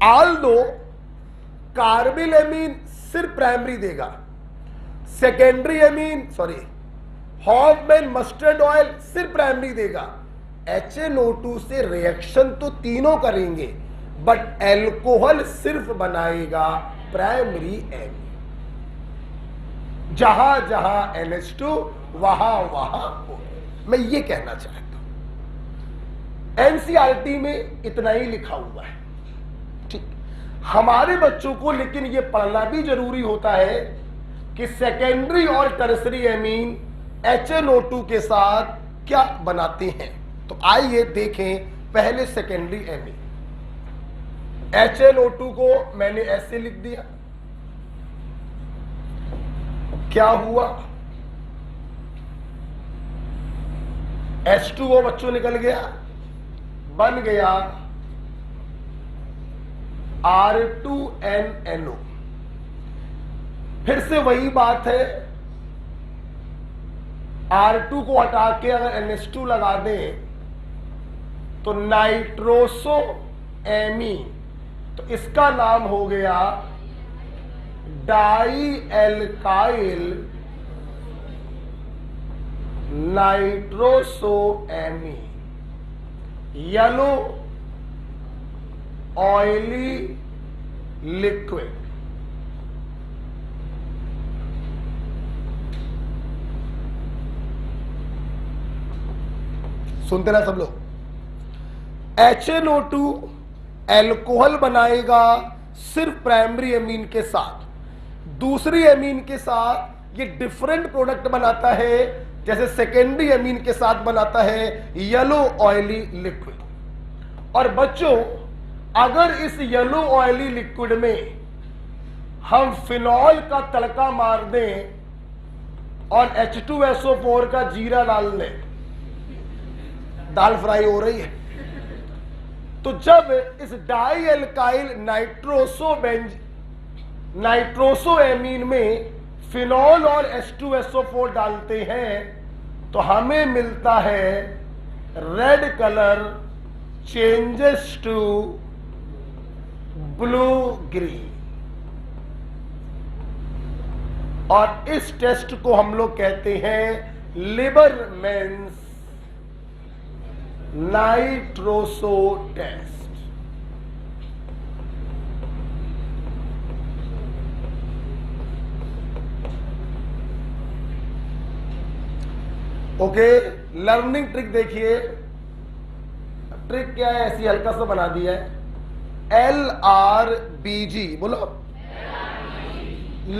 Although carbyl amine सिर्फ प्राइमरी देगा, secondary amine sorry Hoffmann mustard oil सिर्फ प्राइमरी देगा। HNO2 से रिएक्शन तो तीनों करेंगे बट अल्कोहल सिर्फ बनाएगा प्राइमरी एमीन। जहां जहां NH2 वहां हो। मैं ये कहना चाहता हूं, NCERT में इतना ही लिखा हुआ है, ठीक। हमारे बच्चों को लेकिन ये पढ़ना भी जरूरी होता है कि सेकेंडरी और टर्सरी एमीन HNO2 के साथ क्या बनाते हैं। तो आइए देखें पहले सेकेंडरी एमीन। HNO2 को मैंने ऐसे लिख दिया, क्या हुआ, H2O बच्चों निकल गया, बन गया R2NNO। फिर से वही बात है, R2 को हटा के अगर NH2 लगा दें तो नाइट्रोसो एमीन, तो इसका नाम हो गया di alkyl nitroso amine, yellow oily liquid. सुनते ना सब लोग, HNO2 अल्कोहल बनाएगा सिर्फ प्राइमरी एमीन के साथ, दूसरी एमीन के साथ ये डिफरेंट प्रोडक्ट बनाता है, जैसे सेकेंडरी एमीन के साथ बनाता है येलो ऑयली लिक्विड। और बच्चों अगर इस येलो ऑयली लिक्विड में हम फिनॉल का तड़का मार दें और H2SO4 का जीरा डाल दें, दाल फ्राई हो रही है। तो जब इस डाई एल्काइल नाइट्रोसो एमीन में फिनॉल और H2SO4 डालते हैं तो हमें मिलता है red colour changes to blue green. और इस टेस्ट को हम लोग कहते हैं Liebermann's nitroso test. Okay, learning trick देखिए, ट्रिक क्या है, ऐसी हल्का सा बना दिया है, LRBG बोलो।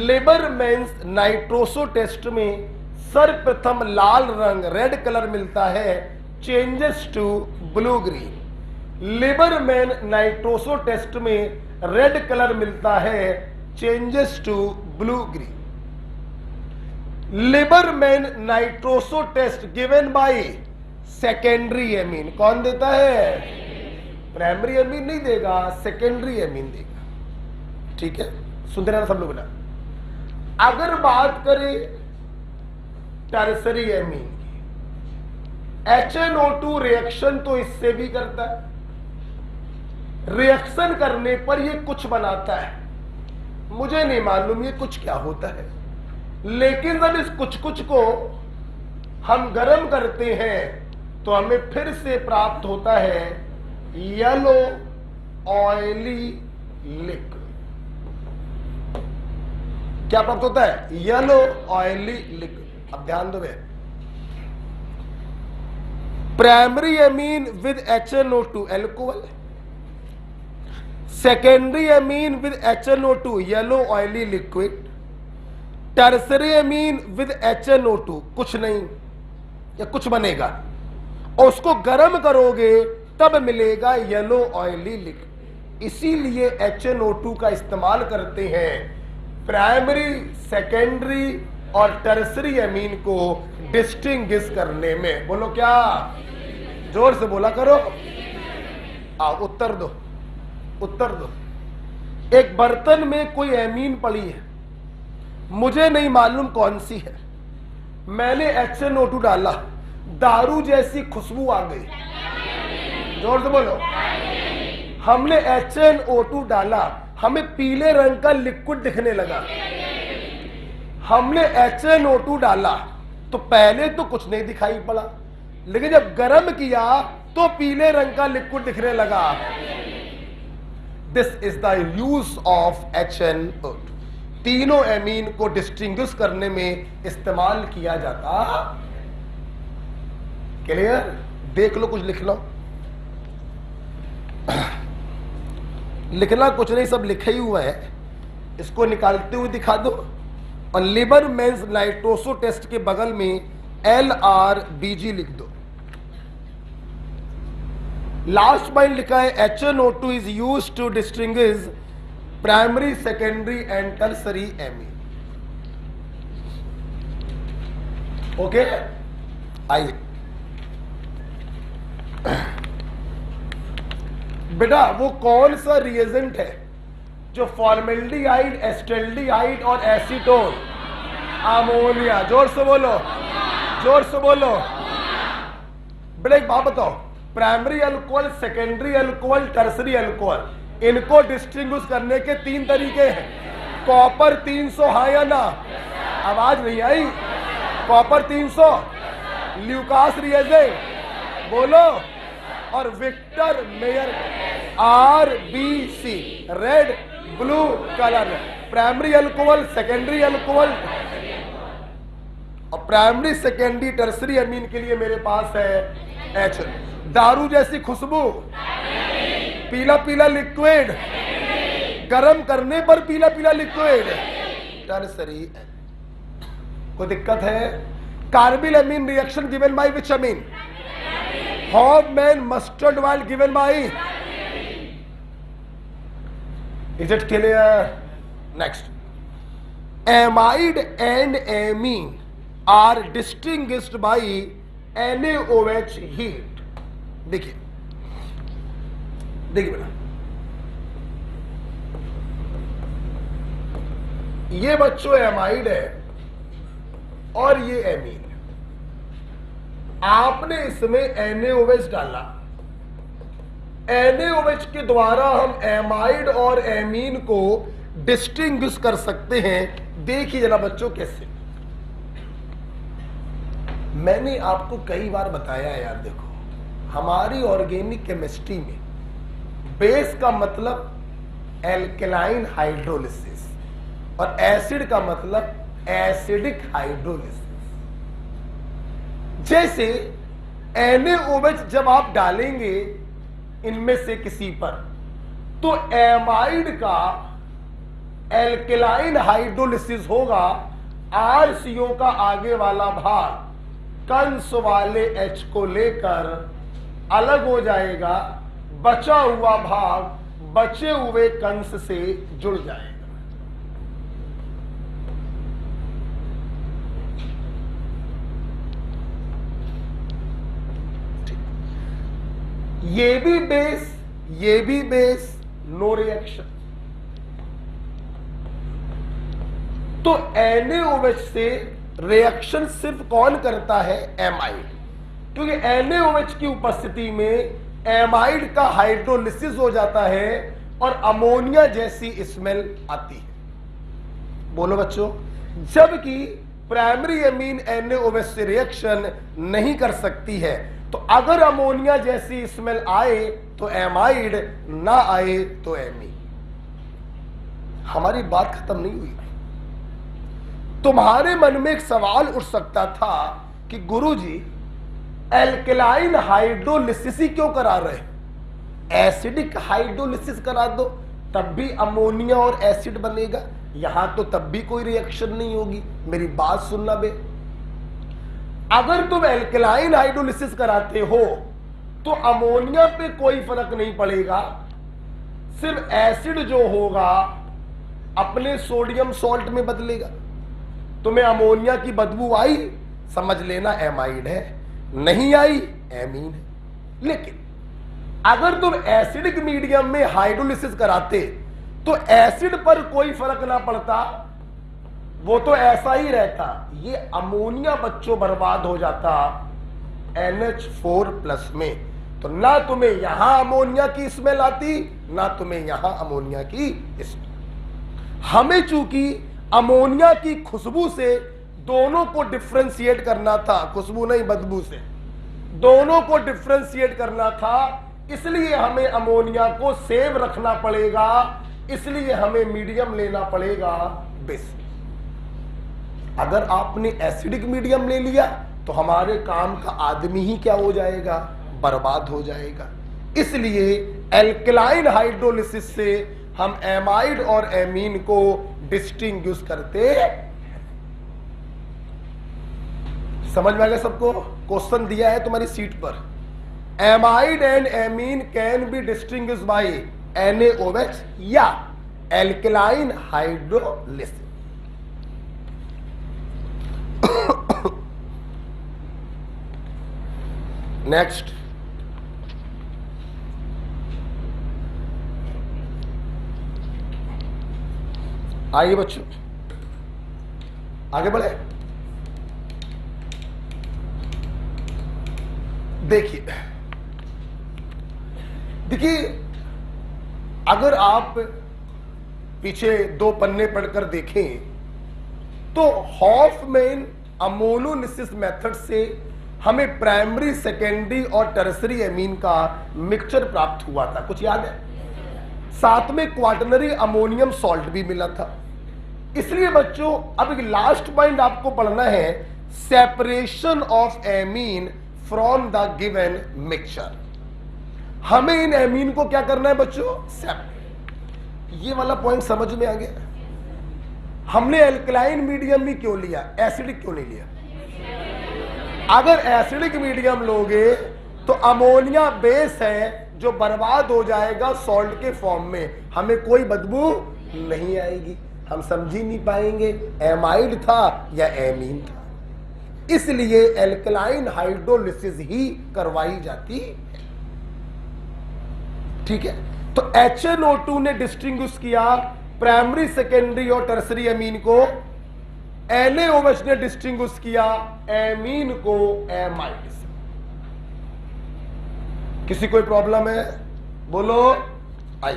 लिबरमैन्स नाइट्रोसो टेस्ट में सर्वप्रथम लाल रंग रेड कलर मिलता है, changes to blue green. Liebermann nitroso test में रेड कलर मिलता है, changes to blue green. Liebermann nitroso test given by secondary amine, कौन देता है? प्राइमरी एमीन नहीं देगा, सेकेंडरी एमीन देगा। ठीक है, सुनते रहना सब लोग ना। अगर बात करें टर्सरी एमीन की, HNO2 रिएक्शन तो इससे भी करता है, रिएक्शन करने पर ये कुछ बनाता है, मुझे नहीं मालूम ये कुछ क्या होता है, लेकिन जब इस कुछ कुछ को हम गर्म करते हैं तो हमें फिर से प्राप्त होता है येलो ऑयली लिक्विड। क्या प्राप्त होता है? Yellow oily liquid. अब ध्यान दो, primary amine with HNO2 alcohol, secondary amine with HNO2 yellow oily liquid, tertiary amine with HNO2 कुछ नहीं या कुछ बनेगा और उसको गर्म करोगे तब मिलेगा येलो ऑयली लिक्विड। इसीलिए HNO2 का इस्तेमाल करते हैं प्राइमरी, सेकेंडरी और टर्सरी एमीन को डिस्टिंग्विश करने में। बोलो क्या? जोर से बोला करो। आओ उत्तर दो, उत्तर दो। एक बर्तन में कोई एमीन पड़ी है, मुझे नहीं मालूम कौन सी है, मैंने HNO2 डाला, दारू जैसी खुशबू आ गई। जोर से बोलो। हमने HNO2 डाला, हमें पीले रंग का लिक्विड दिखने लगा। हमने HNO2 डाला तो पहले तो कुछ नहीं दिखाई पड़ा, लेकिन जब गर्म किया तो पीले रंग का लिक्विड दिखने लगा। This is the use of HNO2। तीनों एमीन को डिस्टिंग्विश करने में इस्तेमाल किया जाता। क्लियर? देख लो, कुछ लिख लो। लिखना कुछ नहीं, सब लिखा ही हुआ है, इसको निकालते हुए दिखा दो। और लिबरमैन्स नाइट्रोसो टेस्ट के बगल में LRBG लिख दो। लास्ट पॉइंट लिखा है HNO2 is used to distinguish primary, secondary and tertiary amine. Okay, आइए बेटा, वो कौन सा रिएजेंट है जो फॉर्मेल्डिहाइड, एस्टेल्डिहाइड और एसीटोन, अमोनिया, जोर से बोलो, जोर से बोलो। बेटा एक बात बताओ, primary alcohol, secondary alcohol, tertiary alcohol, इनको डिस्टिंग्विश करने के 3 तरीके हैं। कॉपर 300, हाँ या ना? आवाज नहीं आई। कॉपर 300, ल्यूकास रिएजेंट बोलो, और Victor Meyer RBC, red blue colour. Primary alcohol, secondary alcohol और प्राइमरी, सेकेंडरी, टर्सरी एमीन के लिए मेरे पास है H। दारू जैसी खुशबू, पीला पीला लिक्विड, गरम करने पर पीला पीला लिक्विड, टर्सरी। कोई दिक्कत है? Carbylamine reaction given by which amine? Hofmann mustard oil given by? Is it clear? Next, amide and amine are distinguished by NaOH heat। देखिए देखिए बेटा, ये बच्चों एमाइड है और ये एमीन। आपने इसमें NaOH डाला, NaOH के द्वारा हम एमाइड और एमीन को डिस्टिंग्विश कर सकते हैं। देखिए जरा बच्चों कैसे। मैंने आपको कई बार बताया है यार, देखो हमारी ऑर्गेनिक केमिस्ट्री में बेस का मतलब एल्केलाइन हाइड्रोलिसिस और एसिड का मतलब एसिडिक हाइड्रोलिसिस। जैसे NaOH जब आप डालेंगे इनमें से किसी पर, तो एमाइड का एल्केलाइन हाइड्रोलिसिस होगा। RCO का आगे वाला भाग कंस वाले H को लेकर अलग हो जाएगा, बचा हुआ भाग बचे हुए कंस से जुड़ जाएगा। ये भी बेस, नो रिएक्शन। तो NaOH से रिएक्शन सिर्फ कौन करता है? एमाइड। क्योंकि NaOH की उपस्थिति में एमाइड का हाइड्रोलिसिस हो जाता है और अमोनिया जैसी स्मेल आती है। बोलो बच्चों, जबकि प्राइमरी एमीन NaOH से रिएक्शन नहीं कर सकती है। तो अगर अमोनिया जैसी स्मेल आए तो एमाइड, ना आए तो एमीन। हमारी बात खत्म नहीं हुई। तुम्हारे मन में एक सवाल उठ सकता था कि गुरुजी एल्केलाइन हाइड्रोलिसिस ही क्यों करा रहे हैं? एसिडिक हाइड्रोलिसिस करा दो, तब भी अमोनिया और एसिड बनेगा, यहां तो तब भी कोई रिएक्शन नहीं होगी। मेरी बात सुनना बे, अगर तुम एल्केलाइन हाइड्रोलिसिस कराते हो तो अमोनिया पे कोई फर्क नहीं पड़ेगा, सिर्फ एसिड जो होगा अपने सोडियम सॉल्ट में बदलेगा। तुम्हें अमोनिया की बदबू आई, समझ लेना एमाइड है, नहीं आई एमीन है। लेकिन अगर तुम एसिडिक मीडियम में हाइड्रोलिसिस कराते तो एसिड पर कोई फर्क ना पड़ता, वो तो ऐसा ही रहता। ये अमोनिया बच्चों बर्बाद हो जाता NH4+ में। तो ना तुम्हें यहां अमोनिया की स्मेल आती, ना तुम्हें यहां अमोनिया की स्मेल। हमें चूंकि अमोनिया की खुशबू से दोनों को डिफ्रेंशिएट करना था, खुशबू नहीं बदबू से, दोनों को डिफ्रेंशिएट करना था, इसलिए हमें अमोनिया को सेव रखना पड़ेगा, इसलिए हमें मीडियम लेना पड़ेगा बेस। अगर आपने एसिडिक मीडियम ले लिया तो हमारे काम का आदमी ही क्या हो जाएगा? बर्बाद हो जाएगा। इसलिए एल्केलाइन हाइड्रोलिसिस से हम एमाइड और एमीन को डिस्टिंग्विश करते। समझ में आ गया सबको? क्वेश्चन दिया है तुम्हारी सीट पर, amide and amine can be distinguish by NaOH या एल्केलाइन हाइड्रोलिसिस। नेक्स्ट, आइए बच्चों आगे बढ़े। देखिए अगर आप पीछे 2 पन्ने पढ़कर देखें तो हॉफमैन अमोनोलिसिस मेथड से हमें प्राइमरी, सेकेंडरी और टर्सरी एमीन का मिक्सचर प्राप्त हुआ था, कुछ याद है? साथ में क्वाटरनरी अमोनियम सॉल्ट भी मिला था। इसलिए बच्चों अब एक लास्ट पॉइंट आपको पढ़ना है, separation of amine from the given mixture. हमें इन एमीन को क्या करना है बच्चों? सेपरेट। ये वाला पॉइंट समझ में आ गया? हमने एल्कलाइन मीडियम भी क्यों लिया, एसिडिक क्यों नहीं लिया? अगर एसिडिक मीडियम लोगे तो अमोनिया बेस है जो बर्बाद हो जाएगा सॉल्ट के फॉर्म में, हमें कोई बदबू नहीं आएगी, हम समझ ही नहीं पाएंगे एमाइड था या एमीन था। इसलिए एल्कलाइन हाइड्रोलिसिस ही करवाई जाती है। ठीक है, तो HNO2 ने डिस्टिंग्विश किया प्राइमरी, सेकेंडरी और टर्सरी एमीन को, NaOH ने डिस्टिंग्विश किया एमीन को एमाइड से। किसी कोई प्रॉब्लम है? बोलो। आई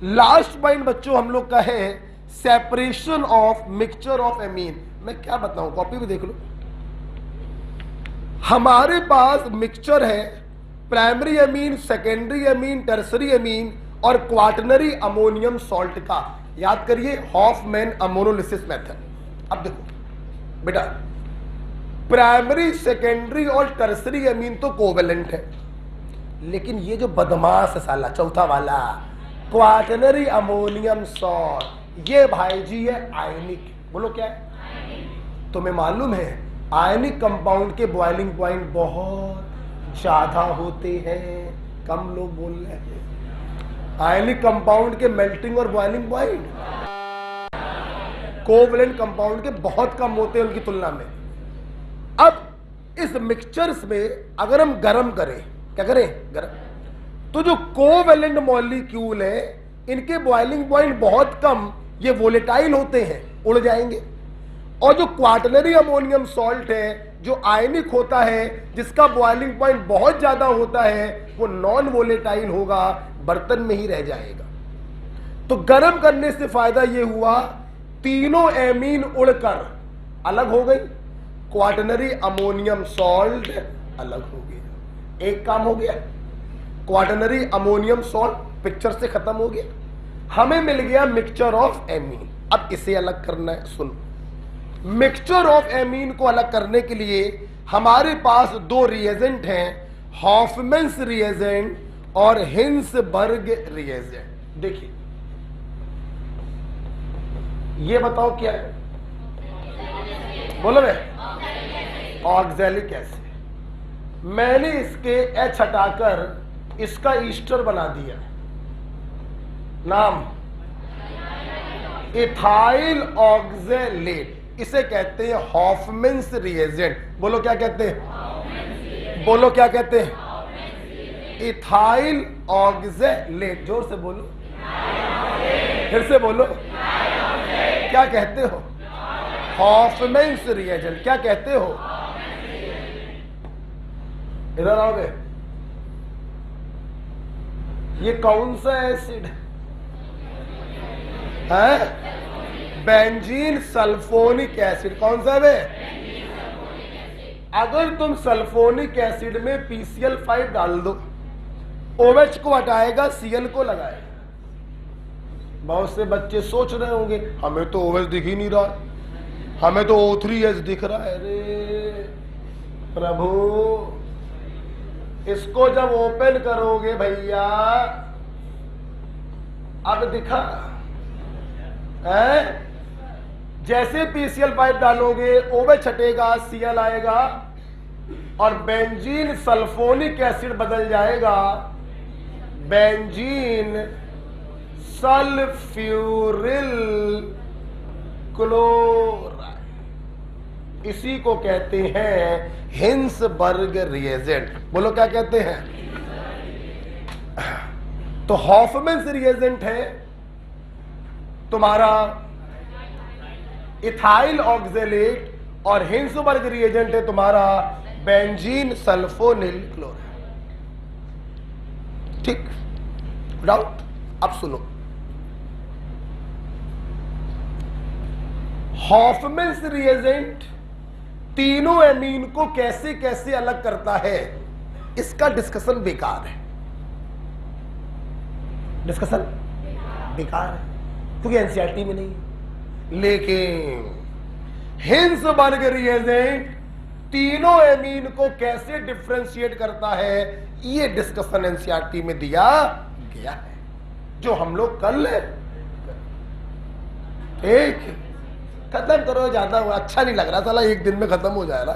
लास्ट पॉइंट बच्चों हम लोग का है separation of mixture of amine. मैं क्या बताऊं, कॉपी में देख लो। हमारे पास मिक्सचर है primary amine, secondary amine, tertiary amine और क्वाटरनरी अमोनियम सॉल्ट का। याद करिए हॉफमैन अमोनोलिसिस मेथड। अब देखो बेटा, प्राइमरी, सेकेंडरी और टर्सरी एमीन तो कोवेलेंट है, लेकिन ये जो बदमाश है साला चौथा वाला क्वाटरनरी अमोनियम सॉल्ट, ये भाई जी है आयनिक। बोलो क्या है? तुम्हें मालूम है आयनिक कंपाउंड के बॉइलिंग पॉइंट बहुत ज्यादा होते हैं, कम लोग बोल रहे हैं। आयनिक कंपाउंड के मेल्टिंग और बॉइलिंग पॉइंट कोवलेंट कंपाउंड के बहुत कम होते हैं उनकी तुलना में। अब इस मिक्सचर्स में अगर हम गर्म करें, क्या करें? गर्म, तो जो कोवैलेंट मॉलिक्यूल है इनके बॉइलिंग पॉइंट बहुत कम, ये वोलेटाइल होते हैं, उड़ जाएंगे। और जो क्वाटरनरी अमोनियम सॉल्ट है जो आयनिक होता है, जिसका बॉइलिंग पॉइंट बहुत ज्यादा होता है, वो नॉन वोलेटाइल होगा, बर्तन में ही रह जाएगा। तो गर्म करने से फायदा ये हुआ तीनों एमीन उड़कर अलग हो गई, क्वाटरनरी अमोनियम सॉल्ट अलग हो गया। एक काम हो गया, क्वाटरनरी अमोनियम सॉल्ट पिक्चर से खत्म हो गया, हमें मिल गया मिक्सचर ऑफ एमीन। अब इसे अलग करना है। सुनो, मिक्सचर ऑफ एमीन को अलग करने के लिए हमारे पास दो रिएजेंट हैं, हॉफमैन्स रिएजेंट और हिंसबर्ग रिएजेंट। देखिए ये बताओ क्या है? बोलो बे, ऑक्सैलिक एसिड। मैंने इसके एच हटाकर इसका ईस्टर बना दिया, नाम इथाइल ऑक्सैलेट। इसे कहते हैं हॉफमैन्स रिएजेंट। बोलो क्या कहते हैं? बोलो क्या कहते हैं? Ethyl oxalate. जोर से बोलो, फिर से बोलो, क्या कहते हो? हॉफमैन्स रिएजेंट। क्या कहते हो? इधर आओगे, ये कौन सा एसिड है? Benzene sulphonic acid. कौन सा है? अगर तुम सल्फोनिक एसिड में PCl5 डाल दो, OH को हटाएगा, Cl को लगाएगा। बहुत से बच्चे सोच रहे होंगे हमें तो OH दिख ही नहीं रहा, हमें तो O3H दिख रहा है। अरे प्रभु, इसको जब ओपन करोगे भैया, अब दिखा है? जैसे PCl5 डालोगे, OH हटेगा, Cl आएगा और बेंजीन सल्फोनिक एसिड बदल जाएगा बेंजीन सल्फ्यूरिल क्लोराइड। इसी को कहते हैं हिंसबर्ग रिएजेंट। बोलो क्या कहते हैं? तो हॉफमैन्स रिएजेंट है तुम्हारा इथाइल ऑक्सैलेट और हिंसबर्ग रिएजेंट है तुम्हारा बेंजीन सल्फोनिल क्लोराइड। ठीक, डाउट? अब सुनो, हॉफमैन्स रिएजेंट तीनों एमीन को कैसे कैसे अलग करता है, इसका डिस्कशन बेकार है। डिस्कशन बेकार है क्योंकि एनसीईआरटी में नहीं है। लेकिन हिंसबर्ग रिएजेंट तीनों एमीन को कैसे डिफरेंशिएट करता है, ये डिस्कशन एनसीईआरटी में दिया गया है, जो हम लोग कर ले। ठीक, खत्म करो, ज्यादा अच्छा नहीं लग रहा, साला एक दिन में खत्म हो जाएगा।